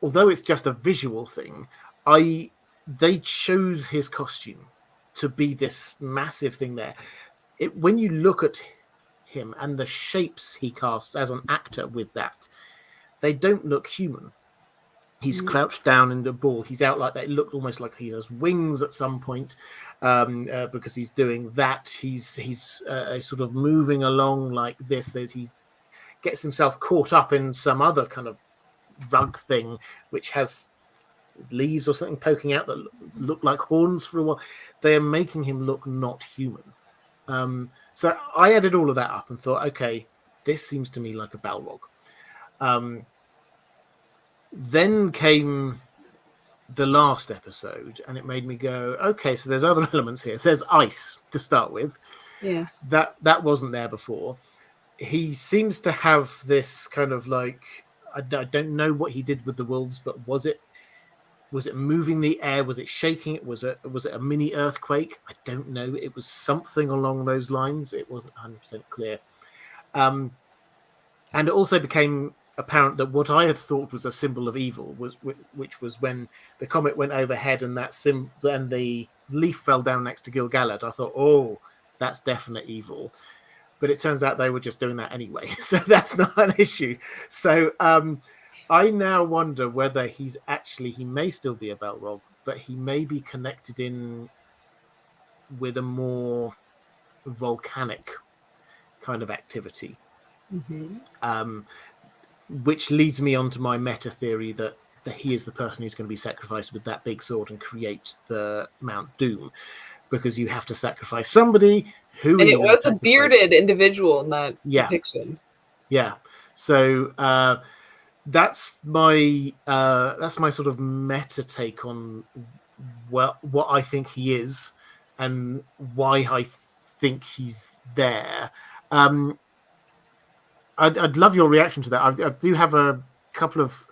although it's just a visual thing, they chose his costume to be this massive thing there. When you look at him and the shapes he casts as an actor with that, they don't look human. He's crouched down in the ball. He's out like that. It looked almost like he has wings at some point, because he's doing that. He's sort of moving along like this. He gets himself caught up in some other kind of rug thing, which has leaves or something poking out that look like horns for a while. They are making him look not human. So I added all of that up and thought, okay, this seems to me like a Balrog. Then came the last episode, and it made me go, okay, so there's other elements here. There's ice to start with. Yeah. That wasn't there before. He seems to have this kind of like, I don't know what he did with the wolves, but was it moving the air? Was it shaking it? Was it a mini earthquake? I don't know. It was something along those lines. It wasn't 100% clear. And it also became apparent that what I had thought was a symbol of evil which was when the comet went overhead and and the leaf fell down next to Gil-galad. I thought, oh, that's definite evil. But it turns out they were just doing that anyway, so that's not an issue. So I now wonder whether he may still be a Balrog, but he may be connected in with a more volcanic kind of activity. Which leads me on to my meta theory that he is the person who's going to be sacrificed with that big sword and create the Mount Doom, because you have to sacrifice somebody who. And it was a bearded individual in that depiction. Yeah. So that's my sort of meta take on what I think he is and why I think he's there. I'd love your reaction to that. I do have a couple of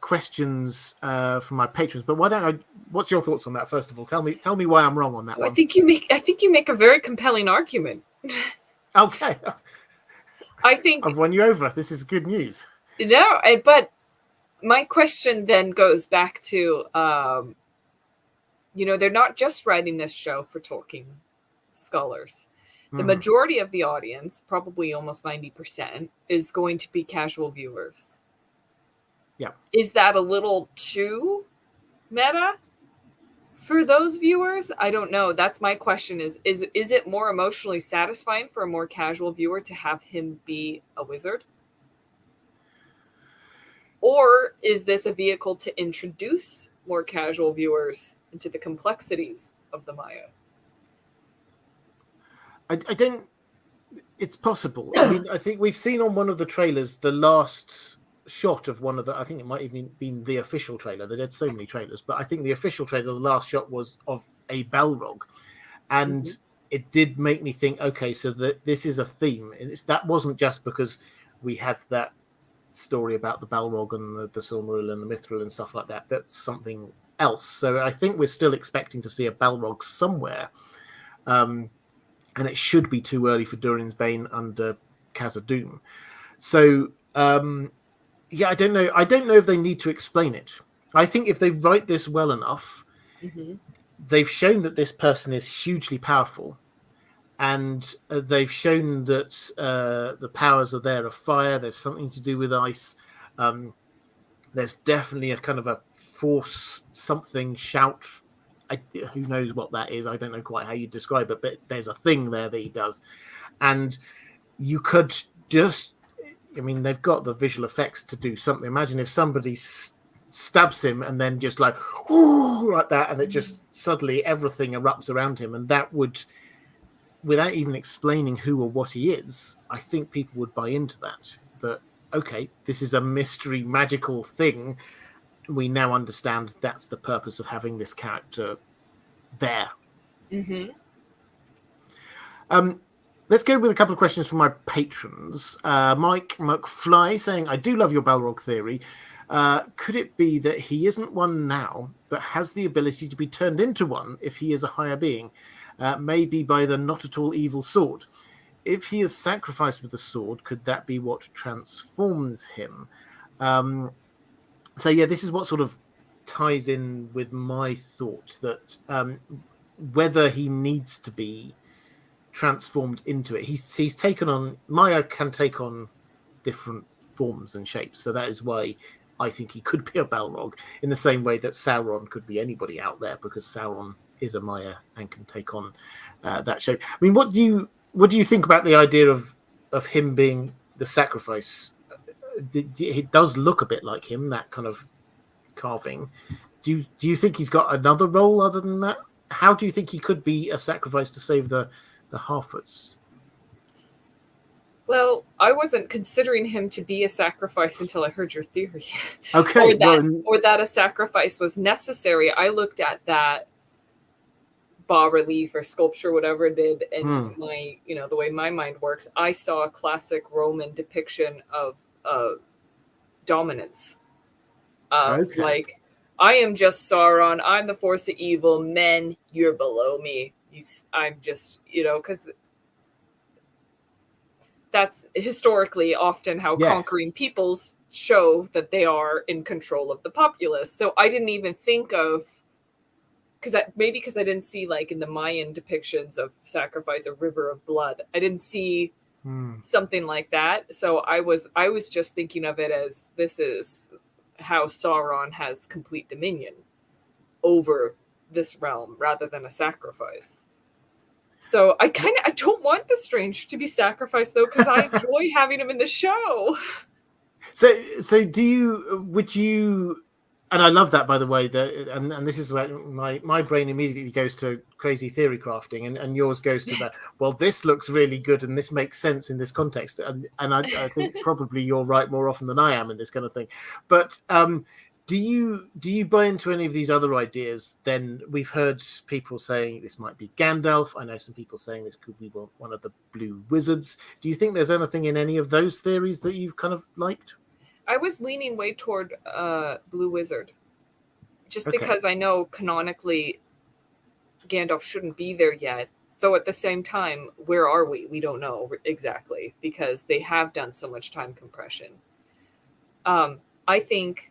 questions from my patrons, but what's your thoughts on that? First of all, tell me why I'm wrong on that one. I think you make a very compelling argument. Okay. I think I've won you over. This is good news. No, but my question then goes back to, they're not just writing this show for Tolkien scholars. The majority of the audience, probably almost 90%, is going to be casual viewers. Yeah. Is that a little too meta for those viewers? I don't know. That's my question. Is it more emotionally satisfying for a more casual viewer to have him be a wizard? Or is this a vehicle to introduce more casual viewers into the complexities of the Maya? I don't. It's possible. I mean, I think we've seen on one of the trailers the last shot of one of the. I think it might even been the official trailer. They did so many trailers, but I think the official trailer, the last shot was of a Balrog, and it did make me think. Okay, so this is a theme, and that wasn't just because we had that story about the Balrog and the Silmaril and the Mithril and stuff like that. That's something else. So I think we're still expecting to see a Balrog somewhere. And it should be too early for Durin's Bane under Khazad-dûm. So, I don't know. I don't know if they need to explain it. I think if they write this well enough, they've shown that this person is hugely powerful. And they've shown that the powers are there of fire. There's something to do with ice. There's definitely a kind of a force, something, shout. Who knows what that is? I don't know quite how you describe it, but there's a thing there that he does. And you could just, they've got the visual effects to do something. Imagine if somebody stabs him and then just like that, and it just suddenly everything erupts around him. And that would, without even explaining who or what he is, I think people would buy into that. That, okay, this is a mystery, magical thing. We now understand that's the purpose of having this character there. Let's go with a couple of questions from my patrons. Mike McFly saying, I do love your Balrog theory. Could it be that he isn't one now, but has the ability to be turned into one if he is a higher being? Maybe by the not at all evil sword. if he is sacrificed with the sword, could that be what transforms him? So yeah, this is what sort of ties in with my thought that whether he needs to be transformed into it, he's taken on, Maya can take on different forms and shapes, so that is why I think he could be a Balrog in the same way that Sauron could be anybody out there, because Sauron is a Maya and can take on that shape. I mean, what do you think about the idea of him being the sacrifice? It does look a bit like him, that kind of carving. Do you think he's got another role other than that? How do you think he could be a sacrifice to save the Harfoots? Well, I wasn't considering him to be a sacrifice until I heard your theory. Okay, or that a sacrifice was necessary. I looked at that bas relief or sculpture, whatever it did, and my, the way my mind works, I saw a classic Roman depiction of dominance. Like, I am just Sauron. I'm the force of evil. Men, you're below me. I'm just, because that's historically often how conquering peoples show that they are in control of the populace. So I didn't even think of, because I didn't see, like, in the Mayan depictions of sacrifice, a river of blood. I didn't see something like that. So I was just thinking of it as, this is how Sauron has complete dominion over this realm rather than a sacrifice. So I don't want the stranger to be sacrificed, though, because I enjoy having him in the show. So would you, and I love that, by the way, and this is where my brain immediately goes to crazy theory crafting, and yours goes to that, well, this looks really good and this makes sense in this context. And I think probably you're right more often than I am in this kind of thing. But do you buy into any of these other ideas? Then we've heard people saying this might be Gandalf. I know some people saying this could be one of the blue wizards. Do you think there's anything in any of those theories that you've kind of liked? I was leaning way toward Blue Wizard, just because I know canonically Gandalf shouldn't be there yet. Though at the same time, where are we? We don't know exactly, because they have done so much time compression. I think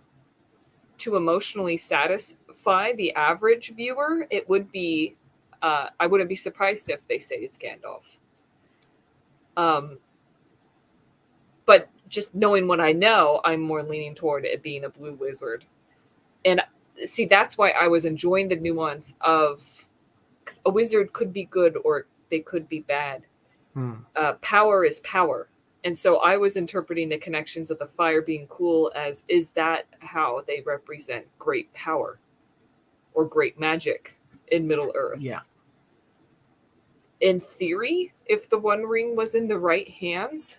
to emotionally satisfy the average viewer, it would be, I wouldn't be surprised if they say it's Gandalf. But just knowing what I know, I'm more leaning toward it being a blue wizard. And see, that's why I was enjoying the nuance of, because a wizard could be good or they could be bad. Power is power. And so I was interpreting the connections of the fire being cool as, is that how they represent great power or great magic in Middle Earth? Yeah. In theory, if the One Ring was in the right hands,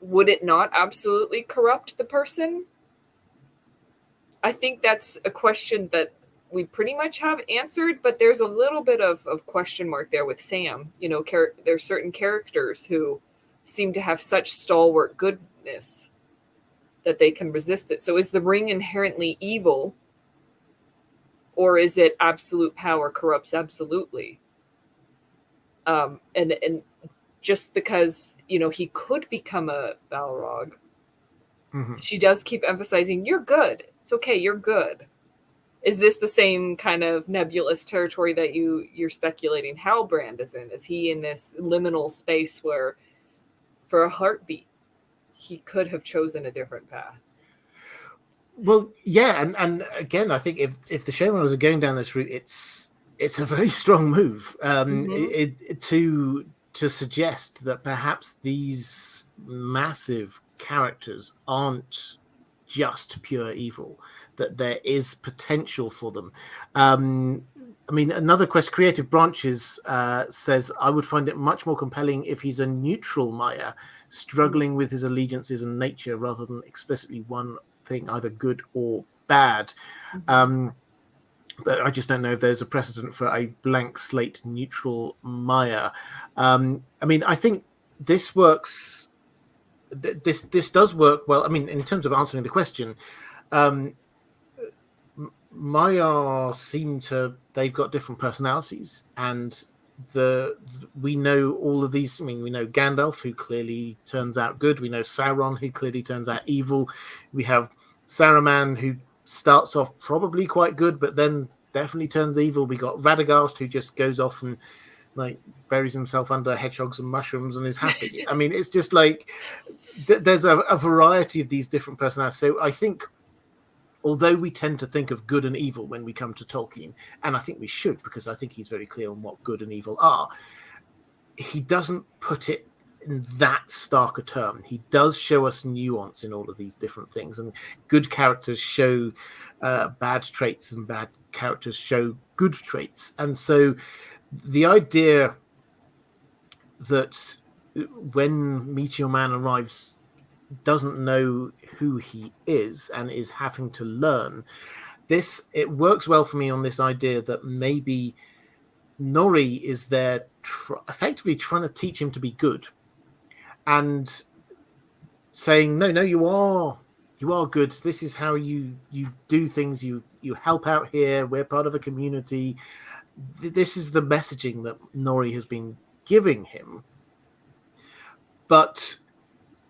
would it not absolutely corrupt the person? I think that's a question that we pretty much have answered, but there's a little bit of question mark there with Sam. There's certain characters who seem to have such stalwart goodness that they can resist it. So is the ring inherently evil, or is it absolute power corrupts absolutely? And just because, he could become a Balrog, she does keep emphasizing, you're good. It's okay, you're good. Is this the same kind of nebulous territory that you're speculating Halbrand is in? Is he in this liminal space where, for a heartbeat, he could have chosen a different path? Well, yeah, and again, I think if the showrunners are going down this route, it's a very strong move to suggest that perhaps these massive characters aren't just pure evil, that there is potential for them. I mean, another question, Creative Branches says, I would find it much more compelling if he's a neutral Maya, struggling with his allegiances and nature rather than explicitly one thing, either good or bad. But I just don't know if there's a precedent for a blank slate neutral Maya. I mean, I think this works. This does work well. I mean, in terms of answering the question, Maya they've got different personalities, and we know all of these. I mean, we know Gandalf, who clearly turns out good. We know Sauron, who clearly turns out evil. We have Saruman, who starts off probably quite good, but then definitely turns evil. We got Radagast, who just goes off and like buries himself under hedgehogs and mushrooms and is happy. I mean, it's just like there's a variety of these different personalities. So I think, although we tend to think of good and evil when we come to Tolkien, and I think we should, because I think he's very clear on what good and evil are, he doesn't put it in that stark a term. He does show us nuance in all of these different things, and good characters show bad traits, and bad characters show good traits. And so the idea that when Meteor Man arrives, doesn't know who he is and is having to learn this, it works well for me on this idea that maybe Nori is there effectively trying to teach him to be good and saying, no, you are good. This is how you do things. You help out here. We're part of a community. This is the messaging that Nori has been giving him. But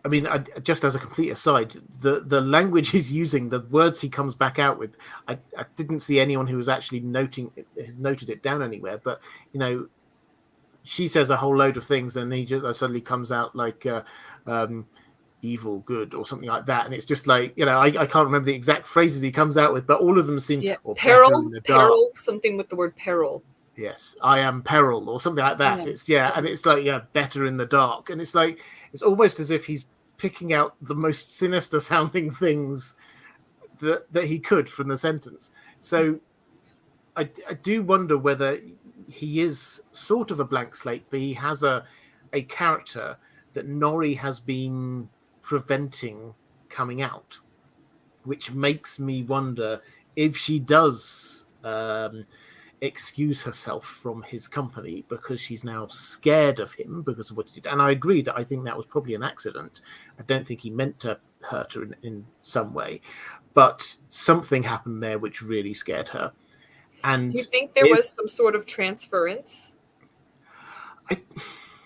I mean, just as a complete aside, the language he's using, the words he comes back out with, I didn't see anyone who was actually noted it down anywhere. But, you know, she says a whole load of things, and he just suddenly comes out like evil, good, or something like that. And it's just like, you know, I can't remember the exact phrases he comes out with, but all of them seem... Or peril, something with the word peril. Yes, I am peril, or something like that. Yeah. And it's like, better in the dark. And it's like, it's almost as if he's picking out the most sinister sounding things that he could from the sentence. So I do wonder whether he is sort of a blank slate, but he has a character that Nori has been preventing coming out, which makes me wonder if she does excuse herself from his company because she's now scared of him because of what he did. And I agree that I think that was probably an accident. I don't think he meant to hurt her in some way, but something happened there which really scared her. And do you think there was some sort of transference?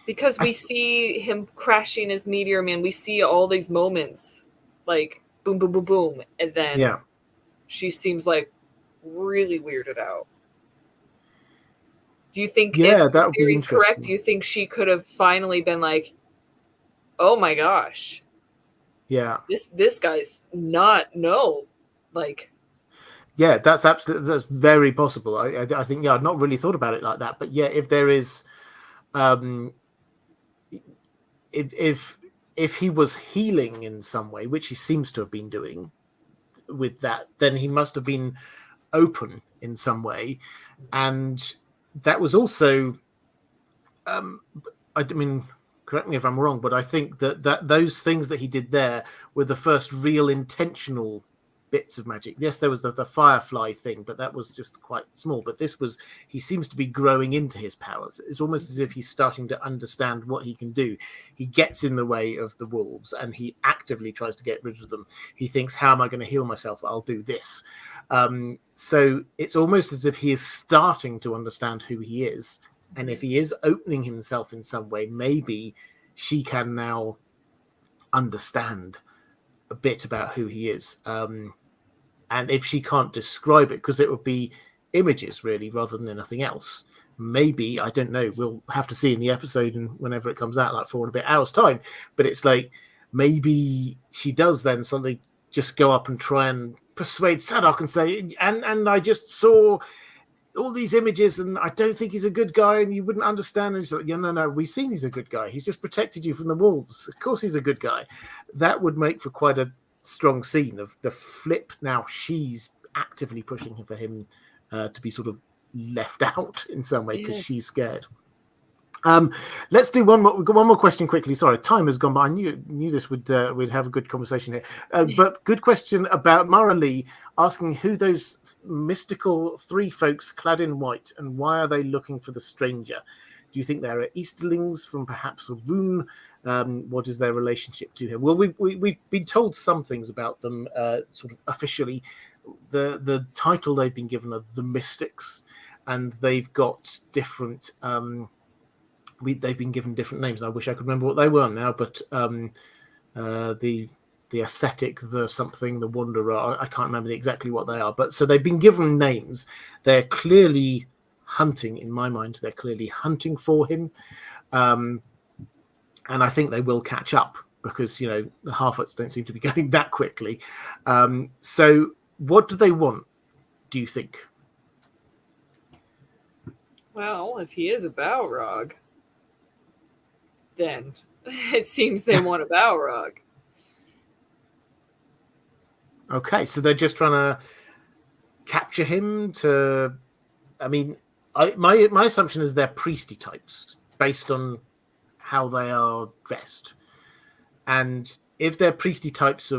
Because we see him crashing as Meteor Man. We see all these moments like boom, boom, boom, boom. And then she seems like really weirded out. Do you think if the theory's correct, do you think she could have finally been like, oh my gosh. Yeah. This guy's not, like. Yeah, that's very possible. I think, I've not really thought about it like that. But yeah, if there is, if he was healing in some way, which he seems to have been doing with that, then he must have been open in some way. And that was also, I mean, correct me if I'm wrong, but I think that those things that he did there were the first real intentional bits of magic. Yes, there was the firefly thing, but that was just quite small. But this was, he seems to be growing into his powers. It's almost as if he's starting to understand what he can do. He gets in the way of the wolves and he actively tries to get rid of them. He thinks, how am I going to heal myself? I'll do this. So it's almost as if he is starting to understand who he is. And if he is opening himself in some way, maybe she can now understand a bit about who he is. And if she can't describe it, because it would be images really rather than anything else, maybe, I don't know, we'll have to see in the episode and whenever it comes out, like 4 and a bit hours time. But it's like, maybe she does then suddenly just go up and try and persuade Sadok and say, and I just saw all these images and I don't think he's a good guy and you wouldn't understand. And he's like, no, we've seen he's a good guy. He's just protected you from the wolves. Of course he's a good guy. That would make for quite a strong scene of the flip. Now she's actively pushing for him to be sort of left out in some way because she's scared. Let's do one more question quickly. Sorry, time has gone by. I knew this would we'd have a good conversation here. But good question about Mara Lee asking who those mystical 3 folks clad in white and why are they looking for the stranger? Do you think they're Easterlings from perhaps a rune? What is their relationship to him? Well, we've been told some things about them sort of officially. The title they've been given are the Mystics. and they've got different. They've been given different names. I wish I could remember what they were now, but the ascetic, the something, the wanderer. I can't remember exactly what they are, but so they've been given names. They're clearly hunting, in my mind. They're clearly hunting for him, and I think they will catch up because the Harfoots don't seem to be going that quickly. So, what do they want? Do you think? Well, if he is a Balrog, then it seems they want a Balrog. Okay, so they're just trying to capture him to. I mean, my assumption is they're priesty types based on how they are dressed, and if they're priesty types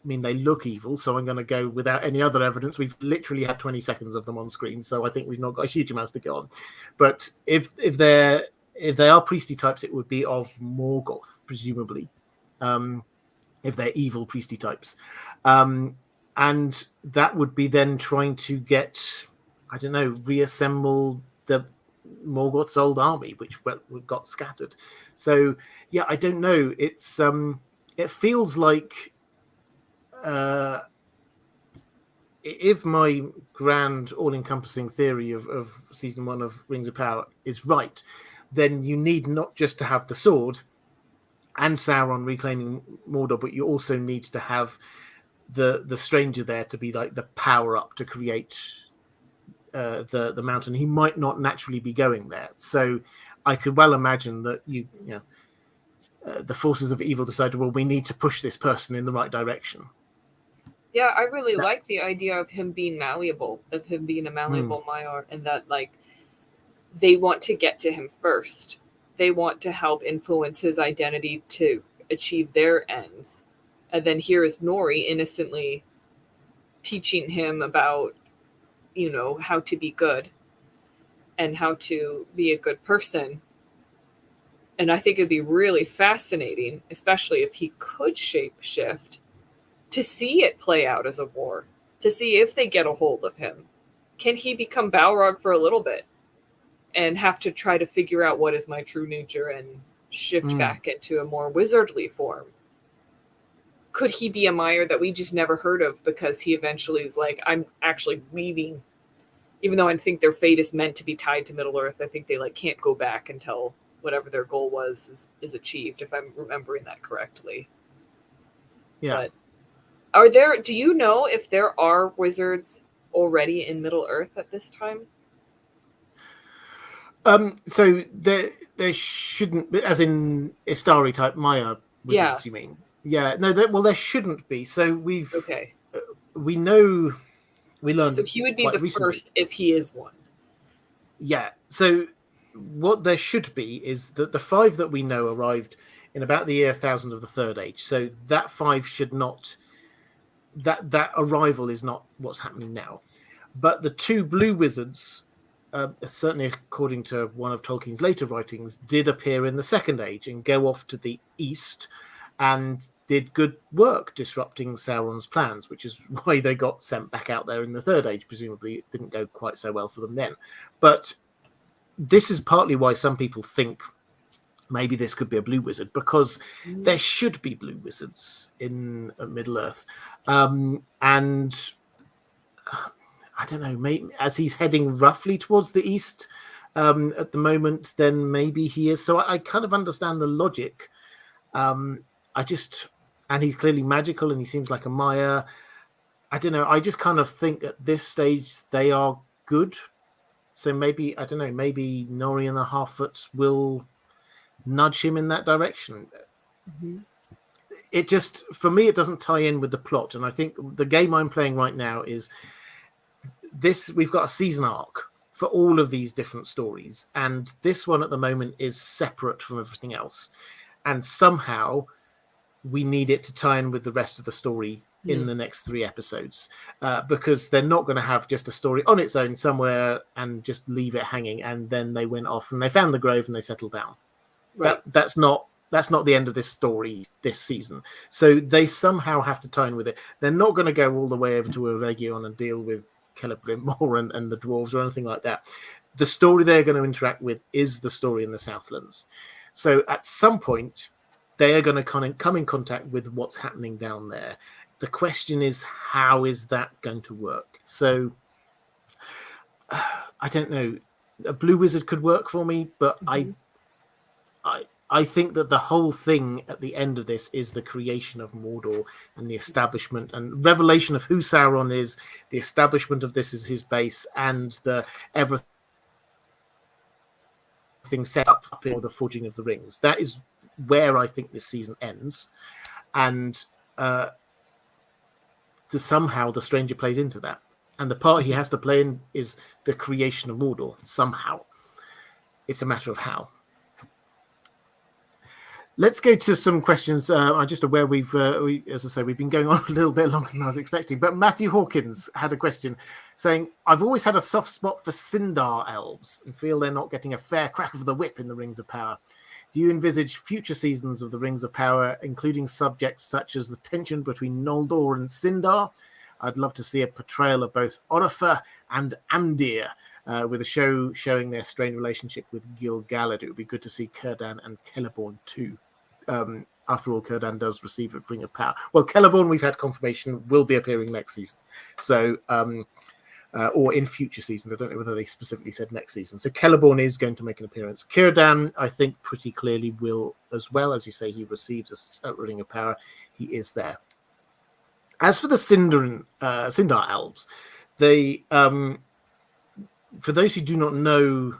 they look evil, so I'm going to go without any other evidence. We've literally had 20 seconds of them on screen, so I think we've not got huge amounts to go on. But if they are priesty types, it would be of Morgoth, presumably. If they're evil priesty types. And that would be then trying to get, reassemble the Morgoth's old army, which got scattered. So, yeah, I don't know. It's it feels like if my grand all-encompassing theory of season 1 of Rings of Power is right, then you need not just to have the sword and Sauron reclaiming Mordor, but you also need to have the stranger there to be like the power up to create the mountain. He might not naturally be going there, so I could well imagine that the forces of evil decided, well, we need to push this person in the right direction. Yeah, I really like the idea of him being malleable, of him being a malleable Maiar, and that they want to get to him first. They want to help influence his identity to achieve their ends. And then here is Nori innocently teaching him about, how to be good and how to be a good person. And I think it'd be really fascinating, especially if he could shapeshift, to see it play out as a war, to see if they get a hold of him. Can he become Balrog for a little bit and have to try to figure out what is my true nature and shift back into a more wizardly form? Could he be a Maiar that we just never heard of because he eventually is like, I'm actually leaving? Even though I think their fate is meant to be tied to Middle-earth, I think they can't go back until whatever their goal was is achieved, if I'm remembering that correctly. Yeah. But do you know if there are wizards already in Middle-earth at this time? So there shouldn't, as in Istari type Maya wizards, you mean? Yeah. No, there shouldn't be. So we learned. So he would be the recently. first if he is one. Yeah. So what there should be is that the 5 that we know arrived in about the year 1000 of the Third Age. So that 5 should not. That arrival is not what's happening now, but the 2 blue wizards. Certainly according to one of Tolkien's later writings, did appear in the Second Age and go off to the east and did good work disrupting Sauron's plans, which is why they got sent back out there in the Third Age. Presumably it didn't go quite so well for them then. But this is partly why some people think maybe this could be a blue wizard, because there should be blue wizards in Middle-earth. And I don't know, maybe as he's heading roughly towards the east at the moment, then maybe he is. So I kind of understand the logic. And he's clearly magical and he seems like a Maya. I don't know. I just kind of think at this stage they are good. So maybe, I don't know, maybe Nori and the Harfoots will nudge him in that direction. Mm-hmm. It just, for me, it doesn't tie in with the plot. And I think the game I'm playing right now is we've got a season arc for all of these different stories, and this one at the moment is separate from everything else, and somehow we need it to tie in with the rest of the story in the next 3 episodes, because they're not going to have just a story on its own somewhere and just leave it hanging and then they went off and they found the grove and they settled down. Right. That's not the end of this story this season. So they somehow have to tie in with it. They're not going to go all the way over to Eregion and deal with Celebrimbor and the dwarves or anything like that. The story they're going to interact with is the story in the Southlands. So at some point, they are going to kind of come in contact with what's happening down there. The question is, how is that going to work? So I don't know. A blue wizard could work for me, but I think that the whole thing at the end of this is the creation of Mordor and the establishment and revelation of who Sauron is, the establishment of this as his base, and the everything set up for the forging of the rings. That is where I think this season ends, and somehow the stranger plays into that, and the part he has to play in is the creation of Mordor. Somehow, it's a matter of how. Let's go to some questions. I'm just aware as I say, we've been going on a little bit longer than I was expecting. But Matthew Hawkins had a question saying, I've always had a soft spot for Sindar elves and feel they're not getting a fair crack of the whip in the Rings of Power. Do you envisage future seasons of the Rings of Power, including subjects such as the tension between Noldor and Sindar? I'd love to see a portrayal of both Oropher and Amdir, with a show showing their strained relationship with Gil-galad. It would be good to see Círdan and Celeborn too. After all, Círdan does receive a Ring of Power. Well, Celeborn, we've had confirmation, will be appearing next season. So, or in future seasons. I don't know whether they specifically said next season. So Celeborn is going to make an appearance. Círdan, I think, pretty clearly will as well. As you say, he receives a Ring of Power. He is there. As for the Sindar elves, they... for those who do not know,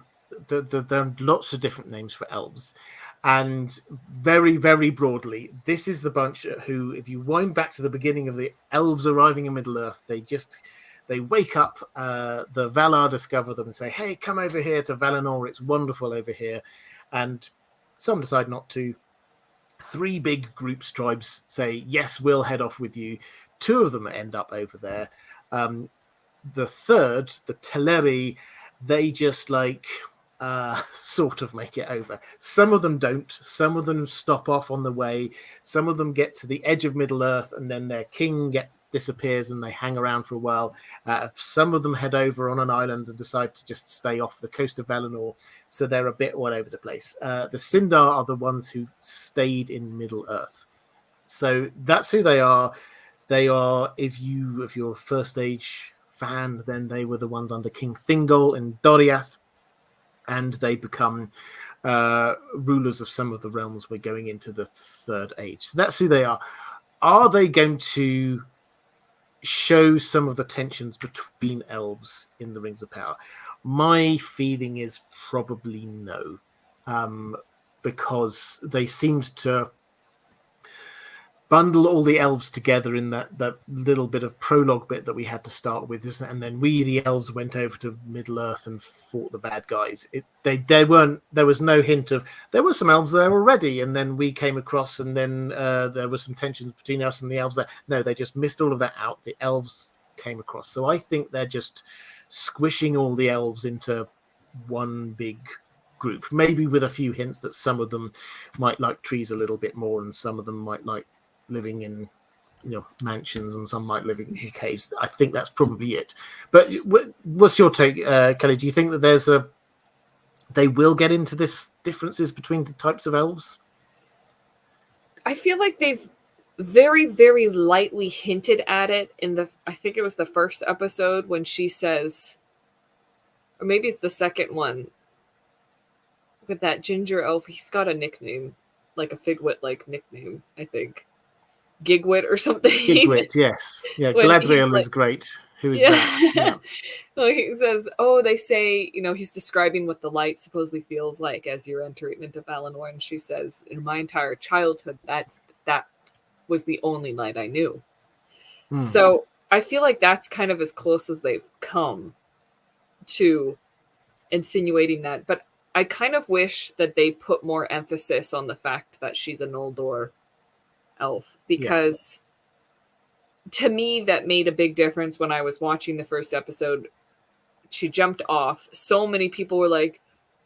there are lots of different names for elves. And very, very broadly, this is the bunch who, if you wind back to the beginning of the elves arriving in Middle-earth, they wake up, the Valar discover them and say, hey, come over here to Valinor, it's wonderful over here. And some decide not to. 3 big groups, tribes say, yes, we'll head off with you. 2 of them end up over there. The third, the Teleri, they just sort of make it over. Some of them don't. Some of them stop off on the way. Some of them get to the edge of Middle-earth and then their king disappears and they hang around for a while. Some of them head over on an island and decide to just stay off the coast of Valinor. So they're a bit all over the place. The Sindar are the ones who stayed in Middle-earth. So that's who they are. They are, if you're a First Age fan, then they were the ones under King Thingol in Doriath, and they become rulers of some of the realms we're going into the Third Age. So that's who they are. Are they going to show some of the tensions between elves in the Rings of Power? My feeling is probably no, because they seemed to bundle all the elves together in that little bit of prologue bit that we had to start with, isn't it? And then we, the elves, went over to Middle-earth and fought the bad guys. There was no hint of, there were some elves there already, and then we came across, and then there was some tensions between us and the elves there. No, they just missed all of that out. The elves came across. So I think they're just squishing all the elves into one big group, maybe with a few hints that some of them might like trees a little bit more, and some of them might like living in mansions, and some might live in caves. I think that's probably it. But what's your take, Kelly? Do you think that they will get into this differences between the types of elves? I feel like they've very, very lightly hinted at it in I think it was the first episode when she says, or maybe it's the second one, with that ginger elf. He's got a nickname, like a Figwit-like nickname, I think. Gigwit or something. Gigwit, yes. Yeah, Galadriel is great. Who is that? Yeah. Well, he says, they say, he's describing what the light supposedly feels like as you're entering into Valinor. And she says, in my entire childhood, that was the only light I knew. So I feel like that's kind of as close as they've come to insinuating that. But I kind of wish that they put more emphasis on the fact that she's a Noldor elf, because to me that made a big difference when I was watching the first episode. She jumped off. So many people were like,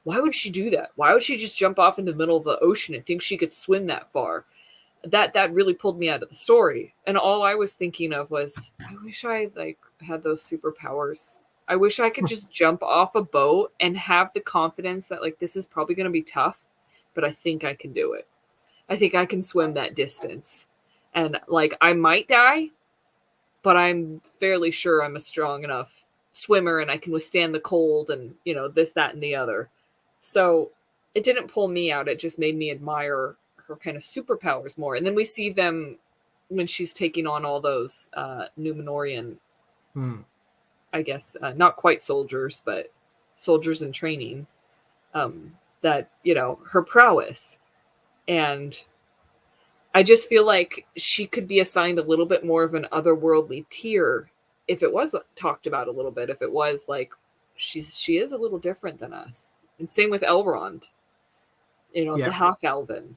why would she do that? Why would she just jump off into the middle of the ocean and think she could swim that far? that really pulled me out of the story. And all I was thinking of was, I wish I like had those superpowers. I wish I could just jump off a boat and have the confidence that like this is probably going to be tough, but I think I can do it. I think I can swim that distance. And like I might die, but I'm fairly sure I'm a strong enough swimmer and I can withstand the cold and, you know, this, that, and the other. So it didn't pull me out. It just made me admire her kind of superpowers more. And then we see them when she's taking on all those Numenorian, I guess, not quite soldiers, but soldiers in training, that, you know, her prowess. And I just feel like she could be assigned a little bit more of an otherworldly tier if it was talked about a little bit, if it was like she is a little different than us. And same with Elrond, you know, the half elven.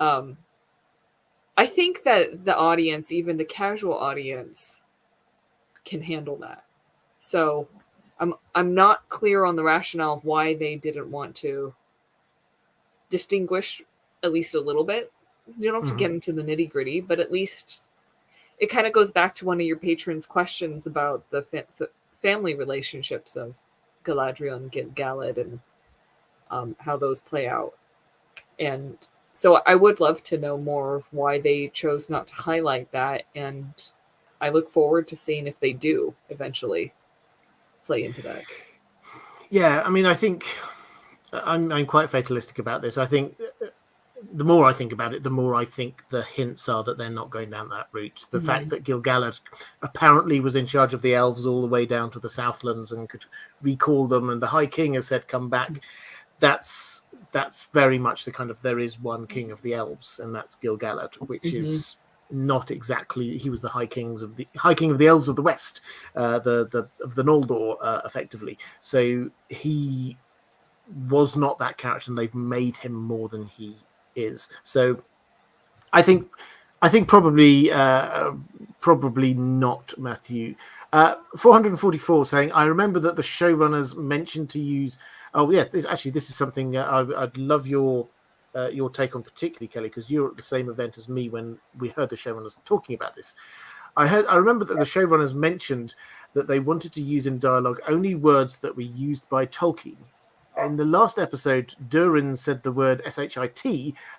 I think that the audience, even the casual audience, can handle that. So I'm not clear on the rationale of why they didn't want to distinguish at least a little bit. You don't have to get into the nitty gritty, but at least it kind of goes back to one of your patrons' questions about the family relationships of Galadriel and Galad and how those play out. And so I would love to know more of why they chose not to highlight that. And I look forward to seeing if they do eventually play into that. Yeah, I mean, I think I'm quite fatalistic about this. I think the more I think about it, the more I think the hints are that they're not going down that route. The fact that Gil-galad apparently was in charge of the elves all the way down to the Southlands and could recall them, and the High King has said, come back. That's very much the kind of, there is one king of the elves, and that's Gil-galad, which is not exactly, he was the High King of the elves of the West, of the Noldor, effectively. So he was not that character, and they've made him more than he is. So I think probably not, Matthew. 444 saying, I remember that the showrunners mentioned to use, this is something I'd love your take on, particularly Kelly, because you're at the same event as me when we heard the showrunners talking about this. I remember that the showrunners mentioned that they wanted to use in dialogue only words that were used by Tolkien. In the last episode, Durin said the word shit,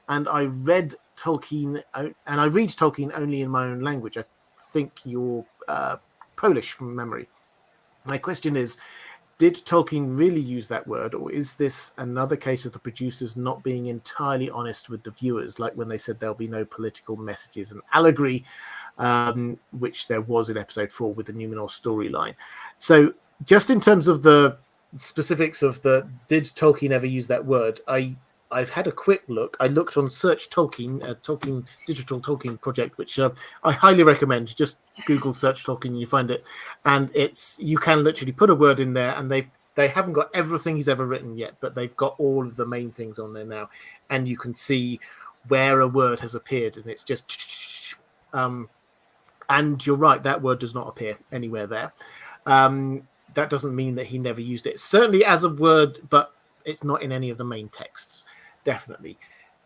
and I read Tolkien, and I read Tolkien only in my own language. I think you're Polish from memory. My question is, did Tolkien really use that word, or is this another case of the producers not being entirely honest with the viewers, like when they said there'll be no political messages and allegory, which there was in episode 4 with the Numenor storyline? So just in terms of the specifics of did Tolkien ever use that word, I've had a quick look. I looked on Search Tolkien, Tolkien Digital Tolkien project, which I highly recommend. Just Google Search Tolkien and you find it, and you can literally put a word in there, and they haven't got everything he's ever written yet, but they've got all of the main things on there now, and you can see where a word has appeared, and it's just and you're right, that word does not appear anywhere there. That doesn't mean that he never used it. Certainly as a word, but it's not in any of the main texts. Definitely.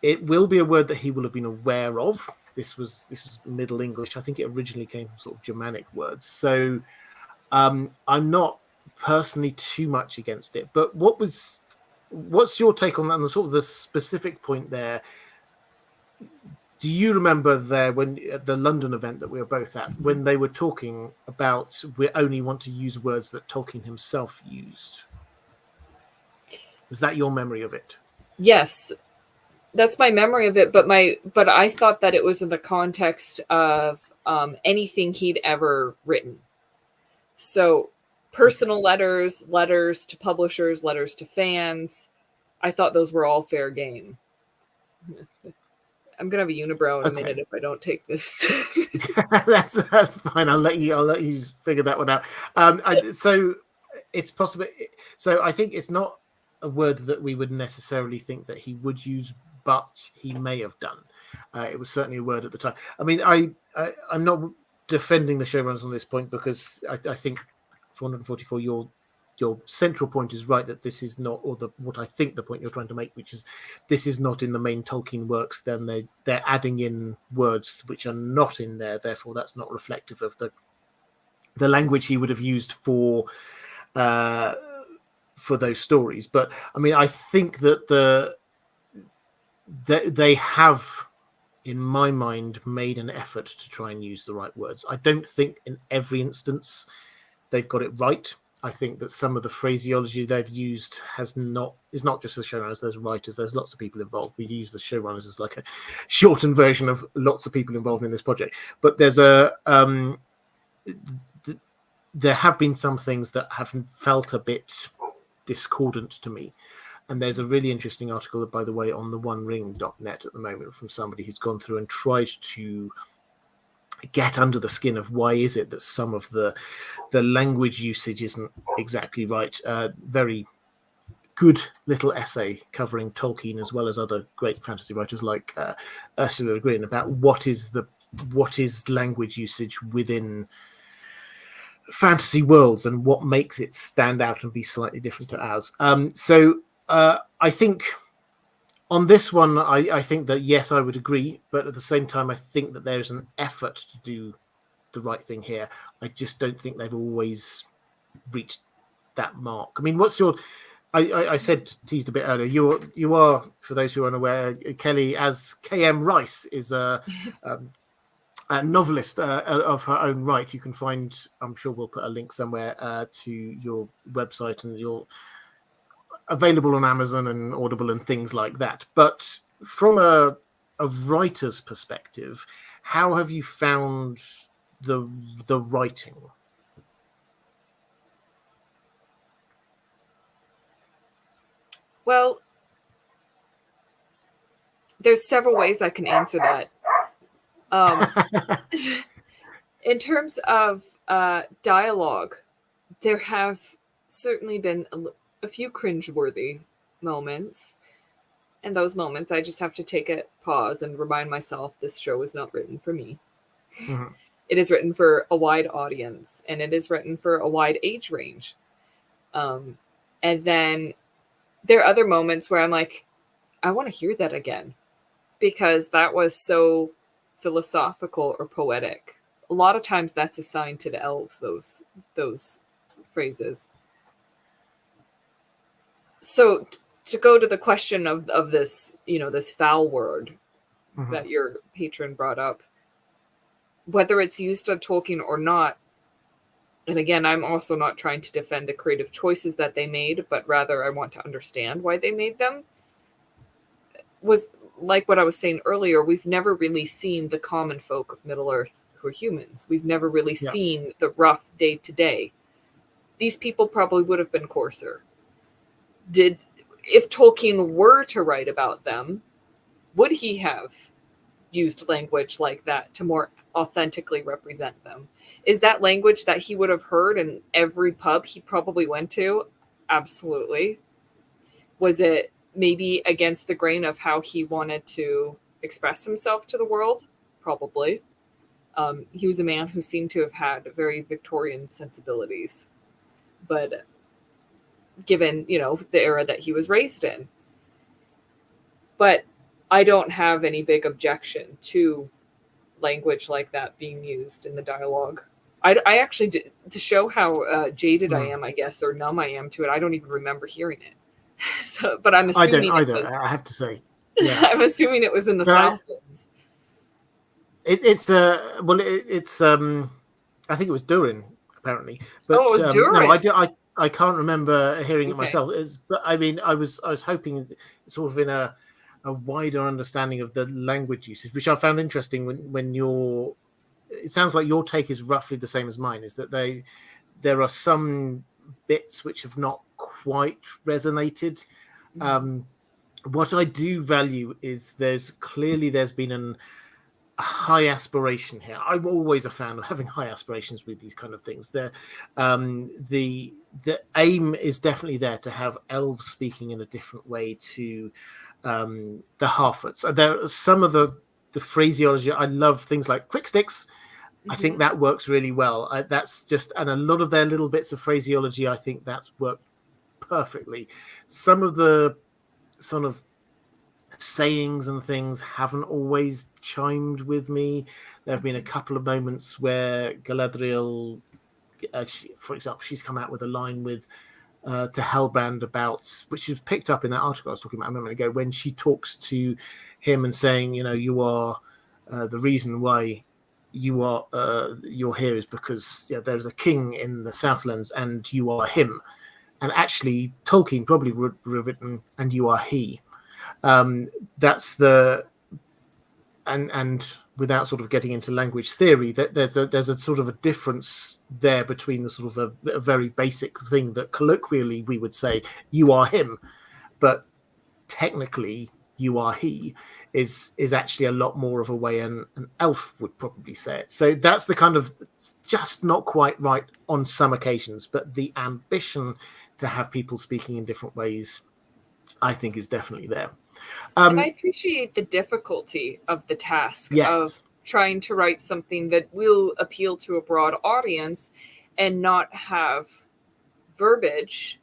It will be a word that he will have been aware of. This was Middle English. I think it originally came from sort of Germanic words. So I'm not personally too much against it. But what's your take on that, and the sort of the specific point there? Do you remember there when at the London event that we were both at, when they were talking about we only want to use words that Tolkien himself used? Was that your memory of it? Yes, that's my memory of it. But I thought that it was in the context of anything he'd ever written. So personal letters to publishers, letters to fans. I thought those were all fair game. I'm gonna have a unibrow in a minute if I don't take this. That's fine. I'll let you figure that one out. So it's possible. So I think it's not a word that we would necessarily think that he would use, but he may have done. It was certainly a word at the time. I mean, I'm not defending the showrunners on this point, because I think 444, your central point is right, that this is not, or what I think the point you're trying to make, which is this is not in the main Tolkien works. Then they're adding in words which are not in there. Therefore, that's not reflective of the language he would have used for those stories. But I mean, I think that they have, in my mind, made an effort to try and use the right words. I don't think in every instance they've got it right. I think that some of the phraseology they've used is not just the showrunners. There's writers. There's lots of people involved. We use the showrunners as like a shortened version of lots of people involved in this project. But there's there have been some things that have felt a bit discordant to me. And there's a really interesting article, by the way, on the onering.net at the moment from somebody who's gone through and tried to get under the skin of why is it that some of the language usage isn't exactly right. Very good little essay covering Tolkien as well as other great fantasy writers like Ursula Le Guin about what is language usage within fantasy worlds and what makes it stand out and be slightly different to ours. So I think on this one, I think that, yes, I would agree. But at the same time, I think that there's an effort to do the right thing here. I just don't think they've always reached that mark. I mean, what's your... I teased a bit earlier. You are, for those who are unaware, Kelly, as KM Rice, is a novelist of her own right. You can find, I'm sure we'll put a link somewhere to your website, and you're available on Amazon and Audible and things like that. But from a writer's perspective, how have you found the writing? Well, there's several ways I can answer that. In terms of dialogue, there have certainly been a few cringeworthy moments. And those moments, I just have to take a pause and remind myself this show is not written for me. Mm-hmm. It is written for a wide audience, and it is written for a wide age range. And then there are other moments where I'm like, I want to hear that again, because that was so philosophical or poetic. A lot of times that's assigned to the elves, those phrases. So to go to the question of this, this foul word mm-hmm. that your patron brought up, whether it's used on Tolkien or not, and again, I'm also not trying to defend the creative choices that they made, but rather I want to understand why they made them, was like what I was saying earlier, we've never really seen the common folk of Middle-earth who are humans. We've never really seen the rough day-to-day. These people probably would have been coarser. If Tolkien were to write about them, would he have used language like that to more authentically represent them? Is that language that he would have heard in every pub he probably went to? Absolutely. Was it maybe against the grain of how he wanted to express himself to the world? Probably. He was a man who seemed to have had very Victorian sensibilities, but given, the era that he was raised in. But I don't have any big objection to language like that being used in the dialogue. I actually, to show how jaded I am, I guess, or numb I am to it, I don't even remember hearing it. So, but I'm assuming I don't. I have to say, yeah. I'm assuming it was in the Southlands. It's I think it was Durin, apparently. But, it was Durin. No, I can't remember hearing it myself. But I mean, I was hoping sort of in a wider understanding of the language usage, which I found interesting when it sounds like your take is roughly the same as mine, is that there are some bits which have not quite resonated. What I do value is there's been a high aspiration here. I'm always a fan of having high aspirations with these kind of things. The aim is definitely there to have elves speaking in a different way to the Harfoots. There are some of the phraseology. I love things like quick sticks. I think that works really well. That's just, and a lot of their little bits of phraseology, I think that's worked perfectly. Some of the sort of sayings and things haven't always chimed with me. There have been a couple of moments where Galadriel, for example, she's come out with a line with to Hellbrand about, which is picked up in that article I was talking about a moment ago, when she talks to him and saying, you know, you are the reason why you're here is because there's a king in the Southlands and you are him. And actually, Tolkien probably would have written, and you are he. That's the, and without sort of getting into language theory, that there's a sort of a difference there between the sort of a very basic thing that colloquially we would say, you are him, but technically you are he is actually a lot more of a way an elf would probably say it. So that's the kind of, it's just not quite right on some occasions, but the ambition to have people speaking in different ways, I think, is definitely there. And I appreciate the difficulty of the task of trying to write something that will appeal to a broad audience and not have verbiage.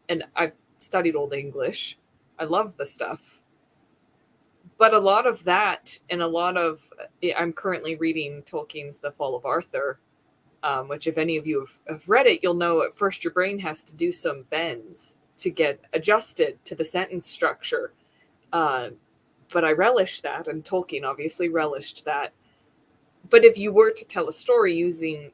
And I've studied Old English. I love the stuff. But a lot of that, and I'm currently reading Tolkien's The Fall of Arthur, which if any of you have read it, you'll know at first your brain has to do some bends to get adjusted to the sentence structure. But I relish that, and Tolkien obviously relished that. But if you were to tell a story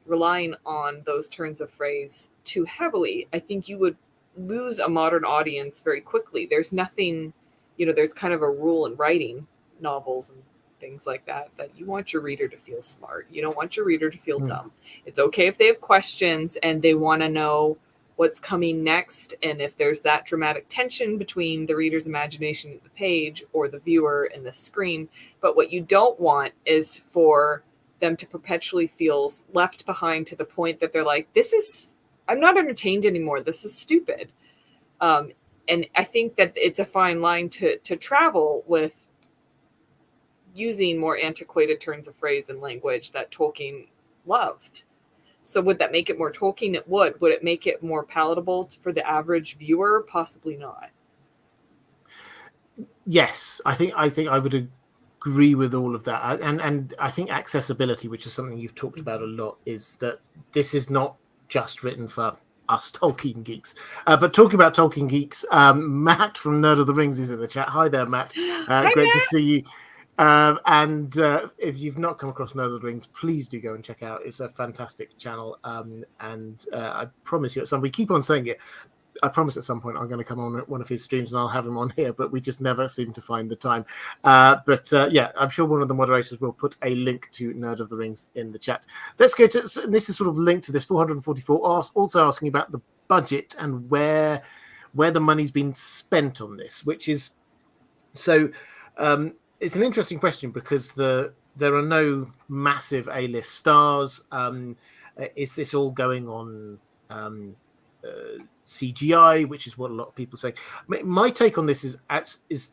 relying on those turns of phrase too heavily, I think you would lose a modern audience very quickly. There's nothing, there's kind of a rule in writing novels and things like that you want your reader to feel smart. You don't want your reader to feel dumb. It's okay if they have questions and they want to know what's coming next, and if there's that dramatic tension between the reader's imagination at the page or the viewer and the screen. But what you don't want is for them to perpetually feel left behind to the point that they're like, I'm not entertained anymore. This is stupid. And I think that it's a fine line to travel with using more antiquated turns of phrase and language that Tolkien loved. So would that make it more Tolkien? It would. Would it make it more palatable for the average viewer? Possibly not. Yes, I think I would agree with all of that. And I think accessibility, which is something you've talked about a lot, is that this is not just written for us Tolkien geeks. But talking about Tolkien geeks, Matt from Nerd of the Rings is in the chat. Hi there, Matt. Hi, great Matt. to see you. And if you've not come across Nerd of the Rings, please do go and check out. It's a fantastic channel. And I promise you, we keep on saying it. I promise at some point I'm going to come on one of his streams and I'll have him on here, but we just never seem to find the time. But I'm sure one of the moderators will put a link to Nerd of the Rings in the chat. Let's go to, and this is sort of linked to this 444, also asking about the budget and where the money's been spent on this, which is, so it's an interesting question because there are no massive A-list stars. Is this all going on CGI, which is what a lot of people say? My take on this is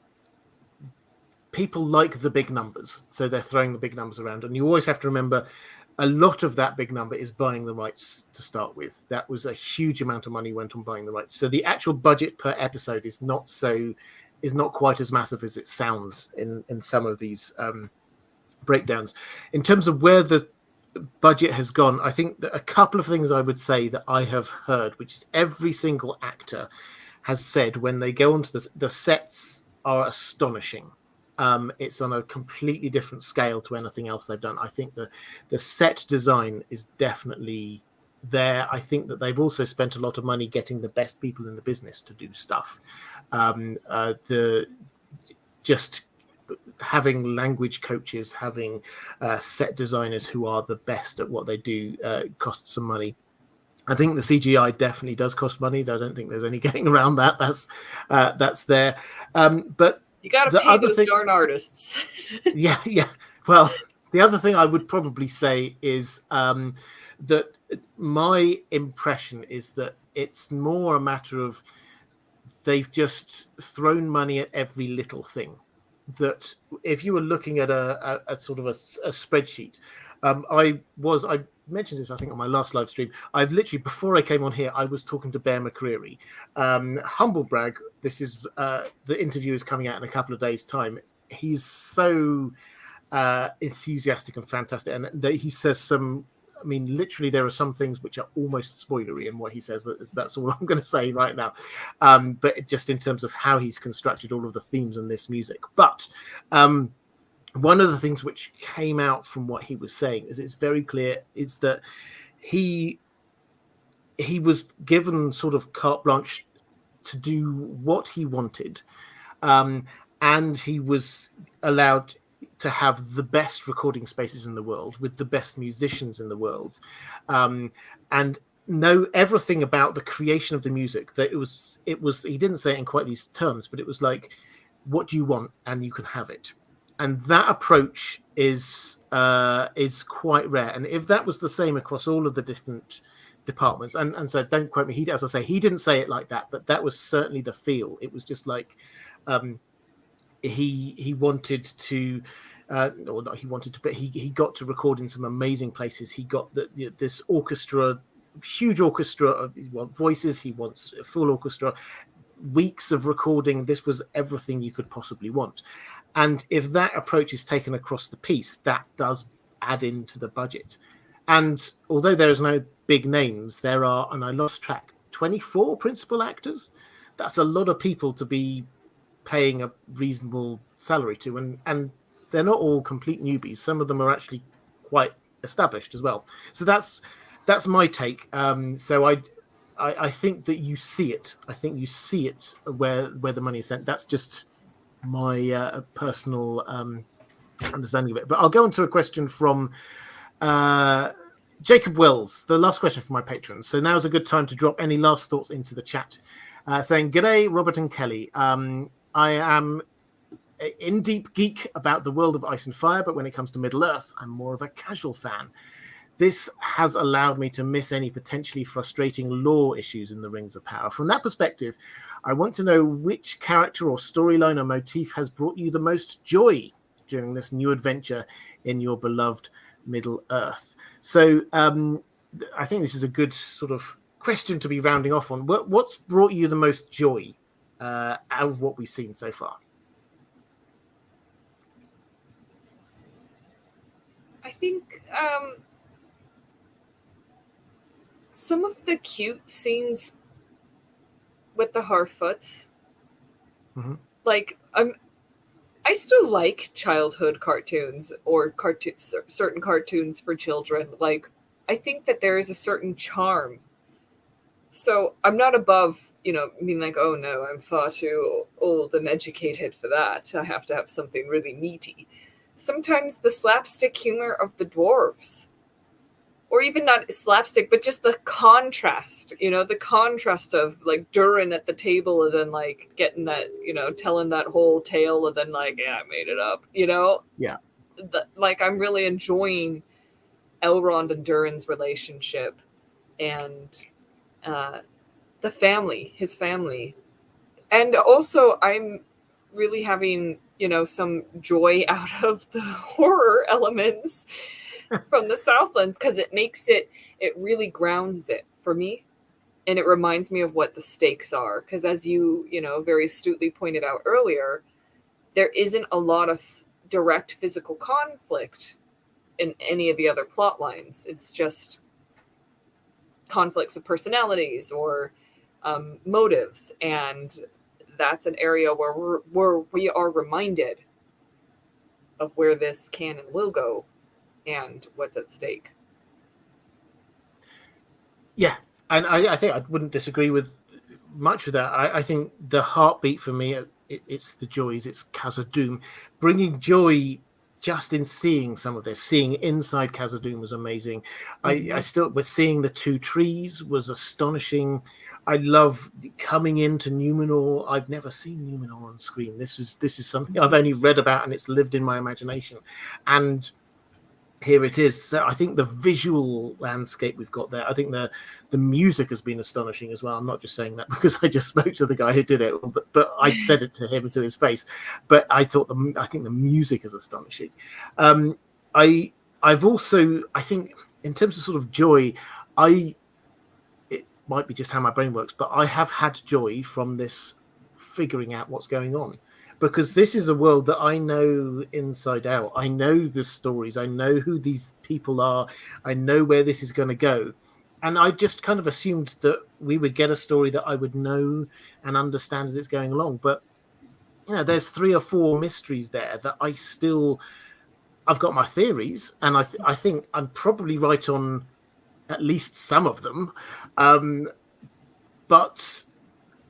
people like the big numbers, so they're throwing the big numbers around, and you always have to remember a lot of that big number is buying the rights to start with. That was a huge amount of money went on buying the rights. So the actual budget per episode is not quite as massive as it sounds in some of these breakdowns. In terms of where the budget has gone, I think that a couple of things I would say that I have heard, which is every single actor has said when they go onto the sets are astonishing. It's on a completely different scale to anything else they've done. I think the set design is definitely there. I think that they've also spent a lot of money getting the best people in the business to do stuff. Just having language coaches, having set designers who are the best at what they do costs some money. I think the CGI definitely does cost money. I don't think there's any getting around that. That's there. But you got to pay those darn artists. Yeah. Well, the other thing I would probably say is that my impression is that it's more a matter of they've just thrown money at every little thing. That if you were looking at a sort of a spreadsheet, I mentioned this, I think, on my last live stream. I've literally, before I came on here, I was talking to Bear McCreary. Humble brag, this is the interview is coming out in a couple of days' time. He's so enthusiastic and fantastic, and he says some. I mean, literally, there are some things which are almost spoilery in what he says. That's all I'm going to say right now. But just in terms of how he's constructed all of the themes in this music. But one of the things which came out from what he was saying is it's very clear is that he was given sort of carte blanche to do what he wanted, and he was allowed to have the best recording spaces in the world with the best musicians in the world, and know everything about the creation of the music. That it was he didn't say it in quite these terms, but it was like, what do you want and you can have it. And that approach is quite rare. And if that was the same across all of the different departments, and so don't quote me, as I say, he didn't say it like that, but that was certainly the feel. It was just like he wanted to, or not he wanted to, but he got to record in some amazing places. He got this orchestra, huge orchestra. He wants voices. He wants a full orchestra. Weeks of recording. This was everything you could possibly want. And if that approach is taken across the piece, that does add into the budget. And although there is no big names, there are, and I lost track, 24 principal actors. That's a lot of people to be paying a reasonable salary to, and they're not all complete newbies. Some of them are actually quite established as well. So that's my take. So I think that you see it. I think you see it where the money is sent. That's just my personal understanding of it. But I'll go on to a question from Jacob Wells, the last question from my patrons. So now's a good time to drop any last thoughts into the chat. Saying, "G'day, Robert and Kelly. I am in Deep Geek about the world of Ice and Fire, but when it comes to Middle-earth, I'm more of a casual fan. This has allowed me to miss any potentially frustrating lore issues in the Rings of Power. From that perspective, I want to know which character or storyline or motif has brought you the most joy during this new adventure in your beloved Middle-earth." So I think this is a good sort of question to be rounding off on. What's brought you the most joy out of what we've seen so far? I think some of the cute scenes with the Harfoots, like I still like childhood cartoons or certain cartoons for children. Like, I think that there is a certain charm. So I'm not above, being like, oh no, I'm far too old and educated for that. I have to have something really meaty. Sometimes the slapstick humor of the dwarves, or even not slapstick, but just the contrast, the contrast of like Durin at the table and then like getting that, telling that whole tale and then like, yeah, I made it up, Yeah. Like I'm really enjoying Elrond and Durin's relationship and the family, his family. And also I'm really having, some joy out of the horror elements from the Southlands, because it really grounds it for me. And it reminds me of what the stakes are. Because as you, very astutely pointed out earlier, there isn't a lot of direct physical conflict in any of the other plot lines. It's just conflicts of personalities or motives. And that's an area where we are reminded of where this can and will go and what's at stake. Yeah, and I think I wouldn't disagree with much of that. I think the heartbeat for me, it's the joys, it's Khazad-dûm. Bringing joy just in seeing some of this, seeing inside Khazad-dûm was amazing. I still, we're seeing the two trees was astonishing. I love coming into Numenor. I've never seen Numenor on screen. This is something I've only read about, and it's lived in my imagination. And here it is. So I think the visual landscape we've got there, I think the music has been astonishing as well. I'm not just saying that because I just spoke to the guy who did it, but I said it to him, to his face. But I think the music is astonishing. I've also, I think, in terms of sort of joy, it might be just how my brain works, but I have had joy from this figuring out what's going on, because this is a world that I know inside out. I know the stories. I know who these people are. I know where this is going to go. And I just kind of assumed that we would get a story that I would know and understand as it's going along. But, there's 3 or 4 mysteries there that I've got my theories, and I think I'm probably right on at least some of them. But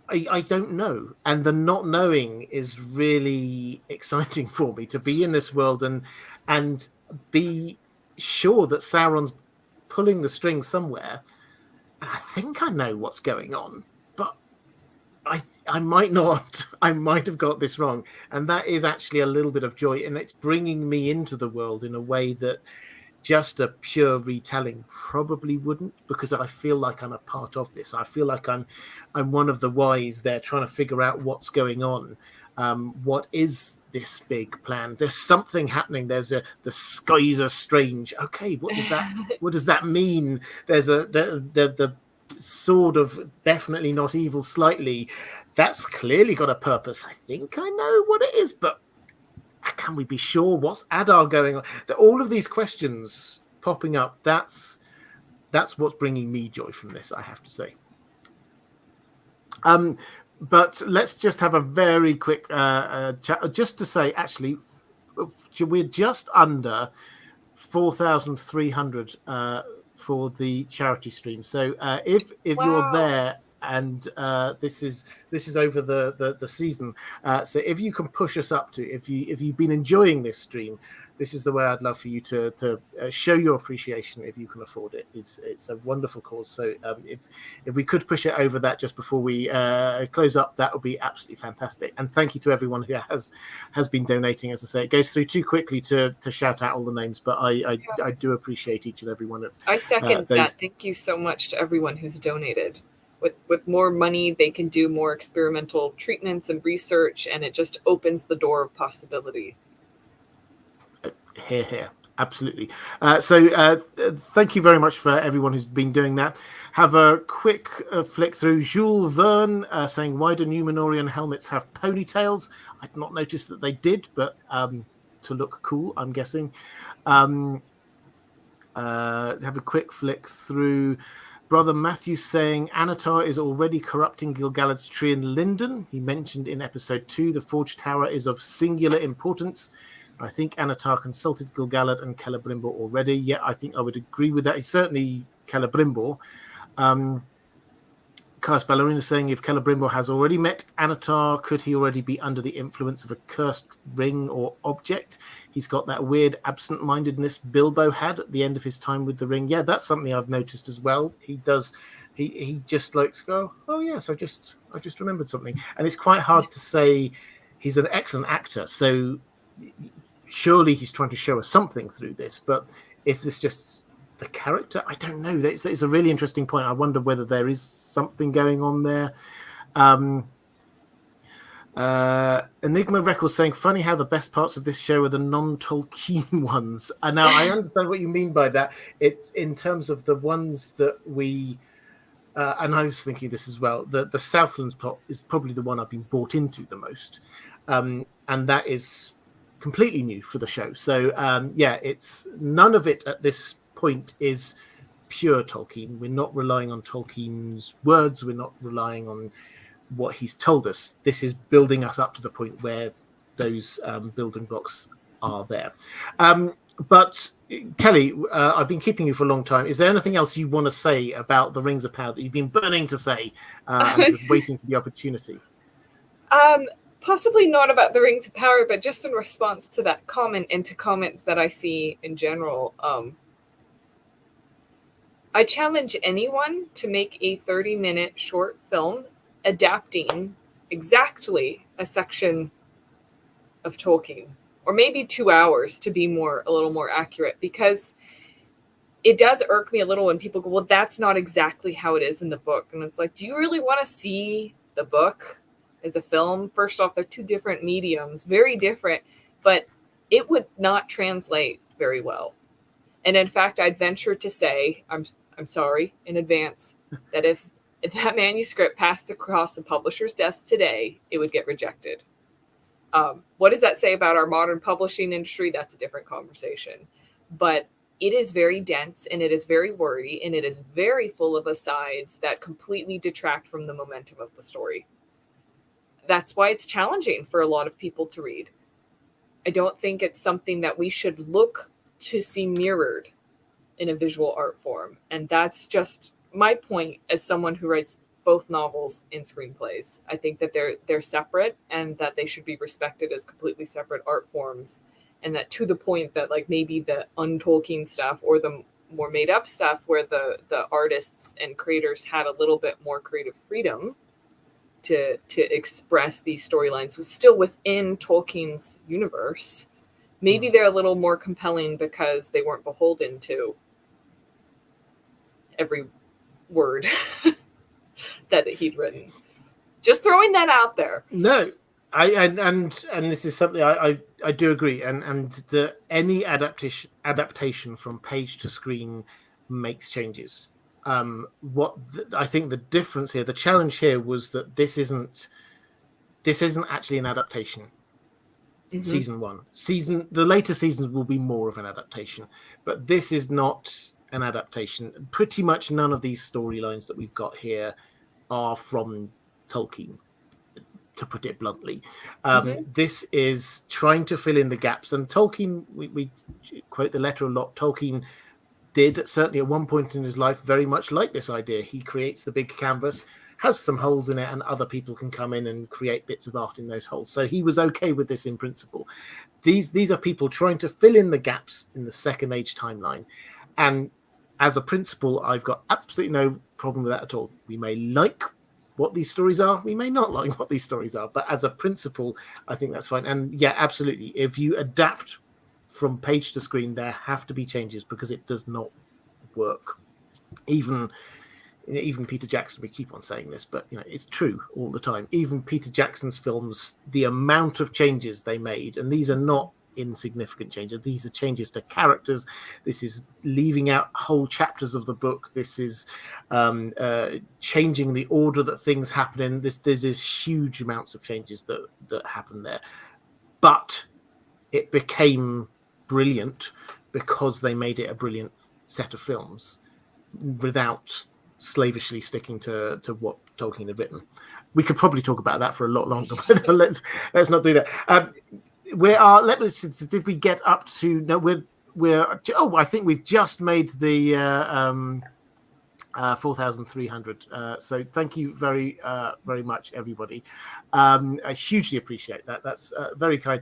I don't know, and the not knowing is really exciting for me, to be in this world and be sure that Sauron's pulling the strings somewhere. And I think I know what's going on, but I might not. I might have got this wrong, and that is actually a little bit of joy, and it's bringing me into the world in a way that just a pure retelling probably wouldn't, because I feel like I'm a part of this. I feel like I'm one of the wise there, trying to figure out what's going on. What is this big plan? There's something happening. The skies are strange. Okay, what does that mean? There's the sword of definitely not evil slightly. That's clearly got a purpose. I think I know what it is, but can we be sure? What's Adar going on? All of these questions popping up, that's what's bringing me joy from this, I have to say. But let's just have a very quick chat, just to say, actually, we're just under 4,300 for the charity stream. So if Wow. you're there, and this is over the season, so if you can push us up to, if you've been enjoying this stream, this is the way I'd love for you to show your appreciation if you can afford it. It's a wonderful cause. So if we could push it over that just before we close up, that would be absolutely fantastic. And thank you to everyone who has been donating. As I say, it goes through too quickly to shout out all the names, but I do appreciate each and every one of. I second that. Thank you so much to everyone who's donated. With more money, they can do more experimental treatments and research, and it just opens the door of possibility. Here. Absolutely. So thank you very much for everyone who's been doing that. Have a quick flick through. Jules Verne saying, why do Numenorian helmets have ponytails? I'd not noticed that they did, but to look cool, I'm guessing. Have a quick flick through. Brother Matthew saying Anatar is already corrupting Gil-galad's tree in Linden. He mentioned in episode 2 the Forge Tower is of singular importance. I think Anatar consulted Gil-galad and Celebrimbor already. Yeah, I think I would agree with that. He's certainly Celebrimbor. Caius Ballerina saying if Celebrimbor has already met Anatar, could he already be under the influence of a cursed ring or object? He's got that weird absent-mindedness Bilbo had at the end of his time with the ring. Yeah, that's something I've noticed as well. He does. He just likes to go, oh yes, I just remembered something. And it's quite hard to say. He's an excellent actor, so surely he's trying to show us something through this. But is this just the character? I don't know. It's a really interesting point. I wonder whether there is something going on there. Enigma Records saying, funny how the best parts of this show are the non-Tolkien ones. And now I understand what you mean by that. It's in terms of the ones that we and I was thinking this as well, the Southlands plot is probably the one I've been bought into the most, and that is completely new for the show. So it's none of it at this point is pure Tolkien. We're not relying on Tolkien's words. We're not relying on what he's told us. This is building us up to the point where those building blocks are there. But Kelly, I've been keeping you for a long time. Is there anything else you want to say about the Rings of Power that you've been burning to say and just waiting for the opportunity? Possibly not about the Rings of Power, but just in response to that comment and to comments that I see in general. I challenge anyone to make a 30-minute short film adapting exactly a section of Tolkien, or maybe 2 hours to be a little more accurate, because it does irk me a little when people go, well, that's not exactly how it is in the book. And it's like, do you really want to see the book as a film? First off, they're two different mediums, very different, but it would not translate very well. And in fact, I'd venture to say, I'm sorry in advance, that if that manuscript passed across a publisher's desk today, it would get rejected. What does that say about our modern publishing industry? That's a different conversation. But it is very dense, and it is very wordy, and it is very full of asides that completely detract from the momentum of the story. That's why it's challenging for a lot of people to read. I don't think it's something that we should look to see mirrored in a visual art form. And that's just my point as someone who writes both novels and screenplays. I think that they're separate, and that they should be respected as completely separate art forms. And that, to the point that like maybe the un-Tolkien stuff or the more made up stuff where the artists and creators had a little bit more creative freedom to express these storylines, was still within Tolkien's universe. Maybe they're a little more compelling because they weren't beholden to every word that he'd written. Just throwing that out there. No, and this is something I do agree, and any adaptation from page to screen makes changes. I think the difference here, the challenge here, was that this isn't actually an adaptation. Mm-hmm. Season 1, the later seasons will be more of an adaptation, but this is not an adaptation. Pretty much none of these storylines that we've got here are from Tolkien, to put it bluntly. This is trying to fill in the gaps, and Tolkien, we quote the letter a lot, Tolkien did, certainly at one point in his life, very much like this idea. He creates the big canvas, has some holes in it, and other people can come in and create bits of art in those holes. So he was okay with this in principle. These are people trying to fill in the gaps in the Second Age timeline. And as a principle, I've got absolutely no problem with that at all. We may like what these stories are, we may not like what these stories are, but as a principle, I think that's fine. And yeah, absolutely. If you adapt from page to screen, there have to be changes, because it does not work. Even Peter Jackson, we keep on saying this, but it's true all the time. Even Peter Jackson's films, the amount of changes they made, and these are not insignificant changes. These are changes to characters. This is leaving out whole chapters of the book. This is changing the order that things happen in. There's huge amounts of changes that happen there. But it became brilliant because they made it a brilliant set of films without slavishly sticking to what Tolkien had written. We could probably talk about that for a lot longer, but let's not do that. Did we get up to? No, we're. Oh, I think we've just made the 4,300. So thank you very much, everybody. I hugely appreciate that. That's very kind.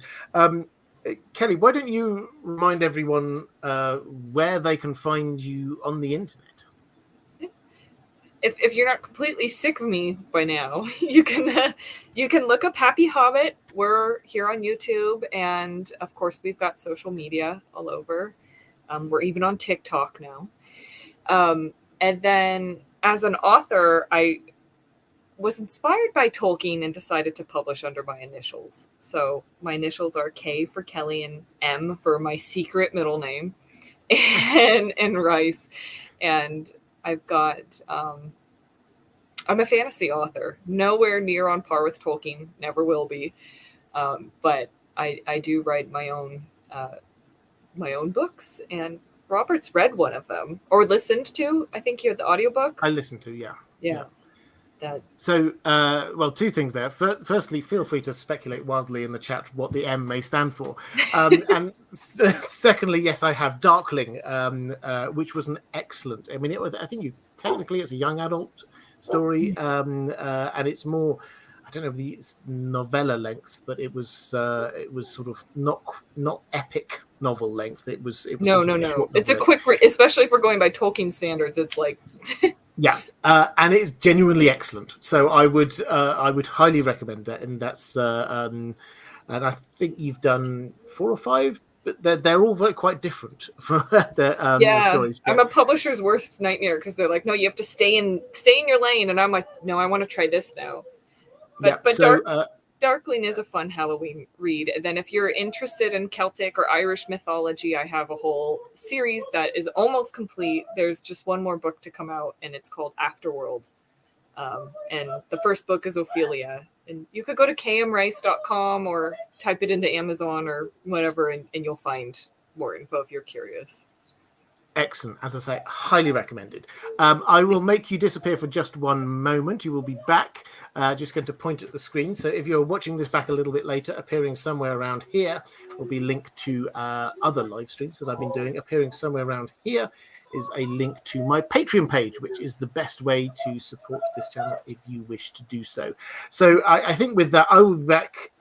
Kelly, why don't you remind everyone where they can find you on the internet? If you're not completely sick of me by now, you can look up Happy Hobbit. We're here on YouTube, and of course we've got social media all over. We're even on TikTok now. And then as an author, I was inspired by Tolkien and decided to publish under my initials. So my initials are K for Kelly and M for my secret middle name, and Rice. And I've got, I'm a fantasy author, nowhere near on par with Tolkien, never will be. But I do write my own books, and Robert's read one of them, or listened to. I think you had the audiobook. I listened to, yeah. So, well, two things there. Firstly, feel free to speculate wildly in the chat what the M may stand for. And secondly, yes, I have Darkling, which was an excellent. I mean, I think technically it's a young adult story, and it's more. I don't know the novella length, but it was sort of not epic novel length. It was no. It's a quick, especially if we're going by Tolkien standards. It's like. Yeah, and it's genuinely excellent. So I would highly recommend that. And that's and I think you've done 4 or 5, but they're all quite different from the stories. But... I'm a publisher's worst nightmare because they're like, no, you have to stay in your lane, and I'm like, no, I want to try this now. But Darkling is a fun Halloween read. And then if you're interested in Celtic or Irish mythology, I have a whole series that is almost complete. There's just one more book to come out, and it's called Afterworld. And the first book is Ophelia. And you could go to kmrice.com or type it into Amazon or whatever, and you'll find more info if you're curious. Excellent. As I say, highly recommended. I will make you disappear for just one moment. You will be back. Just going to point at the screen. So if you're watching this back a little bit later, appearing somewhere around here will be linked to other live streams that I've been doing. Appearing somewhere around here is a link to my Patreon page, which is the best way to support this channel if you wish to do so. So I think with that, I will be back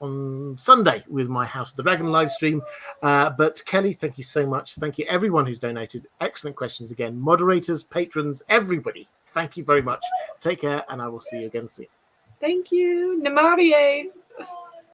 on Sunday with my House of the Dragon live stream. But Kelly, thank you so much. Thank you everyone who's donated. Excellent questions again. Moderators, patrons, everybody. Thank you very much. Take care, and I will see you again soon. Thank you. Namarie.